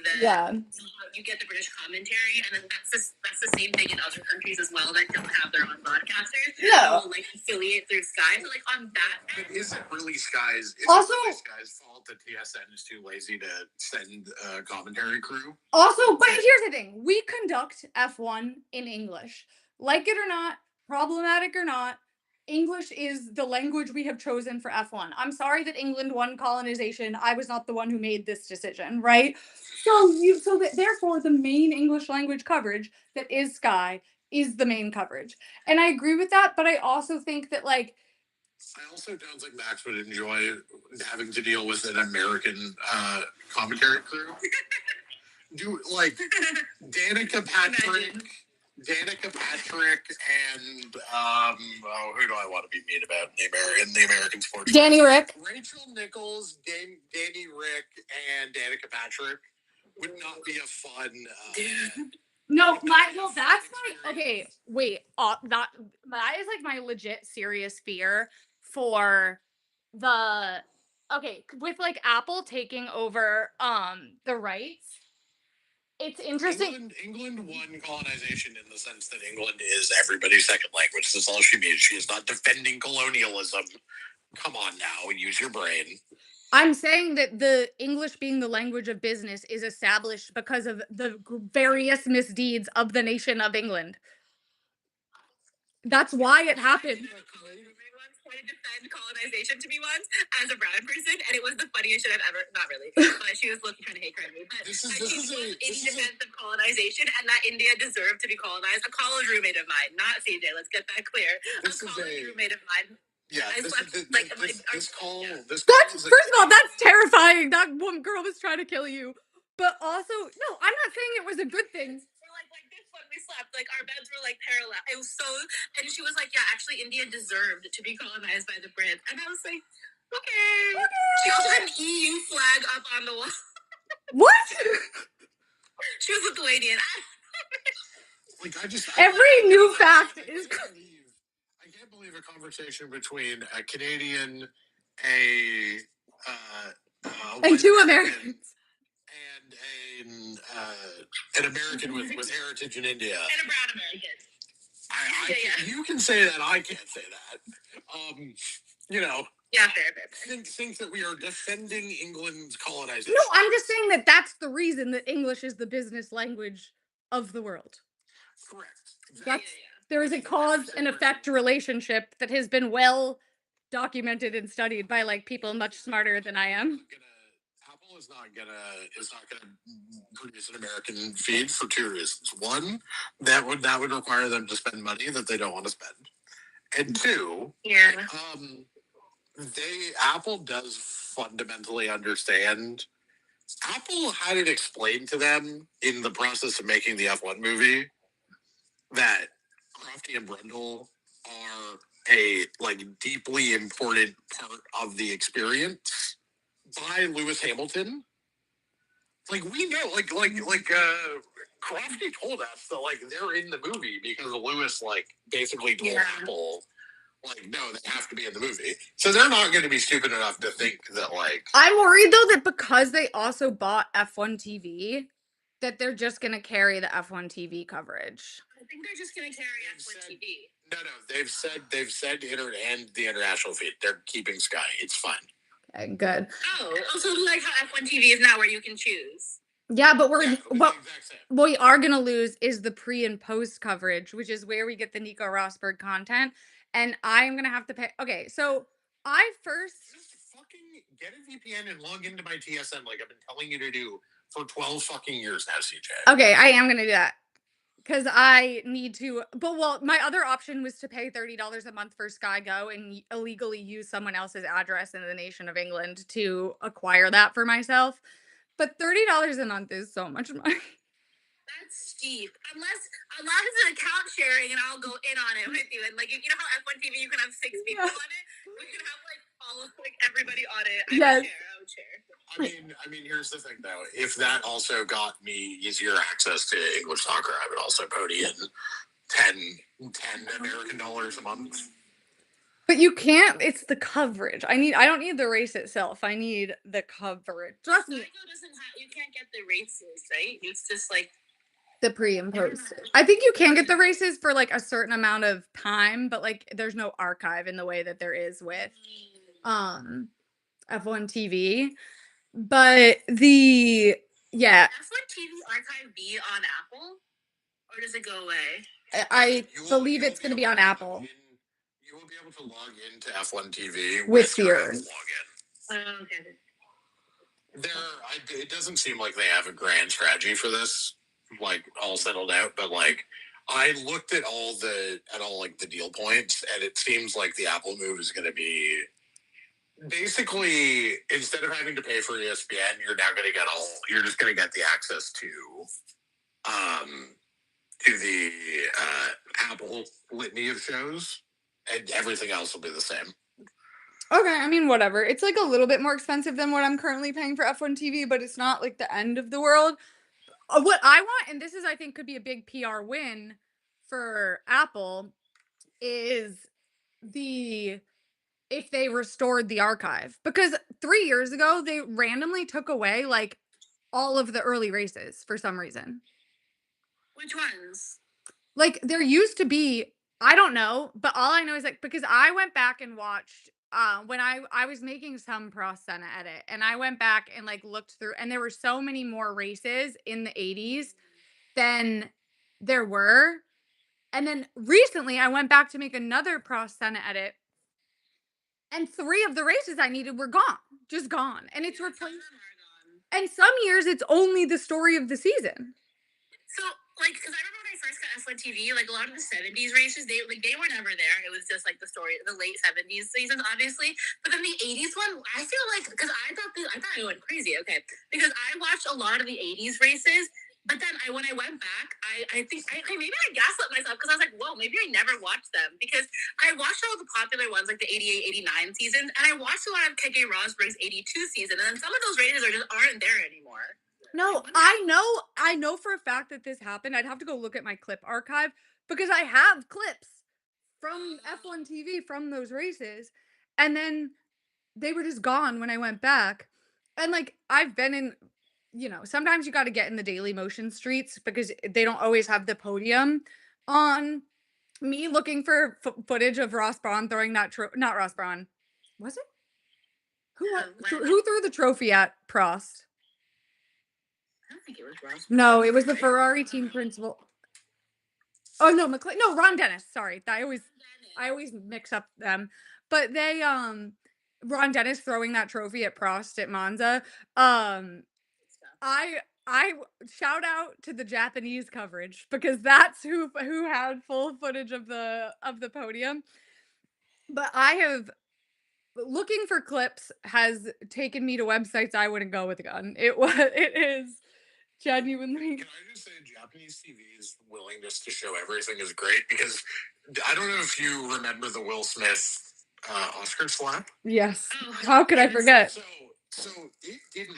you get the British commentary, and then that's the same thing in other countries as well that don't have their own broadcasters. Yeah. Will like affiliate through Sky. So like on that. But is it really Sky's? Sky's fault that TSN is too lazy to send a commentary crew? Also, but here's the thing: we conduct F1 in English, like it or not, problematic or not. English is the language we have chosen for F1. I'm sorry that England won colonization. I was not the one who made this decision, right? Therefore the main English language coverage that is Sky is the main coverage. And I agree with that, but I also think that like I also don't think Max would enjoy having to deal with an American commentary crew. Do like Danica Patrick and who do I want to be mean about in the American sports? Danny Rick. Rachel Nichols, Danny Rick, and Danica Patrick would not be a fun. No, that's my okay. Wait, that is like my legit serious fear for the with like Apple taking over the rights. It's interesting. England won colonization in the sense that England is everybody's second language. That's all she means. She is not defending colonialism. Come on now, use your brain. I'm saying that the English being the language of business is established because of the various misdeeds of the nation of England. That's why it happened. Tried to defend colonization to me once as a brown person, and it was the funniest shit I've ever. Not really, but she was looking trying to hate crime me. But she was in defense of colonization, and that India deserved to be colonized. A college roommate of mine, not CJ. Let's get that clear. Roommate of mine. Yeah, first of all, that's terrifying. That one girl was trying to kill you. But also, no, I'm not saying it was a good thing. Like this when we slept, like our beds were like parallel. It was so, and she was like, yeah, actually India deserved to be colonized by the Brits. And I was like, okay. She also had an EU flag up on the wall. What? She was Lithuanian. Every new fact is. I can't believe a conversation between a Canadian, and two Americans. And an American with heritage in India. And a brown American. I Yeah, yeah. you can say that. I can't say that. You know, Yeah, fair. think that we are defending England's colonization. No, I'm just saying that that's the reason that English is the business language of the world. Correct. That's Yeah. there is a cause and effect relationship that has been well documented and studied by like people much smarter than I am. Apple is not gonna produce an American feed for two reasons. One, that would require them to spend money that they don't want to spend, and two, Yeah. Apple does fundamentally understand. Apple had it explained to them in the process of making the F1 movie that Crofty and Brundle are a like deeply important part of the experience by Lewis Hamilton. Like we know, Crofty told us that like they're in the movie because Lewis like basically told Apple like no, they have to be in the movie. So they're not going to be stupid enough to think that like I'm worried though that because they also bought F1 TV, that they're just gonna carry the F1 TV coverage. I think they're just gonna carry F1 TV. No, they've said and the international feed. They're keeping Sky. It's fine. Okay, good. Oh, also like how F1 TV is now where you can choose. Yeah, but what we are gonna lose is the pre and post coverage, which is where we get the Nico Rosberg content, and I'm gonna have to pay. Okay, so I first just fucking get a VPN and log into my TSN like I've been telling you to do for 12 fucking years now, CJ. Okay, I am gonna do that because I need to. But well, my other option was to pay $30 a month for Sky Go and illegally use someone else's address in the nation of England to acquire that for myself. But $30 a month is so much money. That's steep. Unless it's an account sharing and I'll go in on it with you. And like you know how F1 TV you can have 6 people on it? We can have like all of like everybody on it. I would share. I mean, here's the thing though. If that also got me easier access to English soccer, I would also pony in 10 American dollars a month. But you can't. It's the coverage. I don't need the race itself. I need the coverage. Trust me. You can't get the races, right? It's just like the pre and post. I think you can get the races for like a certain amount of time, but like there's no archive in the way that there is with F1 TV. But the F1 TV archive be on Apple, or does it go away? I believe it's going to be on Apple. You will be able to log into F1 TV with your login. Okay. It doesn't seem like they have a grand strategy for this, like all settled out. But like, I looked at all the deal points, and it seems like the Apple move is going to be basically instead of having to pay for ESPN, you're now going to get you're just going to get the access to the Apple litany of shows, and everything else will be the same. Okay, I mean, whatever. It's like a little bit more expensive than what I'm currently paying for F1 TV, but it's not like the end of the world. What I want, and this is, I think, could be a big PR win for Apple, is if they restored the archive. Because 3 years ago, they randomly took away like all of the early races for some reason. Which ones? Like there used to be, I don't know, but all I know is like because I went back and watched when I was making some Prost Senna edit and I went back and like looked through and there were so many more races in the 80s than there were. And then recently I went back to make another Prost Senna edit and 3 of the races I needed were gone, just gone. And it's replaced. And some years it's only the story of the season. So like, because I remember when I first got F1 TV, like a lot of the 70s races, they were never there. It was just like the story, the late 70s seasons, obviously. But then the 80s one, I feel like, because I thought I went crazy, okay, because I watched a lot of the 80s races. But then when I went back, I think maybe I gaslit myself because I was like, whoa, maybe I never watched them. Because I watched all the popular ones, like the 88, 89 seasons, and I watched a lot of Keke Rosberg's 82 season, and then some of those races aren't there anymore. No, I know for a fact that this happened. I'd have to go look at my clip archive because I have clips from F1 TV from those races. And then they were just gone when I went back. And like I've been in, sometimes you got to get in the Daily Motion streets because they don't always have the podium on Me looking for footage of Ross Braun throwing that not Ross Braun. Was it? Who threw the trophy at Prost? I don't think it was Ross. No, it was the Ferrari team principal. Oh no, McLaren. No, Ron Dennis. Sorry, I always mix up them. But Ron Dennis throwing that trophy at Prost at Monza. Um, I shout out to the Japanese coverage because that's who had full footage of the podium. But I have looking for clips has taken me to websites I wouldn't go with a gun. It is genuinely. Can I just say Japanese TV's willingness to show everything is great because I don't know if you remember the Will Smith Oscar slap. Yes. How could I forget? So it didn't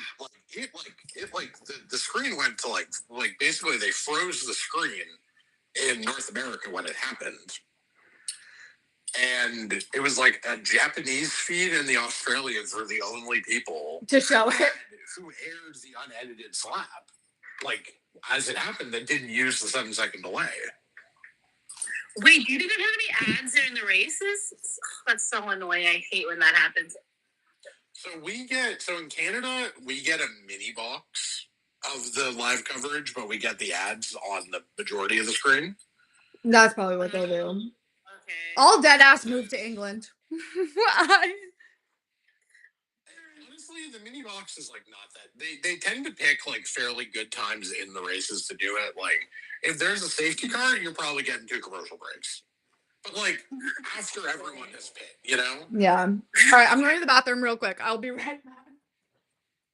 the screen went to like basically they froze the screen in North America when it happened. And it was like a Japanese feed and the Australians were the only people to show it who aired the unedited slap. Like as it happened, they didn't use the 7-second delay. Wait, you didn't have any ads during the races? That's so annoying. I hate when that happens. So in Canada, we get a mini box of the live coverage, but we get the ads on the majority of the screen. That's probably what they'll do. Okay. All dead ass moved to England. Honestly, the mini box is like not that. They tend to pick like fairly good times in the races to do it. Like if there's a safety car, you're probably getting 2 commercial breaks. But like after everyone has pit, you know? Yeah. All right, I'm going to the bathroom real quick. I'll be right back.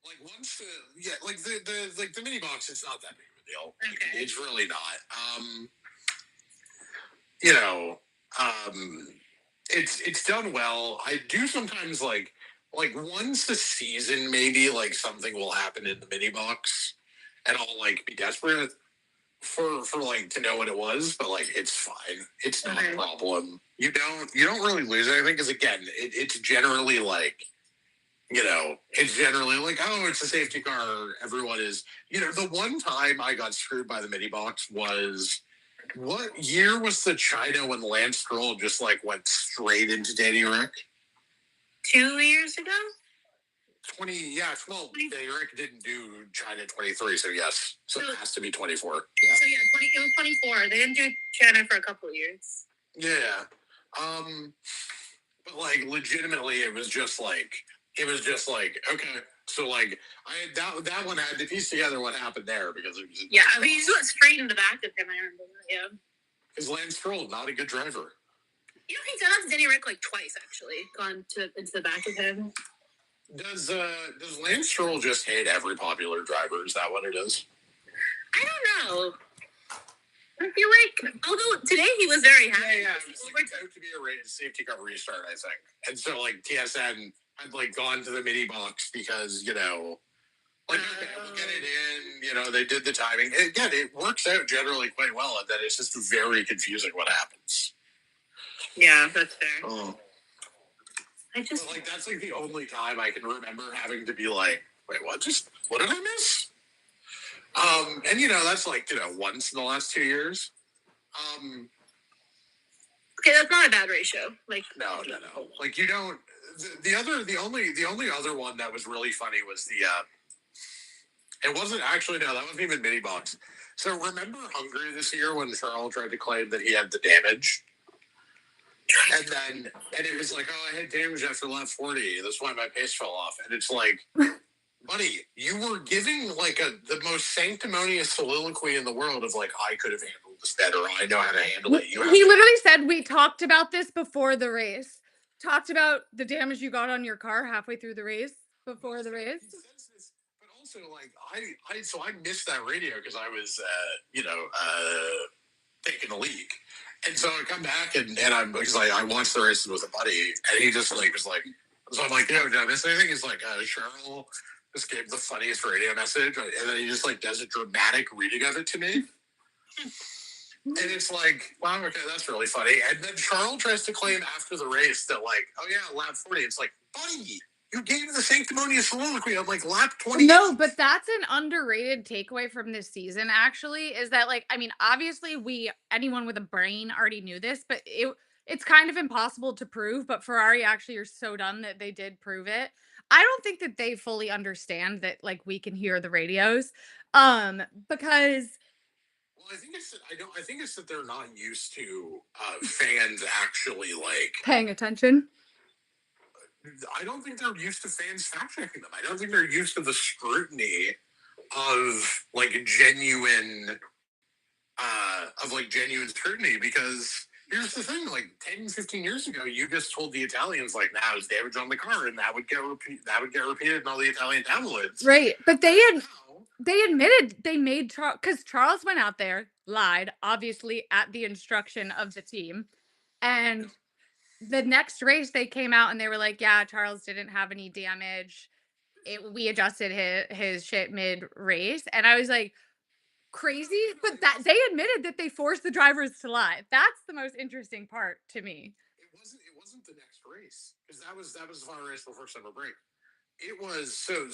Like once the mini box, it's not that big of a deal. Okay. It's really not. It's done well. I do sometimes like once a season maybe like something will happen in the mini box and I'll like be desperate for like to know what it was, but like it's fine. It's not a problem. You don't really lose anything because again, it's generally like it's generally like, oh, it's a safety car. Everyone is, the one time I got screwed by the mini box was, what year was the China when Lance Stroll just like went straight into Danny Rick? 2 years ago? 20, yeah. Well, Danny Rick didn't do China 23, so yes. So it has to be 24. Yeah. So yeah, it was 24. They didn't do China for a couple of years. Yeah. But like legitimately, it was just like, okay. So like that one had to piece together what happened there because it was he just went straight in the back of him. I remember that. Yeah. Because Lance Stroll, not a good driver. He's done that to Danny Rick like twice actually. Gone into the back of him. Does Lance Stroll just hate every popular driver? Is that what it is? I don't know. I feel like, although today he was very happy. Yeah. It was about to be a safety car restart, I think. And so, like, TSN had, like, gone to the mini box because, okay, we'll get it in. They did the timing. And again, it works out generally quite well, and then it's just very confusing what happens. Yeah, that's fair. Oh. That's, like, the only time I can remember having to be like, wait, what did I miss? And that's like once in the last 2 years. Okay, that's not a bad ratio. Like no. Like you don't. The only other one that was really funny was the. It wasn't actually that wasn't even mini box. So remember Hungary this year when Charles tried to claim that he had the damage. And it was like, oh, I had damage after lap 40. That's why my pace fell off. And it's like. Buddy, you were giving like the most sanctimonious soliloquy in the world of like, I could have handled this better. I know how to handle it. He literally said, we talked about this before the race. Talked about the damage you got on your car halfway through the race, before the race. But also, like, I missed that radio because I was, taking a leak. And so I come back and I'm, because I watched the races with a buddy and he just like, was like, so I'm like, did I miss anything? He's like, Cheryl just gave the funniest radio message, and then he just like does a dramatic reading of it to me, and it's like, wow, okay, that's really funny. And then Charles tries to claim after the race that like, oh yeah, lap 40. It's like, buddy, You gave the sanctimonious soliloquy on like lap 20. No, but that's an underrated takeaway from this season, actually, is that, like, I mean, obviously, anyone with a brain already knew this, but it's kind of impossible to prove. But Ferrari actually are so done that they did prove it. I don't think that they fully understand that, like, we can hear the radios, because Well, I think it's I don't I think it's that they're not used to fans actually like. paying attention. I don't think they're used to fans fact checking them. I don't think they're used to the scrutiny of like genuine scrutiny, because here's the thing, like 10, 15 years ago, you just told the Italians like, now there's damage on the car, and that would get repeated in all the Italian tabloids. Right, but Now, they admitted they made Charles, because Charles went out there, lied, obviously at the instruction of the team, and the next race they came out and they were like, "Yeah, Charles didn't have any damage. We adjusted his shit mid race," and I was like, crazy, but that they admitted that they forced the drivers to lie. That's the most interesting part to me. it wasn't the next race, because that was the final race before summer break. It was so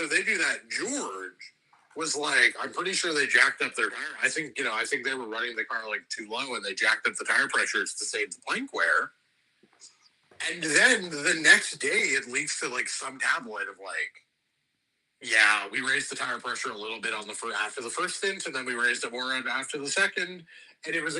they do that. George was like, I'm pretty sure they jacked up their tire. I think they were running the car like too low, and they jacked up the tire pressures to save the plank wear. And then the next day, it leaks to like some tabloid of like, yeah, we raised the tire pressure a little bit after the first stint, and then we raised it more after the second. And it was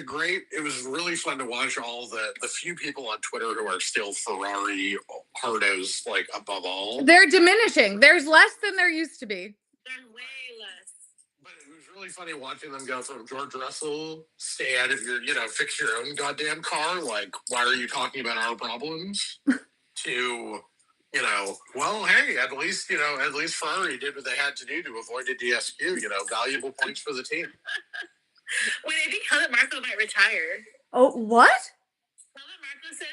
really fun to watch all the few people on Twitter who are still Ferrari hardos, like above all. They're diminishing. There's less than there used to be. They're way less. But it was really funny watching them go from George Russell, stay out of fix your own goddamn car, like, why are you talking about our problems? To, well, hey, at least Ferrari did what they had to do to avoid a DSQ, valuable points for the team. Wait, I think Helmut Marko might retire. Oh, what? Helmut Marko says,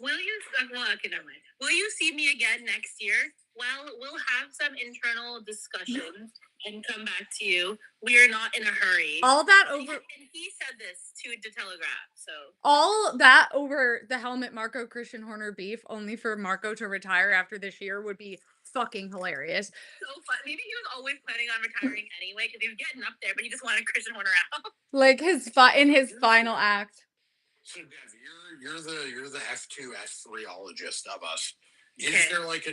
okay, never mind. Will you see me again next year? Well, we'll have some internal discussions and come back to you. We are not in a hurry. All that over. And he said this to the Telegraph. So all that over the Helmut Marko Christian Horner beef, only for Marco to retire after this year, would be fucking hilarious. So fun. Maybe he was always planning on retiring anyway, because he was getting up there, but he just wanted Christian Horner out. Like in his final act. So Dev, you're the F2 F3ologist of us. Okay. Is there like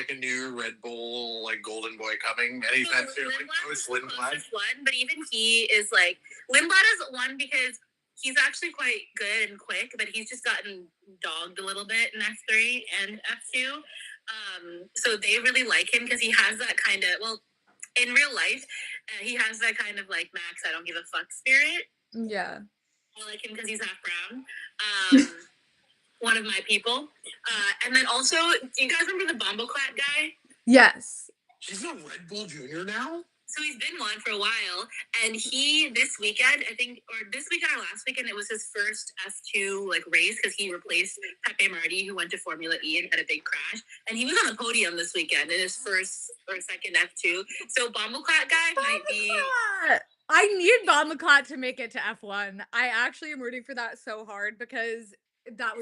a new Red Bull like Golden Boy coming anytime soon? It's Lindblad. One, but even he is like, Lindblad is one because he's actually quite good and quick, but he's just gotten dogged a little bit in F3 and F2. So they really like him because he has that kind of, well, in real life, he has that kind of like Max, I don't give a fuck spirit. Yeah. I like him because he's half brown. One of my people. And then also, do you guys remember the Bomboclat guy? Yes. He's a Red Bull Junior now? So he's been one for a while, and he this weekend, I think, or this weekend or last weekend, it was his first F2 like race because he replaced Pepe Marti, who went to Formula E and had a big crash, and he was on the podium this weekend in his first or second F2. So Bomboclat guy might be. I need Bomboclat to make it to F1. I actually am rooting for that so hard because that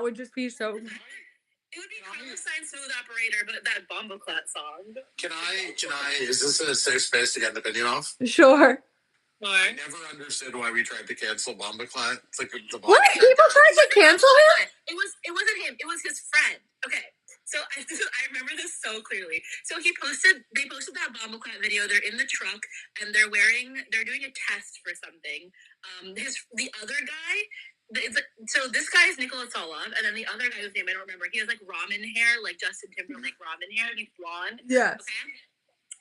would just be so. It would be Carlos Sainz Smooth Operator, but that Bomboclat song. Can I, is this a safe space to get an opinion off? Sure. I never understood why we tried to cancel Bomboclat. It's like the what? People tried to cancel him? It wasn't him. It was his friend. Okay. So I remember this so clearly. So they posted that Bomboclat video. They're in the truck and they're doing a test for something. The other guy, so this guy is Nicolas Solov, and then the other guy whose name I don't remember, he has like ramen hair, like Justin Timberlake ramen hair, and he's blonde. Yes. Okay.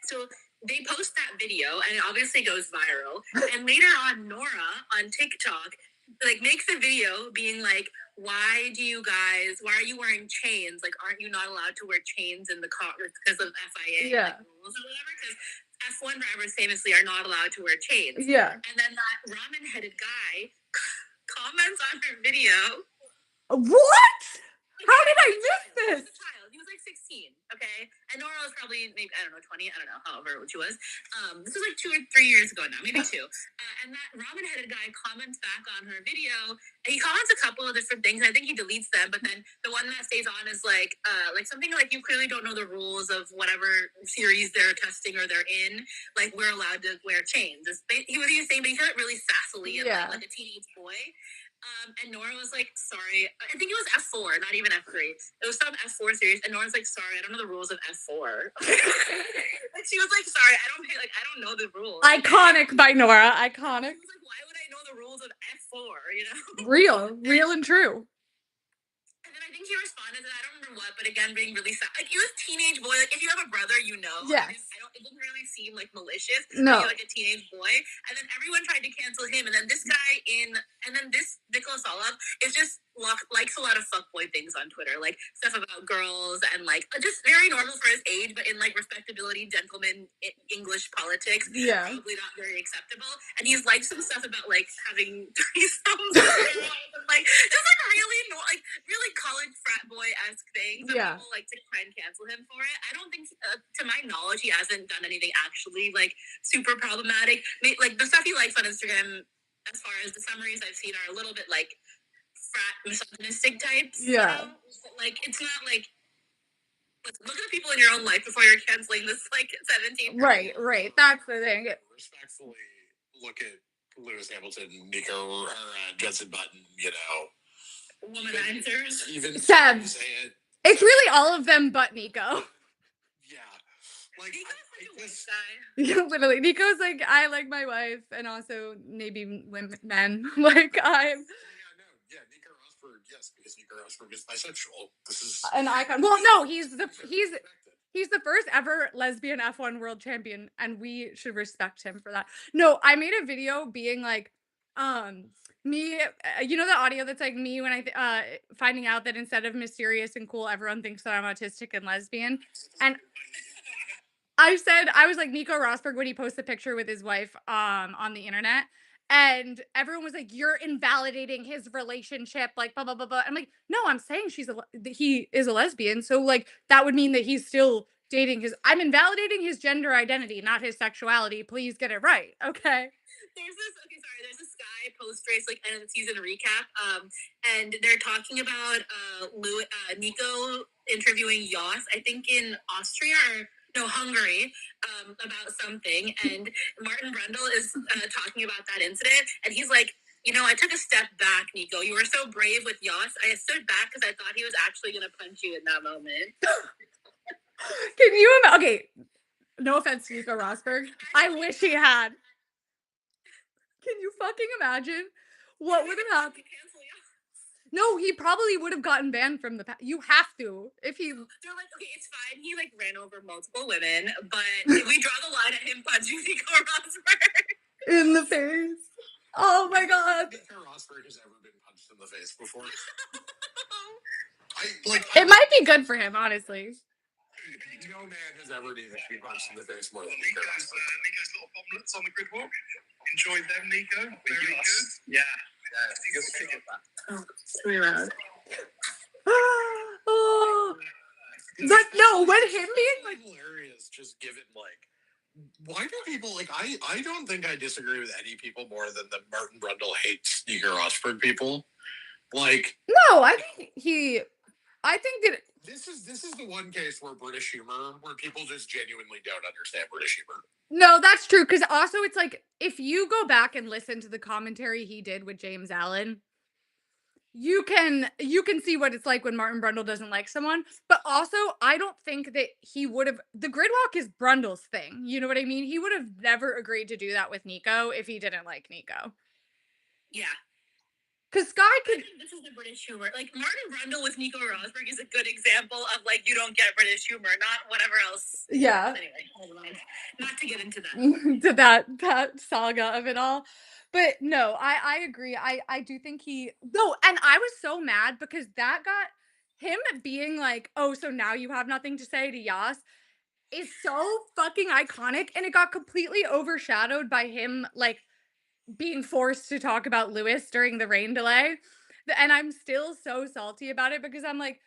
So they post that video, and it obviously goes viral. And later on, Nora on TikTok like makes a video being like, why are you wearing chains? Like, aren't you not allowed to wear chains in the car because of FIA rules or whatever? Because F1 drivers famously are not allowed to wear chains. Yeah. And then that ramen-headed guy comments on her video. What? How did I miss this? Child, was like 16, okay? And Nora was probably maybe, I don't know, 20, I don't know, however old she was. This was like 2 or 3 years ago now, maybe two. And that ramen-headed guy comments back on her video. And he comments a couple of different things. I think he deletes them, but then the one that stays on is like something like, you clearly don't know the rules of whatever series they're testing or they're in. Like, we're allowed to wear chains. He was saying, but he said it really sassily and Yeah. like a teenage boy. And Nora was like, sorry. I think it was F4, not even F3. It was some F4 series. And Nora's like, sorry, I don't know the rules of F4. And she was like, sorry, I don't know the rules. Iconic by Nora. Iconic. She was like, why would I know the rules of F4, you know? Real and true. And then I think he responded to that. I don't remember what, but again, being really sad. Like, he was teenage boy. Like, if you have a brother, you know. Yes. It didn't really seem like malicious. No. Like a teenage boy. And then everyone tried to cancel him. And then this guy and then this Nicholas Olav is just likes a lot of fuckboy things on Twitter. Like, stuff about girls and, like, just very normal for his age, but in, like, respectability, gentleman, English politics. Yeah. Probably not very acceptable. And he's liked some stuff about, like, having threesomes and, like, just, like, really college frat boy-esque things. And Yeah. people like to try and cancel him for it. I don't think, to my knowledge, he hasn't done anything actually, like, super problematic. Like, the stuff he likes on Instagram, as far as the summaries I've seen, are a little bit, like, frat misogynistic types. Yeah. You know? Like, it's not like, look at the people in your own life before you're canceling this, like, 17. Right. That's the thing. Respectfully, look at Lewis Hamilton, Nico, or Jensen Button, you know. Womanizers. Even Seb. say it. It's really all of them but Nico. Yeah. Like, Nico's I such a guess, white guy. Yeah, literally. Nico's like, I like my wife and also maybe women, men. Like, yeah, Nico Rosberg, yes, because Nico Rosberg is bisexual. This is an icon. Well, no, he's the first ever lesbian F1 world champion, and we should respect him for that. No, I made a video being like, me, you know, the audio that's like me when I finding out that instead of mysterious and cool, everyone thinks that I'm autistic and lesbian. And I was like Nico Rosberg when he posted a picture with his wife on the internet. And everyone was like, "You're invalidating his relationship," like blah blah blah blah. I'm like, "No, I'm saying he is a lesbian, so like that would mean that he's still dating his. I'm invalidating his gender identity, not his sexuality. Please get it right, okay?" There's this guy post race like end of the season recap, and they're talking about Nico interviewing Jos, I think in Austria or no Hungary, about something, and Martin Brundle is talking about that incident, and he's like, you know, I took a step back, Nico. You were so brave with Jos. I stood back because I thought he was actually going to punch you in that moment. Can you imagine? Okay, no offense to Nico Rosberg. I wish he had. Can you fucking imagine what would have happened? No, he probably would have gotten banned from the. You have to if he. They're like, okay, it's fine. He like ran over multiple women, but we draw the line at him punching Nico Rosberg In the face. Oh my god. Nico Rosberg has ever been punched in the face before. It might be good for him, honestly. No man has ever needed to be punched in the face more than Nico Rosberg. Nico's little omelets on the grid walk. Enjoyed them, Nico. Very good. Yeah. Good ticket back. Really loud. Oh. But no, when him being like hilarious, just given like, why do people like? I don't think I disagree with any people more than the Martin Brundle hates Nico Rosberg people. Like, no, I think that this is the one case where British humor, where people just genuinely don't understand British humor. No, that's true. Because also, it's like if you go back and listen to the commentary he did with James Allen, you can see what it's like when Martin Brundle doesn't like someone. But also, I don't think that he would have. The grid walk is Brundle's thing. You know what I mean? He would have never agreed to do that with Nico if he didn't like Nico. Yeah. Because Sky could. This is the British humor. Like, Martin Brundle with Nico Rosberg is a good example of, like, you don't get British humor, not whatever else. Yeah. Anyway, hold on. Not to get into that. To that saga of it all. But no, I agree. I do think no, and I was so mad because that got him being like, oh, so now you have nothing to say to Yas is so fucking iconic. And it got completely overshadowed by him, like, being forced to talk about Lewis during the rain delay. And I'm still so salty about it because I'm like,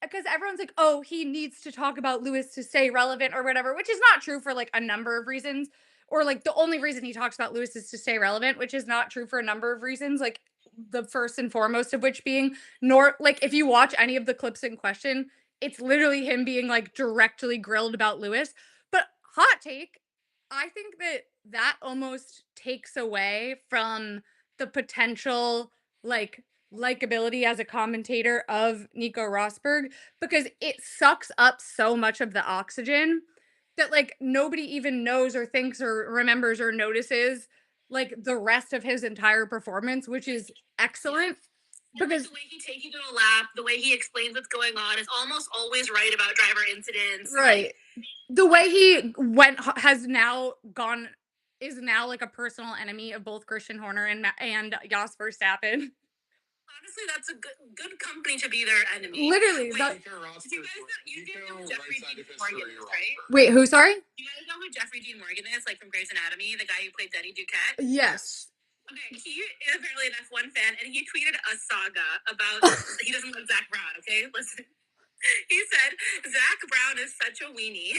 because everyone's like, oh, he needs to talk about Lewis to stay relevant or whatever, which is not true for like a number of reasons. Or like the only reason he talks about Lewis is to stay relevant, which is not true for a number of reasons. Like the first and foremost of which being nor like if you watch any of the clips in question, it's literally him being like directly grilled about Lewis. But hot take, I think that that almost takes away from the potential like likability as a commentator of Nico Rosberg because it sucks up so much of the oxygen that like nobody even knows or thinks or remembers or notices like the rest of his entire performance, which is excellent. And, Because like, the way he takes you to a lap, the way he explains what's going on is almost always right about driver incidents. right. The way he has now gone is now like a personal enemy of both Christian Horner and Jos Verstappen. Honestly, that's a good company to be their enemy. Literally. Wait, that, you do know who Jeffrey Dean Morgan is, right? wait, who? Sorry? You guys know who Jeffrey Dean Morgan is, like from Grey's Anatomy, the guy who played Denny Duquette? Yes. Okay, he is apparently an F1 fan, and he tweeted a saga about he doesn't love Zach Brown. Okay, listen. He said Zach Brown is such a weenie.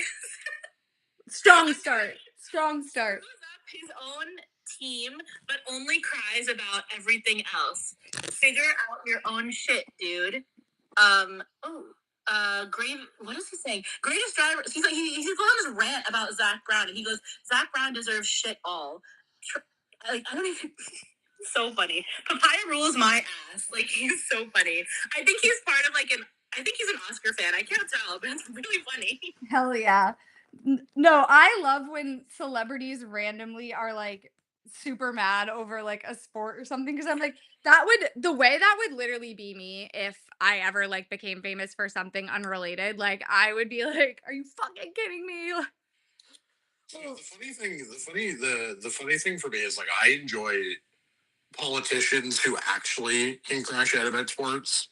Strong start. Strong start. Screws up his own team, but only cries about everything else. Figure out your own shit, dude. Great. What is he saying? Greatest driver. He's like he's going on this rant about Zach Brown, and he goes, Zach Brown deserves shit all. Like I don't even. So funny. Papaya rules my ass. Like he's so funny. I think he's part of like I think he's an Oscar fan. I can't tell, but it's really funny. Hell yeah. No, I love when celebrities randomly are like super mad over like a sport or something because I'm like the way that would literally be me if I ever like became famous for something unrelated. Like I would be like, are you fucking kidding me? So the funny thing for me is like I enjoy politicians who actually can crash out about sports.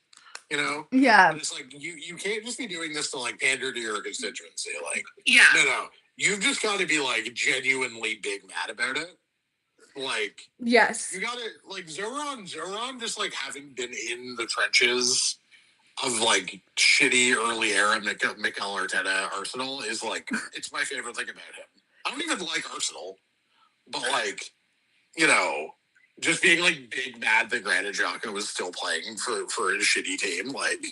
You know? Yeah. But it's like you can't just be doing this to like pander to your constituency. Like Yeah. no. You've just got to be like genuinely big mad about it. Like yes. You gotta like Zoran just like having been in the trenches of like shitty early era Mikel Arteta Arsenal is like it's my favorite thing about him. I don't even like Arsenal, but like, you know, just being like big mad that Granit Xhaka was still playing for a shitty team, like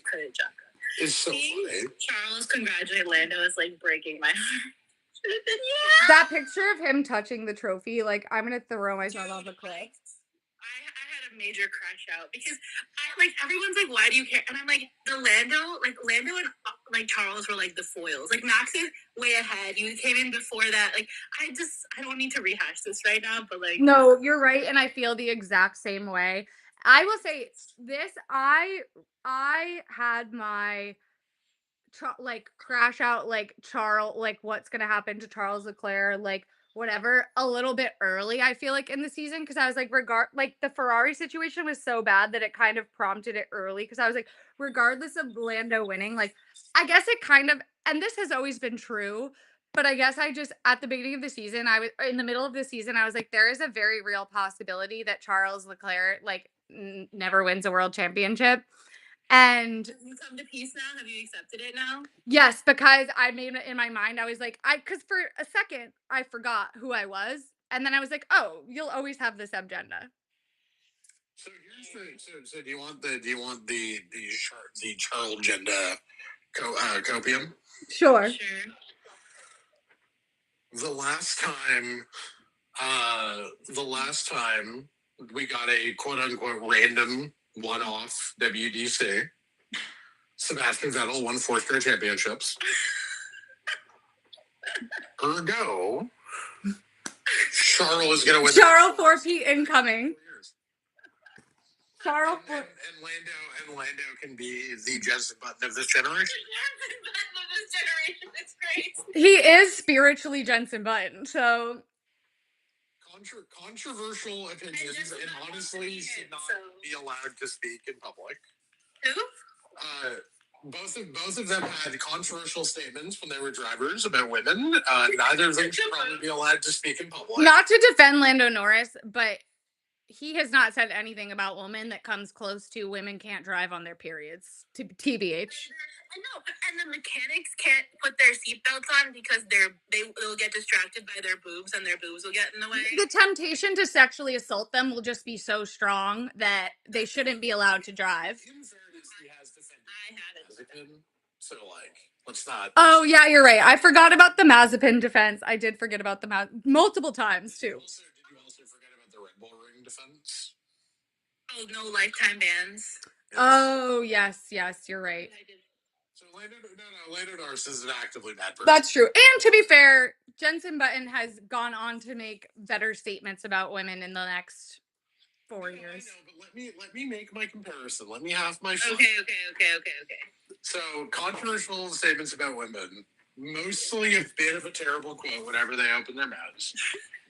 it's so funny. Charles congratulate Lando is like breaking my heart. That picture of him touching the trophy, like I'm gonna throw myself off a cliff. I had a major crash out because everyone's like, why do you care? And I'm like, Lando and like Charles were like the foils. Like Max is way ahead. You came in before that. Like I don't need to rehash this right now, but like no, you're right, and I feel the exact same way. I will say this: I had my like crash out like Charles like what's gonna happen to Charles Leclerc like whatever a little bit early I feel like in the season because I was like the Ferrari situation was so bad that it kind of prompted it early because I was like regardless of Lando winning like I guess it kind of and this has always been true but I guess I just at the beginning of the season I was in the middle of the season I was like there is a very real possibility that Charles Leclerc like never wins a world championship. And have you come to peace now? Have you accepted it now? Yes, because I made it in my mind. I was like, because for a second I forgot who I was, and then I was like, oh, you'll always have this agenda. So here's so do you want the Charles agenda copium? Sure. The last time we got a quote unquote random one-off WDC. Sebastian Vettel won 4 straight championships. Ergo, Charles is going to win. Charles 4P incoming. Charles and Lando can be the Jensen Button of this generation. Jensen Button of this generation. It's great. He is spiritually Jensen Button, so. Controversial opinions and honestly should not be allowed to speak in public. Who? Both of them had controversial statements when they were drivers about women. Neither of them should probably be allowed to speak in public. Not to defend Lando Norris, but he has not said anything about women that comes close to women can't drive on their periods. TBH. I know, and the mechanics can't put their seatbelts on because they will get distracted by their boobs, and their boobs will get in the way. The temptation to sexually assault them will just be so strong that they shouldn't be allowed to drive. In fairness, he has defended. I had it. So like, let's not. Oh yeah, you're right. I forgot about the Mazepin defense. I did forget about the multiple times too. Did you also forget about the Red Bull Ring defense? Oh, no lifetime bans. Yes. Oh yes, you're right. So Lando Norris is an actively bad person. That's true. And to be fair, Jensen Button has gone on to make better statements about women in the next 4 years. I know, but let me make my comparison. Let me have my fun. Okay. So controversial statements about women, mostly a bit of a terrible quote whenever they open their mouths.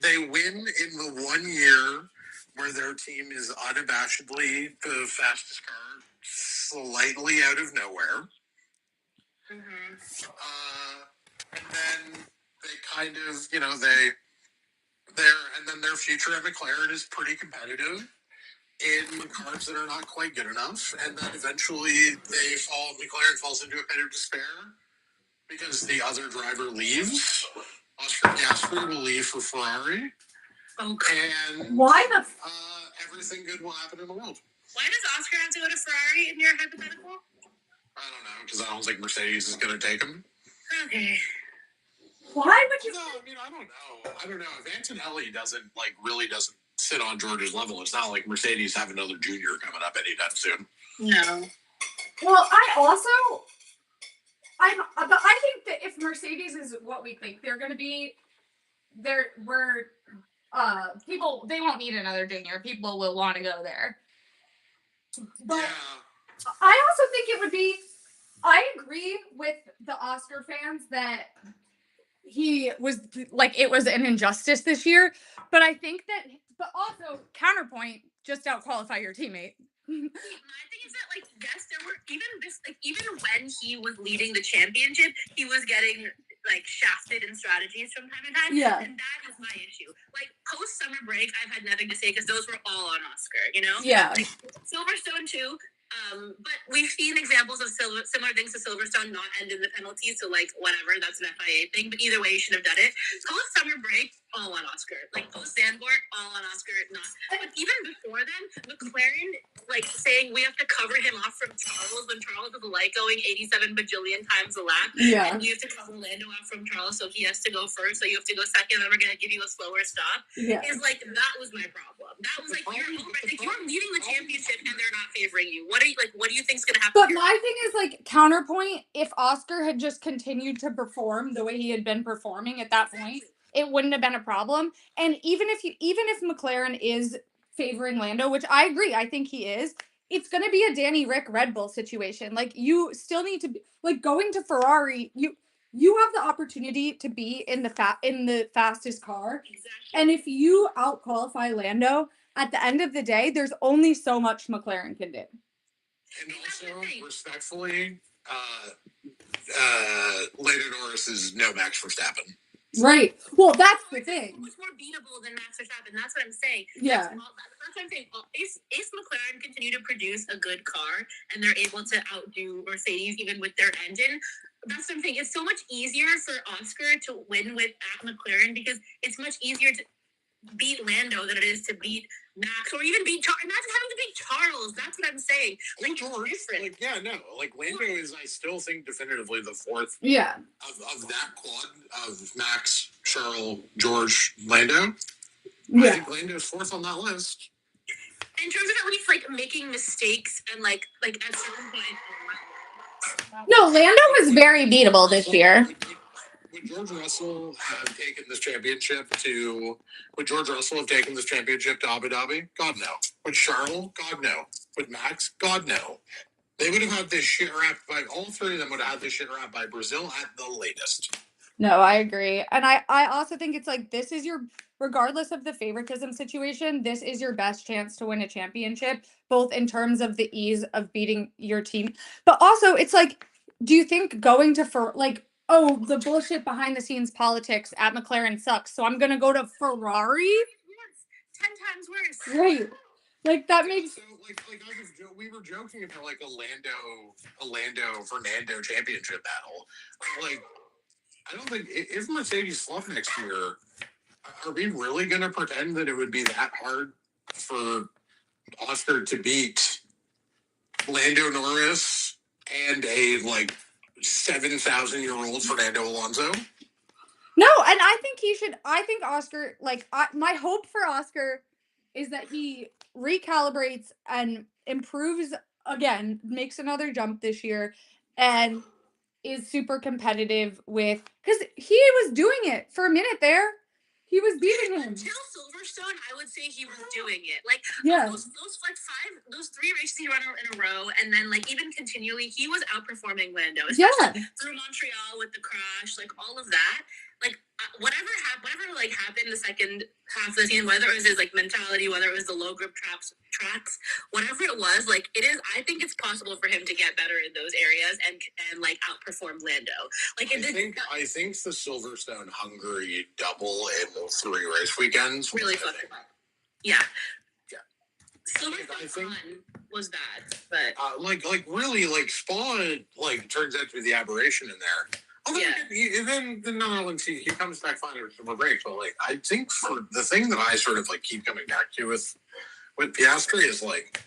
They win in the 1 year where their team is unabashedly the fastest car, slightly out of nowhere. Mm-hmm. And then they kind of, and then their future at McLaren is pretty competitive in cars that are not quite good enough. And then eventually McLaren falls into a pit of despair because the other driver leaves. Oscar Piastri will leave for Ferrari. Okay. And why the everything good will happen in the world. Why does Oscar have to go to Ferrari in your hypothetical? I don't know, because I don't think Mercedes is going to take him. Okay. Why would you? No, I don't know. If Antonelli doesn't sit on George's level, it's not like Mercedes have another junior coming up anytime soon. No. Well, I think that if Mercedes is what we think they're going to be, people, they won't need another junior. People will want to go there. But yeah. I also think I agree with the Oscar fans that it was an injustice this year. But I think but also counterpoint, just out qualify your teammate. My thing is that, yes, there were even when he was leading the championship, he was getting shafted in strategies from time to time. Yeah. And that is my issue. Post summer break, I've had nothing to say because those were all on Oscar, Yeah. Silverstone too. But we've seen examples of similar things to Silverstone not end in the penalties, so whatever, that's an FIA thing. But either way, you should have done it. Post summer break, all on Oscar. Post Zandvoort, all on Oscar. Not. But even before then, McLaren saying we have to cover him off from Charles when Charles is going 87 bajillion times a lap. Yeah. And you have to cover Lando off from Charles, so he has to go first. So you have to go second, and we're gonna give you a slower stop. Yeah. Is that was my problem. That was you're leading the championship and they're not favoring you. What do you think's gonna happen? But my thing is counterpoint, if Oscar had just continued to perform the way he had been performing at that point, it wouldn't have been a problem. And even if McLaren is favoring Lando, which I agree, I think he is, it's going to be a Danny Rick Red Bull situation. You still need to be going to Ferrari. You have the opportunity to be in the fastest car. Exactly. And if you out qualify Lando, at the end of the day, there's only so much McLaren can do. And also, respectfully, Lando Norris is no Max Verstappen. Right. Well, that's the thing. Much more beatable than Max Verstappen. That's what I'm saying. Yeah. That's what I'm saying. If McLaren continue to produce a good car and they're able to outdo Mercedes even with their engine, that's what I'm saying. It's so much easier for Oscar to win at McLaren because it's much easier to beat Lando than it is to beat Max or even beat Charles. Imagine having to beat Charles. That's what I'm saying. Lando is, I still think, definitively the fourth. Yeah. Of that quad of Max, Charles, George, Lando. Yeah. I think Lando's fourth on that list. In terms of at least making mistakes and at certain point. No, Lando was very beatable this year. Would George Russell have taken this championship to Abu Dhabi? God, no. Would Charles? God, no. Would Max? God, no. They would have had this shit wrapped by, all three of them would have had this shit wrapped by Brazil at the latest. No, I agree. And I also think it's this is regardless of the favoritism situation, this is your best chance to win a championship, both in terms of the ease of beating your team. But also, it's do you think going to the bullshit behind the scenes politics at McLaren sucks, so I'm going to go to Ferrari? Yes. 10 times worse. Right. Like that makes So we were joking about like a Lando Fernando championship battle. Like, I don't think if Mercedes flop next year, are we really going to pretend that it would be that hard for Oscar to beat Lando Norris and a like 7,000-year-old Fernando Alonso? no, and I think he should. I think Oscar, like, my hope for Oscar is that he recalibrates and improves again, makes another jump this year, and is super competitive with because he was doing it for a minute there. He was beating him. Until Silverstone, I would say he was doing it. Like Yeah. those 3 races he ran in a row, and then like even continually, he was outperforming Lando. Yeah. Through Montreal with the crash, like all of that. Like whatever like happened the second half of the season, whether it was his like mentality, whether it was the low grip tracks, whatever it was, like it is. I think it's possible for him to get better in those areas and like outperform Lando. Like I think the Silverstone Hungary double in those 3 race weekends really fucked him up. Yeah. Silverstone was bad, but like really like Spa like turns out to be the aberration in there. Then the Netherlands he comes back fine for break, but like I think for the thing that I sort of like keep coming back to with Piastri is like,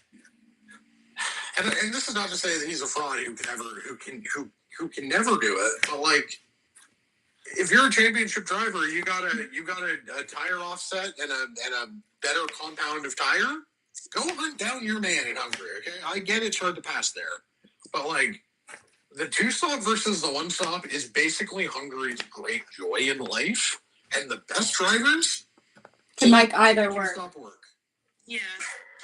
and this is not to say that he's a fraud who can never do it, but like if you're a championship driver, you got a tire offset and a better compound of tire. Go hunt down your man in Hungary, okay? I get it's hard to pass there, but like. The 2-stop versus the 1-stop is basically Hungary's great joy in life, and the best drivers can make either work. Yeah.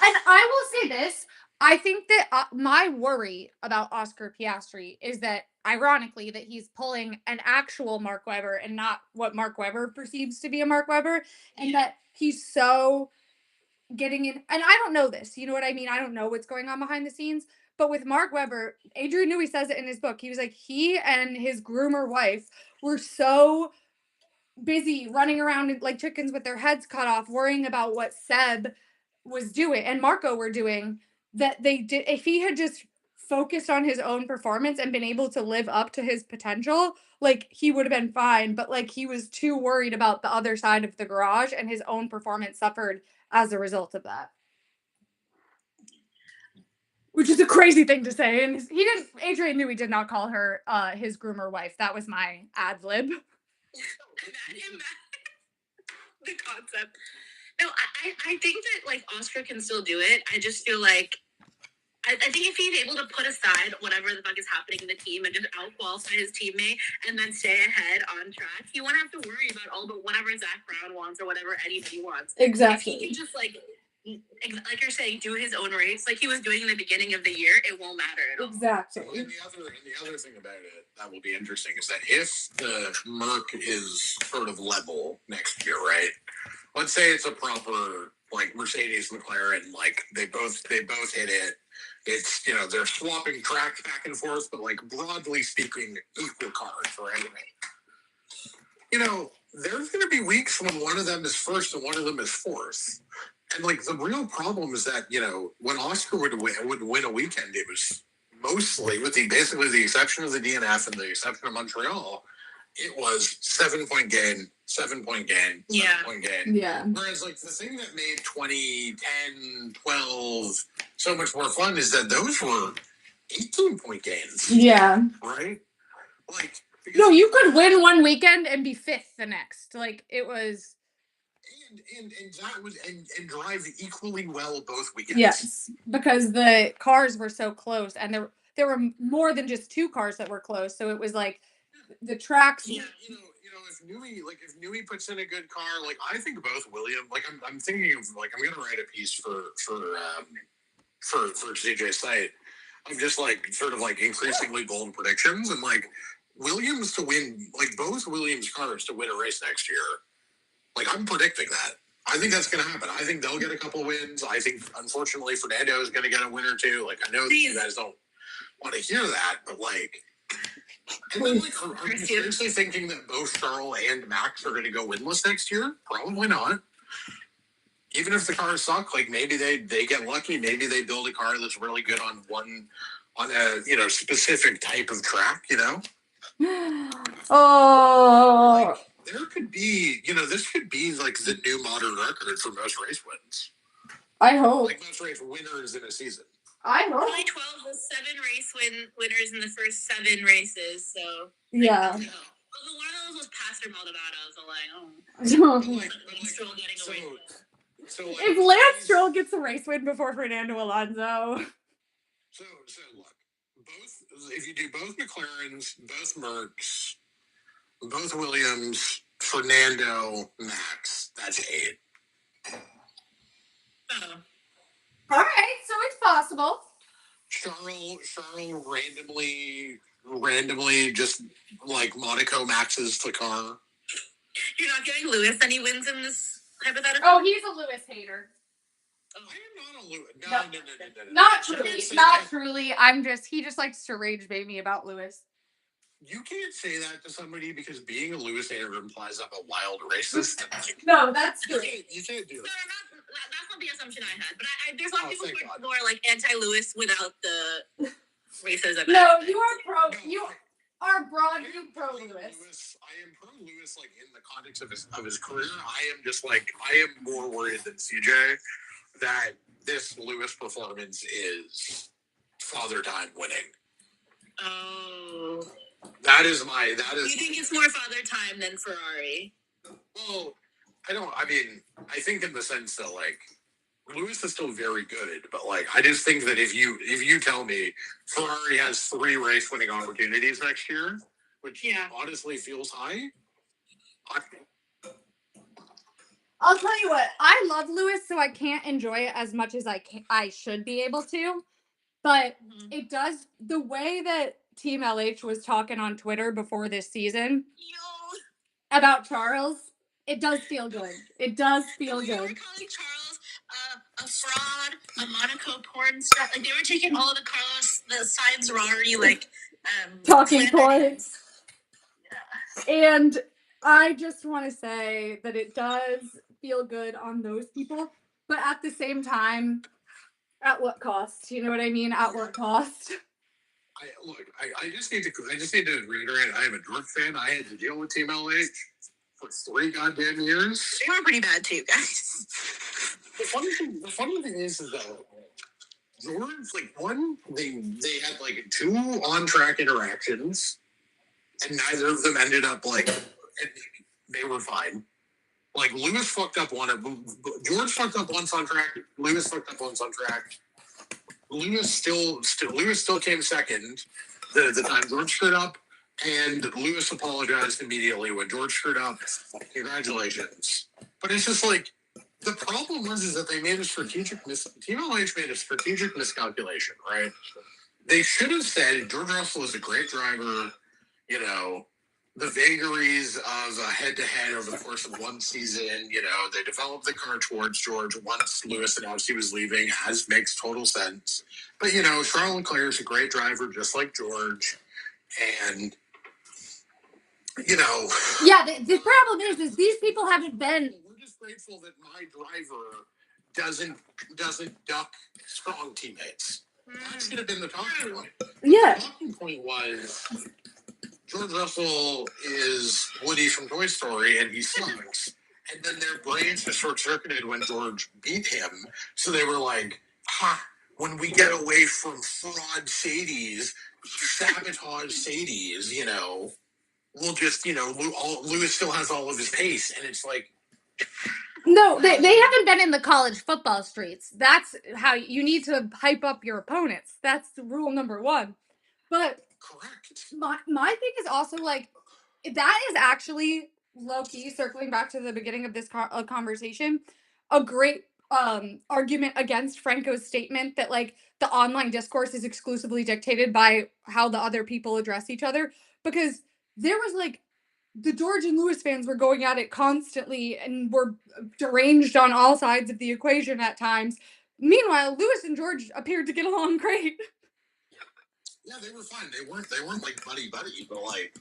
And I will say this, I think that my worry about Oscar Piastri is that, ironically, that he's pulling an actual Mark Webber and not what Mark Webber perceives to be a Mark Webber, and that he's so getting in, and I don't know this, you know what I mean? I don't know what's going on behind the scenes. But with Mark Webber, Adrian Newey says it in his book. He was like, he and his groomer wife were so busy running around like chickens with their heads cut off, worrying about what Seb was doing and Marco were doing, that they did. If he had just focused on his own performance and been able to live up to his potential, like he would have been fine. But like he was too worried about the other side of the garage, and his own performance suffered as a result of that. Which is a crazy thing to say. And Adrian Newey did not call her his groomer wife. That was my ad lib. The concept. No, I think that like Oscar can still do it. I just feel like I think if he's able to put aside whatever the fuck is happening in the team and just out-qualify his teammate and then stay ahead on track, he won't have to worry about all the whatever Zach Brown wants or whatever anybody wants. Exactly. If he can just like you're saying, do his own race like he was doing in the beginning of the year, it won't matter at all. Exactly. And the other thing about it that will be interesting is that if the Merc is sort of level next year, right? Let's say it's a proper like Mercedes McLaren, like they both hit it. It's they're swapping tracks back and forth, but like broadly speaking, equal cars, right? There's going to be weeks when one of them is first and one of them is fourth. And like the real problem is that when Oscar would win a weekend, it was mostly basically the exception of the DNF and the exception of Montreal, it was 7-point gain, 7-point gain, 7-point gain. Yeah. Whereas like the thing that made 2010, 12 so much more fun is that those were 18-point gains. Yeah. Right? Like no, you could win one weekend and be fifth the next. Like it was. And that was and drive equally well both weekends. Yes, because the cars were so close, and there were more than just 2 cars that were close. So it was like the tracks. Yeah, if Newey puts in a good car, like I think both Williams. Like I'm thinking of like I'm gonna write a piece for CJ's site. I'm just like sort of like increasingly bold predictions and like Williams to win, like both Williams cars to win a race next year. Like, I'm predicting that. I think that's going to happen. I think they'll get a couple wins. I think, unfortunately, Fernando is going to get a win or two. Like, I know that you guys don't want to hear that, but, like... And then, like, are you seriously thinking that both Charles and Max are going to go winless next year? Probably not. even if the cars suck, like maybe they get lucky. Maybe they build a car that's really good on a specific type of track. Oh, Like, there could be, this could be like the new modern record for most race wins. I hope. Like most race winners in a season. I hope. 2012 was 7 race winners in the first 7 races, so. Yeah. Although one of those was Pastor Maldonado, so like, Stroll getting away with it. So like, if Lance Stroll gets a race win before Fernando Alonso. So look, if you do both McLarens, both Mercs, both Williams, Fernando, Max, that's 8. Oh. All right, so it's possible. Charles randomly just like Monaco maxes the car. You're not giving Lewis any wins in this hypothetical? Oh, he's a Lewis hater. I am not a Lewis. No. Not truly. Not truly. He just likes to rage bait me about Lewis. You can't say that to somebody because being a Lewis hater implies I'm a wild racist. No, that's true. You can't do that. No, that's not the assumption I had. But there's a lot of people who are like anti-Lewis without the racism. No, you are pro. You are broadly pro Lewis. I am pro Lewis, like in the context of his career. I am more worried than CJ that this Lewis performance is father time winning. Oh. That is. You think it's more father time than Ferrari? Well, I think in the sense that like Lewis is still very good, but like I just think that if you tell me Ferrari has 3 race winning opportunities next year, which honestly feels high. I'll tell you what, I love Lewis, so I can't enjoy it as much as I should be able to. But it does, the way that Team LH was talking on Twitter before this season about Charles, it does feel good. It does feel good. They were calling Charles a fraud, a Monaco porn star. Like they were taking all of the Sainz Ferrari talking points. Yeah. And I just want to say that it does feel good on those people, but at the same time, at what cost? You know what I mean? At what cost? I just need to reiterate. I am a George fan. I had to deal with Team LH for 3 goddamn years. They were pretty bad too, guys. The funny thing is that George, they had like 2 on-track interactions, and neither of them ended up they were fine. Like Lewis fucked up George fucked up once on track. Lewis fucked up once on track. Lewis still came second the time George screwed up, and Lewis apologized immediately when George screwed up. Congratulations. But it's just like the problem is that they made a strategic Team LH made a strategic miscalculation, right? They should have said George Russell is a great driver, the vagaries of a head-to-head over the course of one season, they developed the car towards George once Lewis announced he was leaving, as makes total sense. But, Charles Leclerc is a great driver, just like George. And, Yeah, the problem is these people haven't been... We're just grateful that my driver doesn't duck strong teammates. That should have been the talking point. Yeah. The talking point was... George Russell is Woody from Toy Story, and he sucks. And then their brains just short-circuited when George beat him. So they were like, when we get away from fraud Sadies, sabotage Sadies, we'll just, Lewis still has all of his pace. And it's like... No, they haven't been in the college football streets. That's how you need to hype up your opponents. That's rule number 1. But... Correct. My thing is also that is actually low-key, circling back to the beginning of this conversation, a great argument against Franco's statement that the online discourse is exclusively dictated by how the other people address each other, because there was the George and Lewis fans were going at it constantly and were deranged on all sides of the equation at times. Meanwhile, Lewis and George appeared to get along great. Yeah, they were fine. They weren't buddy, but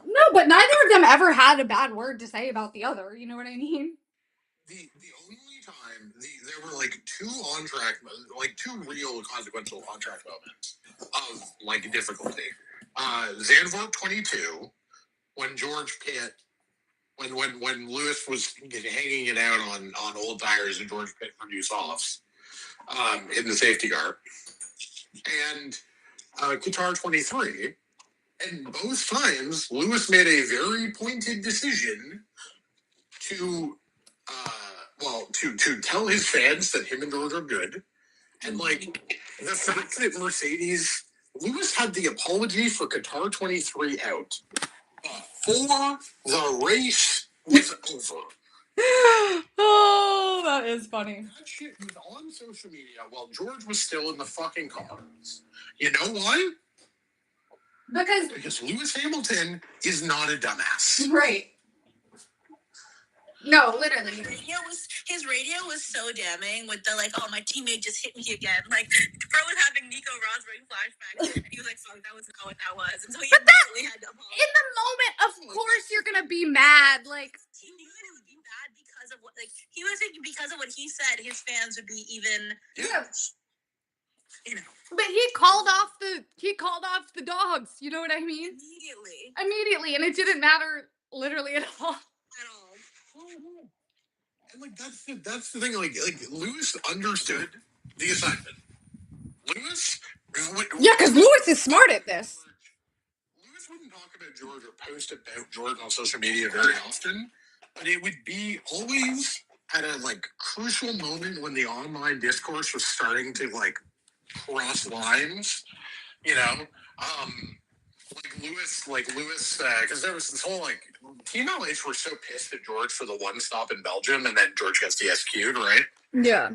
No, but neither of them ever had a bad word to say about the other. You know what I mean? The only time, there were like two on-track, like two real consequential on-track moments of like difficulty. Zandvoort 22, when George Pitt, when Lewis was hanging it out on old tires and George Pitt produced offs in the safety car, and Qatar 23. And both times, Lewis made a very pointed decision to, to tell his fans that him and George are good. And, like, the fact that Mercedes, Lewis had the apology for Qatar 23 out before the race was over. Oh, that is funny. That shit was on social media while George was still in the fucking cars. You know why? Because Lewis Hamilton is not a dumbass. Right. No, literally. His radio was so damning with the like, oh, my teammate just hit me again. Like, bro was having Nico Rosberg flashbacks, and he was like, fuck, that was not what that was. And so he immediately had to apologize. In the moment, of course you're gonna be mad. Like, he knew that he would be mad because of what, like, he was thinking because of what he said, his fans would be even, you know. But he called off the dogs. You know what I mean? Immediately, and it didn't matter literally at all. And like that's the thing. Like Lewis understood the assignment. Lewis, because Lewis is smart at this. Lewis wouldn't talk about George or post about George on social media very often, but it would be always at a like crucial moment when the online discourse was starting to like cross lines. You know, like Lewis, because there was this whole like Team LH were so pissed at George for the one stop in Belgium, and then George gets DSQ'd, right? Yeah.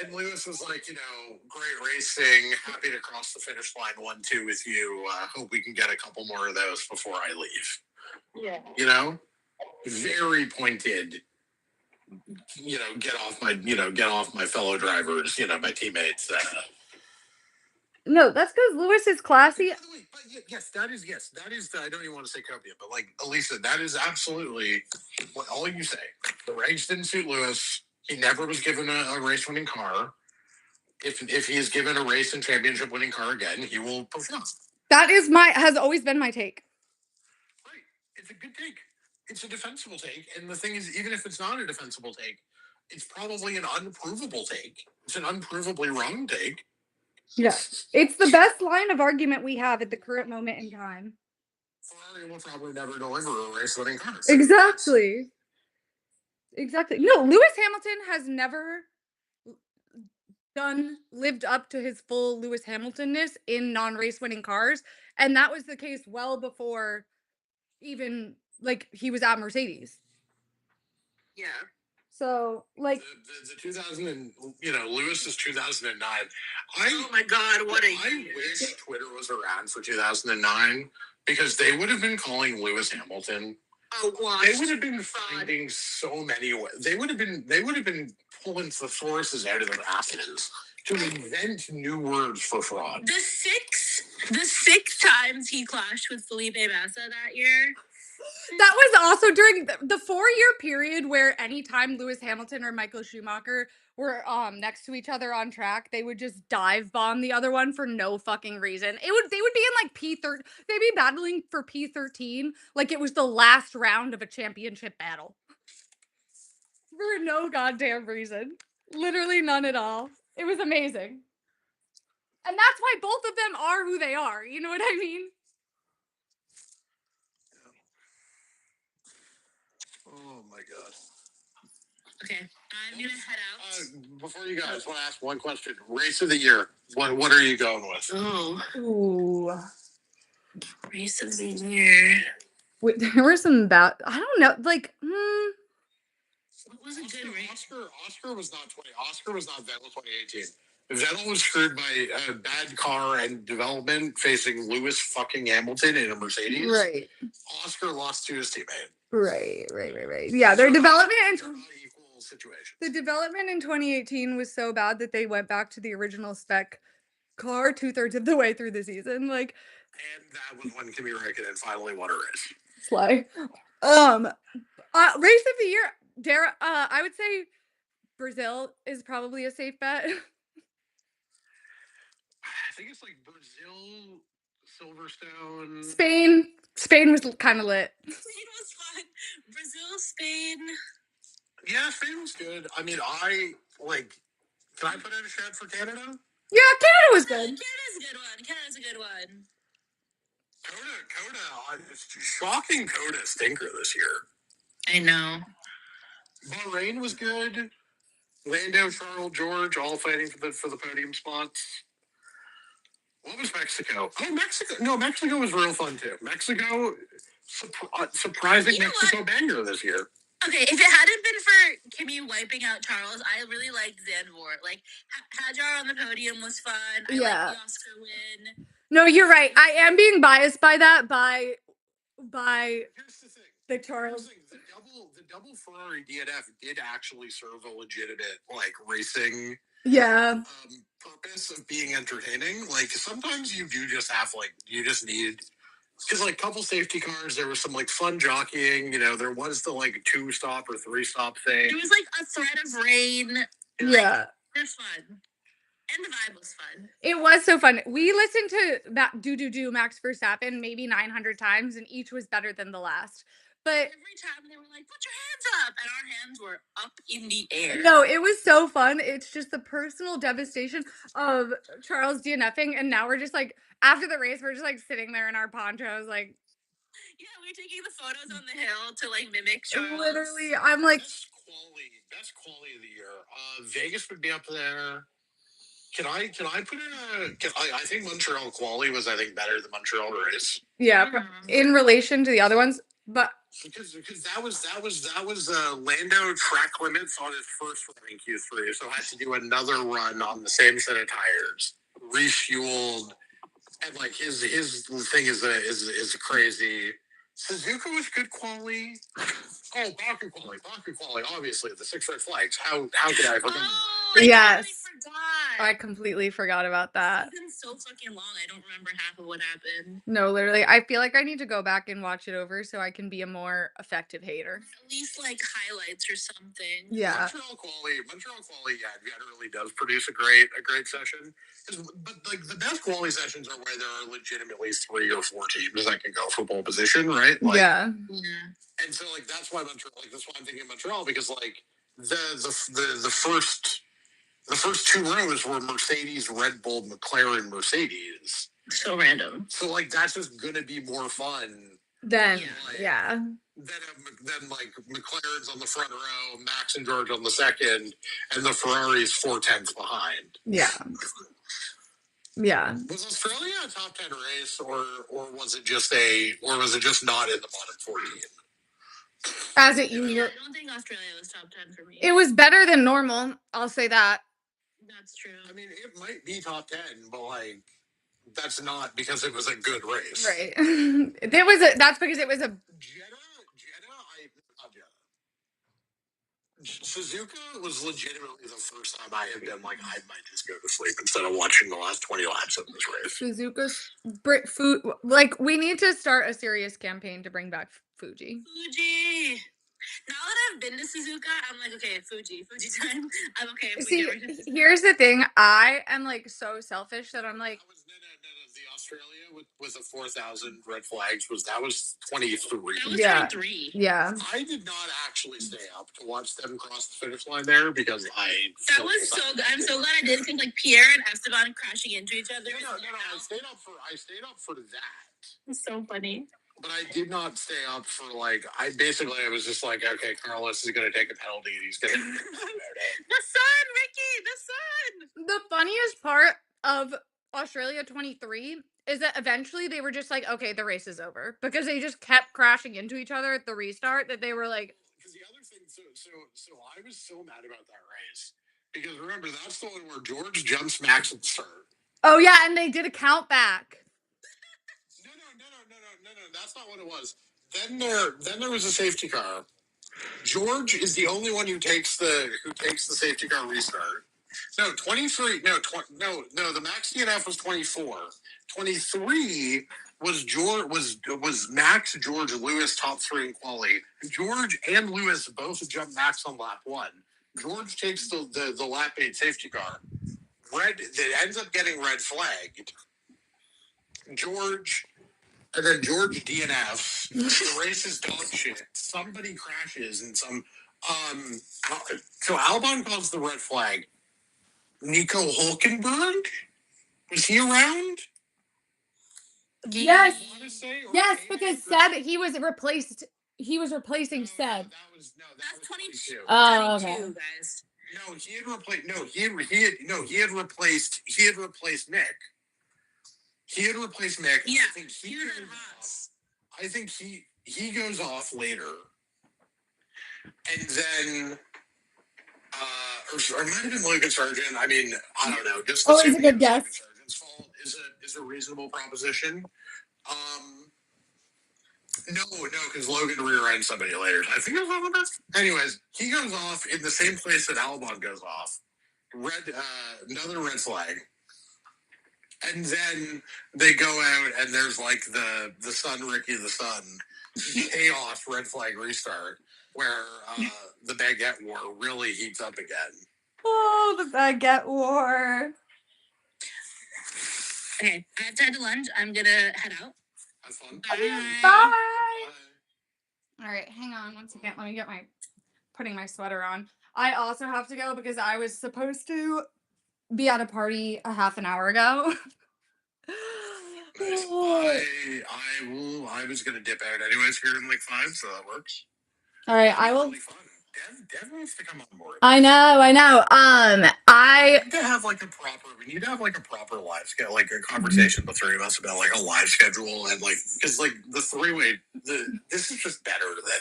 And Lewis was like, great racing, happy to cross the finish line 1-2 with you. Hope we can get a couple more of those before I leave. Yeah. Very pointed. Get off my fellow drivers. My teammates. No, that's because Lewis is classy. By the way, that is. I don't even want to say copium, but like Elisa, that is absolutely what all you say. The regs didn't suit Lewis. He never was given a race-winning car. If he is given a race and championship-winning car again, he will perform. That has always been my take. Right, it's a good take. It's a defensible take, and the thing is, even if it's not a defensible take, it's probably an unprovable take. It's an unprovably wrong take. Yeah, it's the best line of argument we have at the current moment in time. Ferrari will probably never deliver a race-winning car. Exactly. No, Lewis Hamilton has never lived up to his full Lewis Hamilton-ness in non-race winning cars, and that was the case well before even like he was at Mercedes. Yeah. So, like the 2000 and Lewis is 2009. Oh my God, what a year. I wish Twitter was around for 2009 because they would have been calling Lewis Hamilton. They would have been finding so many ways. They would have been pulling thesauruses out of their asses to invent new words for fraud. The six times he clashed with Felipe Massa that year. That was also during the 4-year period where anytime Lewis Hamilton or Michael Schumacher were next to each other on track, they would just dive bomb the other one for no fucking reason. They would be in like P13. They'd be battling for P13 like it was the last round of a championship battle. For no goddamn reason. Literally none at all. It was amazing. And that's why both of them are who they are. You know what I mean? Oh my God. Okay, I'm gonna head out. Before you guys, I want to ask one question. Race of the year. What are you going with? Oh. Ooh. Race of the year. Wait, there were some I don't know, like, What was a good race? Oscar was not Vettel 2018. Vettel was screwed by a bad car and development facing Lewis fucking Hamilton in a Mercedes. Right. Oscar lost to his teammate. Right. Yeah, their development equal situation. The development in 2018 was so bad that they went back to the original spec car 2/3 of the way through the season. Like, and that was when Kimi Räikkönen finally won a race. Sly. Race of the year, Dara. I would say Brazil is probably a safe bet. I think it's like Brazil, Silverstone. Spain was kind of lit. Spain was fun. Brazil, Spain. Yeah, Spain was good. I mean, I like. Can I put in a shout for Canada? Yeah, Canada was good. Canada's a good one. Canada's a good one. Coda, shocking Coda stinker this year. I know. Bahrain was good. Lando, Charles, George, all fighting for the podium spots. What was Mexico? Oh, Mexico. No, Mexico was real fun too. Mexico, surprising Mexico banger this year. Okay, if it hadn't been for Kimmy wiping out Charles, I really liked Zandvoort. Like, Hajar on the podium was fun. I liked the Oscar win. No, you're right. I am being biased by that, by Here's the thing. the Charles. The double Ferrari DNF did actually serve a legitimate, like, racing purpose of being entertaining. Like, sometimes you do just have, like, you just need... Because, like, couple safety cars, there was some, like, fun jockeying. You know, there was the, like, 2-stop or 3-stop thing. There was, like, a threat of rain. Yeah. Like, they're fun. And the vibe was fun. It was so fun. We listened to that do Max Verstappen maybe 900 times, and each was better than the last. But every time they were like, "Put your hands up," and our hands were up in the air. No, it was so fun. It's just the personal devastation of Charles DNFing, and now we're just like, after the race, we're just like sitting there in our ponchos, like. Yeah, we're taking the photos on the hill to like mimic Charles. Literally, I'm like, best quality of the year. Vegas would be up there. Can I put in I think Montreal quali was, I think, better than Montreal race. Yeah, in relation to the other ones, but because that was Lando track limits on his first run in Q3, so had to do another run on the same set of tires, refueled, and like his thing is crazy. Suzuka was good quali. Oh, Baku quali, obviously the 6 red flags. How could I forget? Yes. I completely forgot about that. It's been so fucking long. I don't remember half of what happened. No, literally. I feel like I need to go back and watch it over so I can be a more effective hater. At least like highlights or something. Yeah. Montreal quali, yeah, generally does produce a great session. But like the best quali sessions are where there are legitimately 3 or 4 teams that can go for pole position, right? Like, yeah. And so like that's why Montreal, like that's why I'm thinking Montreal, because like the first 2 rows were Mercedes, Red Bull, McLaren, Mercedes. So random. So like that's just gonna be more fun. Then Then like McLaren's on the front row, Max and George on the second, and the Ferrari's 4/10 behind. Yeah. Yeah. Was Australia a top 10 race, or was it just not in the bottom 14? As it usually. I don't think Australia was top 10 for me. It was better than normal. I'll say that. That's true. I mean, it might be top 10, but like that's not because it was a good race. Right. That's because it was a Suzuka was legitimately the first time I have been like, I might just go to sleep instead of watching the last 20 laps of this race. Suzuka's food. Like, we need to start a serious campaign to bring back Fuji. Now that I've been to Suzuka, I'm like, okay, Fuji time. I'm okay. If See, here's the thing. I am like so selfish that I'm like. The Australia with the 4,000 red flags was 23. That was 23. Yeah. I did not actually stay up to watch them cross the finish line there because that was so good. I'm so glad I did because like Pierre and Esteban crashing into each other. No. I stayed up for that. It's so funny. But I did not stay up for like. I was just like, okay, Carlos is going to take a penalty and he's going to. The sun, Ricky, the sun. The funniest part of Australia 23 is that eventually they were just like, okay, the race is over, because they just kept crashing into each other at the restart that they were like. Because the other thing, so I was so mad about that race because remember that's the one where George jumps Max at the start. Oh yeah, and they did a count back. No, that's not what it was. Then there was a safety car. George is the only one who takes the safety car restart. No, 23. No, the max DNF was 24. 23 was Max, George, Lewis top 3 in quali. George and Lewis both jumped Max on lap 1. George takes the lap 8 safety car. That ends up getting red flagged. George DNFs. The race is dog shit. Somebody crashes and so Albon calls the red flag. Nico Hulkenberg? Was he around? Yes. Say, yes, because Seb, he was replacing Seb. That's 22. Oh, 22, okay. guys. No, he had replaced Nick. He had replaced Mick. Yeah, I think he goes off later, and then or might have been Logan Sargent. I mean, I don't know. Just it's a good guess. Logan Sargent's fault is a reasonable proposition. No, because Logan rear-ends somebody later. I think it was Albon. Anyways, he goes off in the same place that Albon goes off. Another red flag. And then they go out and there's like the Sun, Ricky the Sun, chaos red flag restart where the baguette war really heats up again. Oh, the baguette war. Okay, I have to head to lunch. I'm gonna head out. Have fun. Bye. All right, hang on one second. Let me get putting my sweater on. I also have to go because I was supposed to be at a party a half an hour ago. I was gonna dip out anyways here in like 5, so that works. All right, I will. Really fun. Dev needs to come on board. I know. We need to have like a proper live schedule, like a conversation with the three of us about like a live schedule and like because like the three-way. This is just better than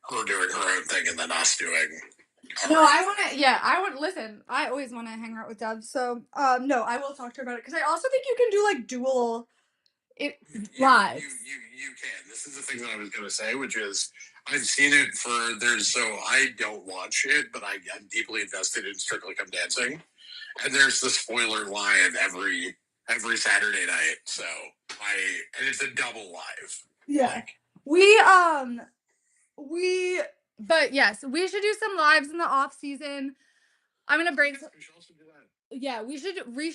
her doing her own thing and then us doing. No, I want to. Yeah, I want. Listen, I always want to hang out with Dev. So, no, I will talk to her about it because I also think you can do like dual live. You can. This is the thing that I was going to say, which is I've seen it so I don't watch it, but I'm deeply invested in Strictly Come Dancing, and there's the spoiler live every Saturday night. So and it's a double live. Yeah, but yes, we should do some lives in the off season. I'm gonna bring. We should also do that. Yeah, we should. Can we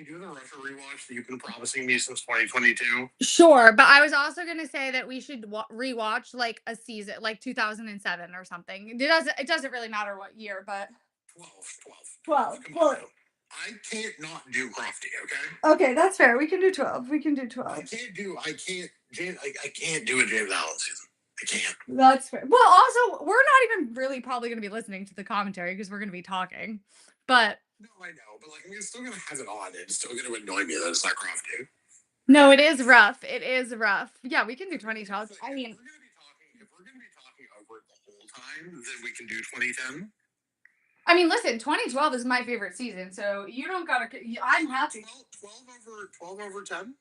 do the Russia rewatch that you've been promising me since 2022? Sure, but I was also gonna say that we should rewatch like a season, like 2007 or something. It doesn't really matter what year, but 12. Well, I can't not do Crofty. Okay, that's fair. We can do 12. I can't do a James Allen season. I can't. That's fair. Well, also, we're not even really probably going to be listening to the commentary because we're going to be talking. But no, I know. But like, I'm still going to have it on. It's still going to annoy me that it's not Crofty. No, it is rough. It is rough. Yeah, we can do 2012. I mean, if we're going to be talking over it the whole time, then we can do 2010. I mean, listen, 2012 is my favorite season, so you don't gotta. I'm happy. 12 over 10.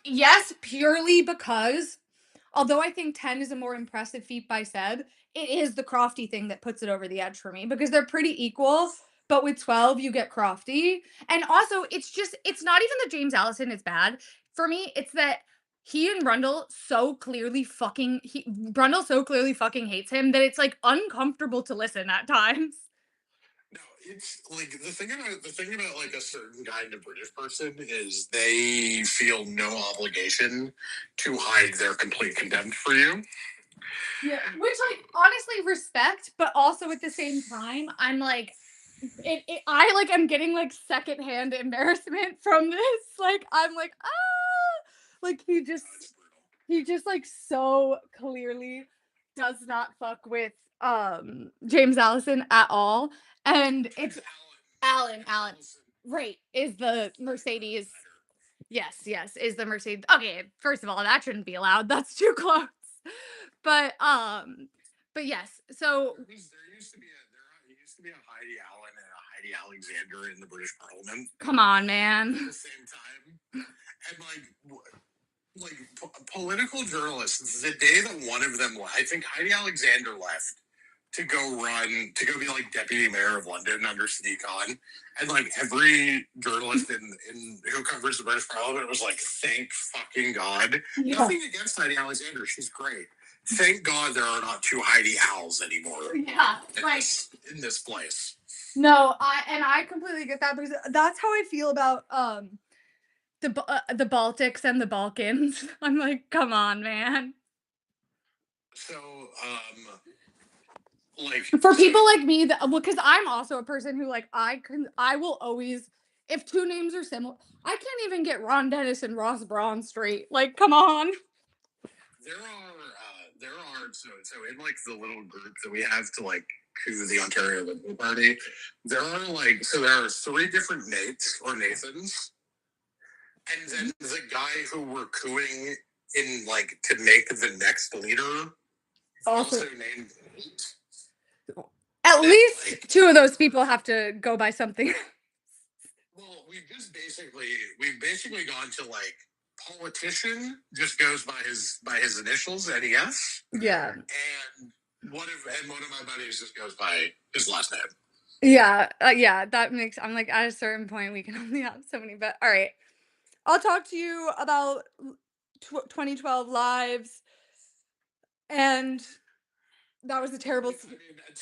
Yes, purely because, although I think 10 is a more impressive feat by Seb, it is the Crofty thing that puts it over the edge for me because they're pretty equal. But with 12, you get Crofty, and also it's not even that James Allison is bad for me. It's that he and Brundle so clearly fucking hates him that it's like uncomfortable to listen at times. No, it's like the thing about like a certain kind of British person is they feel no obligation to hide their complete contempt for you. Yeah, which like honestly respect, but also at the same time, I'm like I like am getting like secondhand embarrassment from this. Like I'm like, like he just like so clearly does not fuck with James Allison at all. And it's Alan, right, is the Mercedes. Yes, is the Mercedes. Okay, first of all, that shouldn't be allowed. That's too close. But yes. So there used to be a Heidi Allen and a Heidi Alexander in the British Parliament. Come on, man. At the same time, and like political journalists, the day that one of them left, I think Heidi Alexander left to go be like deputy mayor of London under Sadiq Khan, and like every journalist in who covers the British Parliament was like, thank fucking God. Yeah. Nothing against Heidi Alexander, she's great. Thank God there are not two Heidi Owls anymore. Yeah, In this place. No, I completely get that because that's how I feel about the Baltics and the Balkans. I'm like, come on, man. So, like For people like me, that because I'm also a person who like I will always if two names are similar, I can't even get Ron Dennis and Ross Braun straight. Like, come on. there are so in like the little group that we have to like coup the Ontario Liberal Party, there are three different Nates or Nathans, and then the guy who we're cooing in like to make the next leader also named Nate. At least like, two of those people have to go by something. Well, we've basically gone to like politician just goes by his initials, NES. Yeah. And one of my buddies just goes by his last name. Yeah, yeah, that makes I'm like, at a certain point, we can only have so many, but all right. I'll talk to you about 2012 lives, and that was a terrible. I mean, at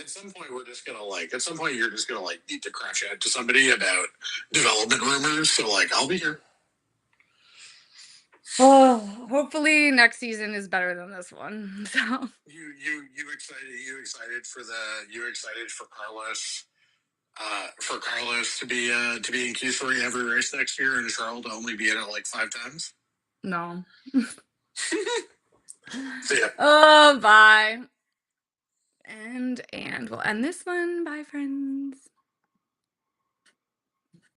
some point, we're just gonna like. At some point, you're just gonna like need to crash out to somebody about development rumors. So like, I'll be here. Oh, hopefully next season is better than this one. So you excited for Carlos to be in Q3 every race next year, and Charles to only be in it like 5 times. No. See ya. Oh, bye. And we'll end this one. Bye, friends.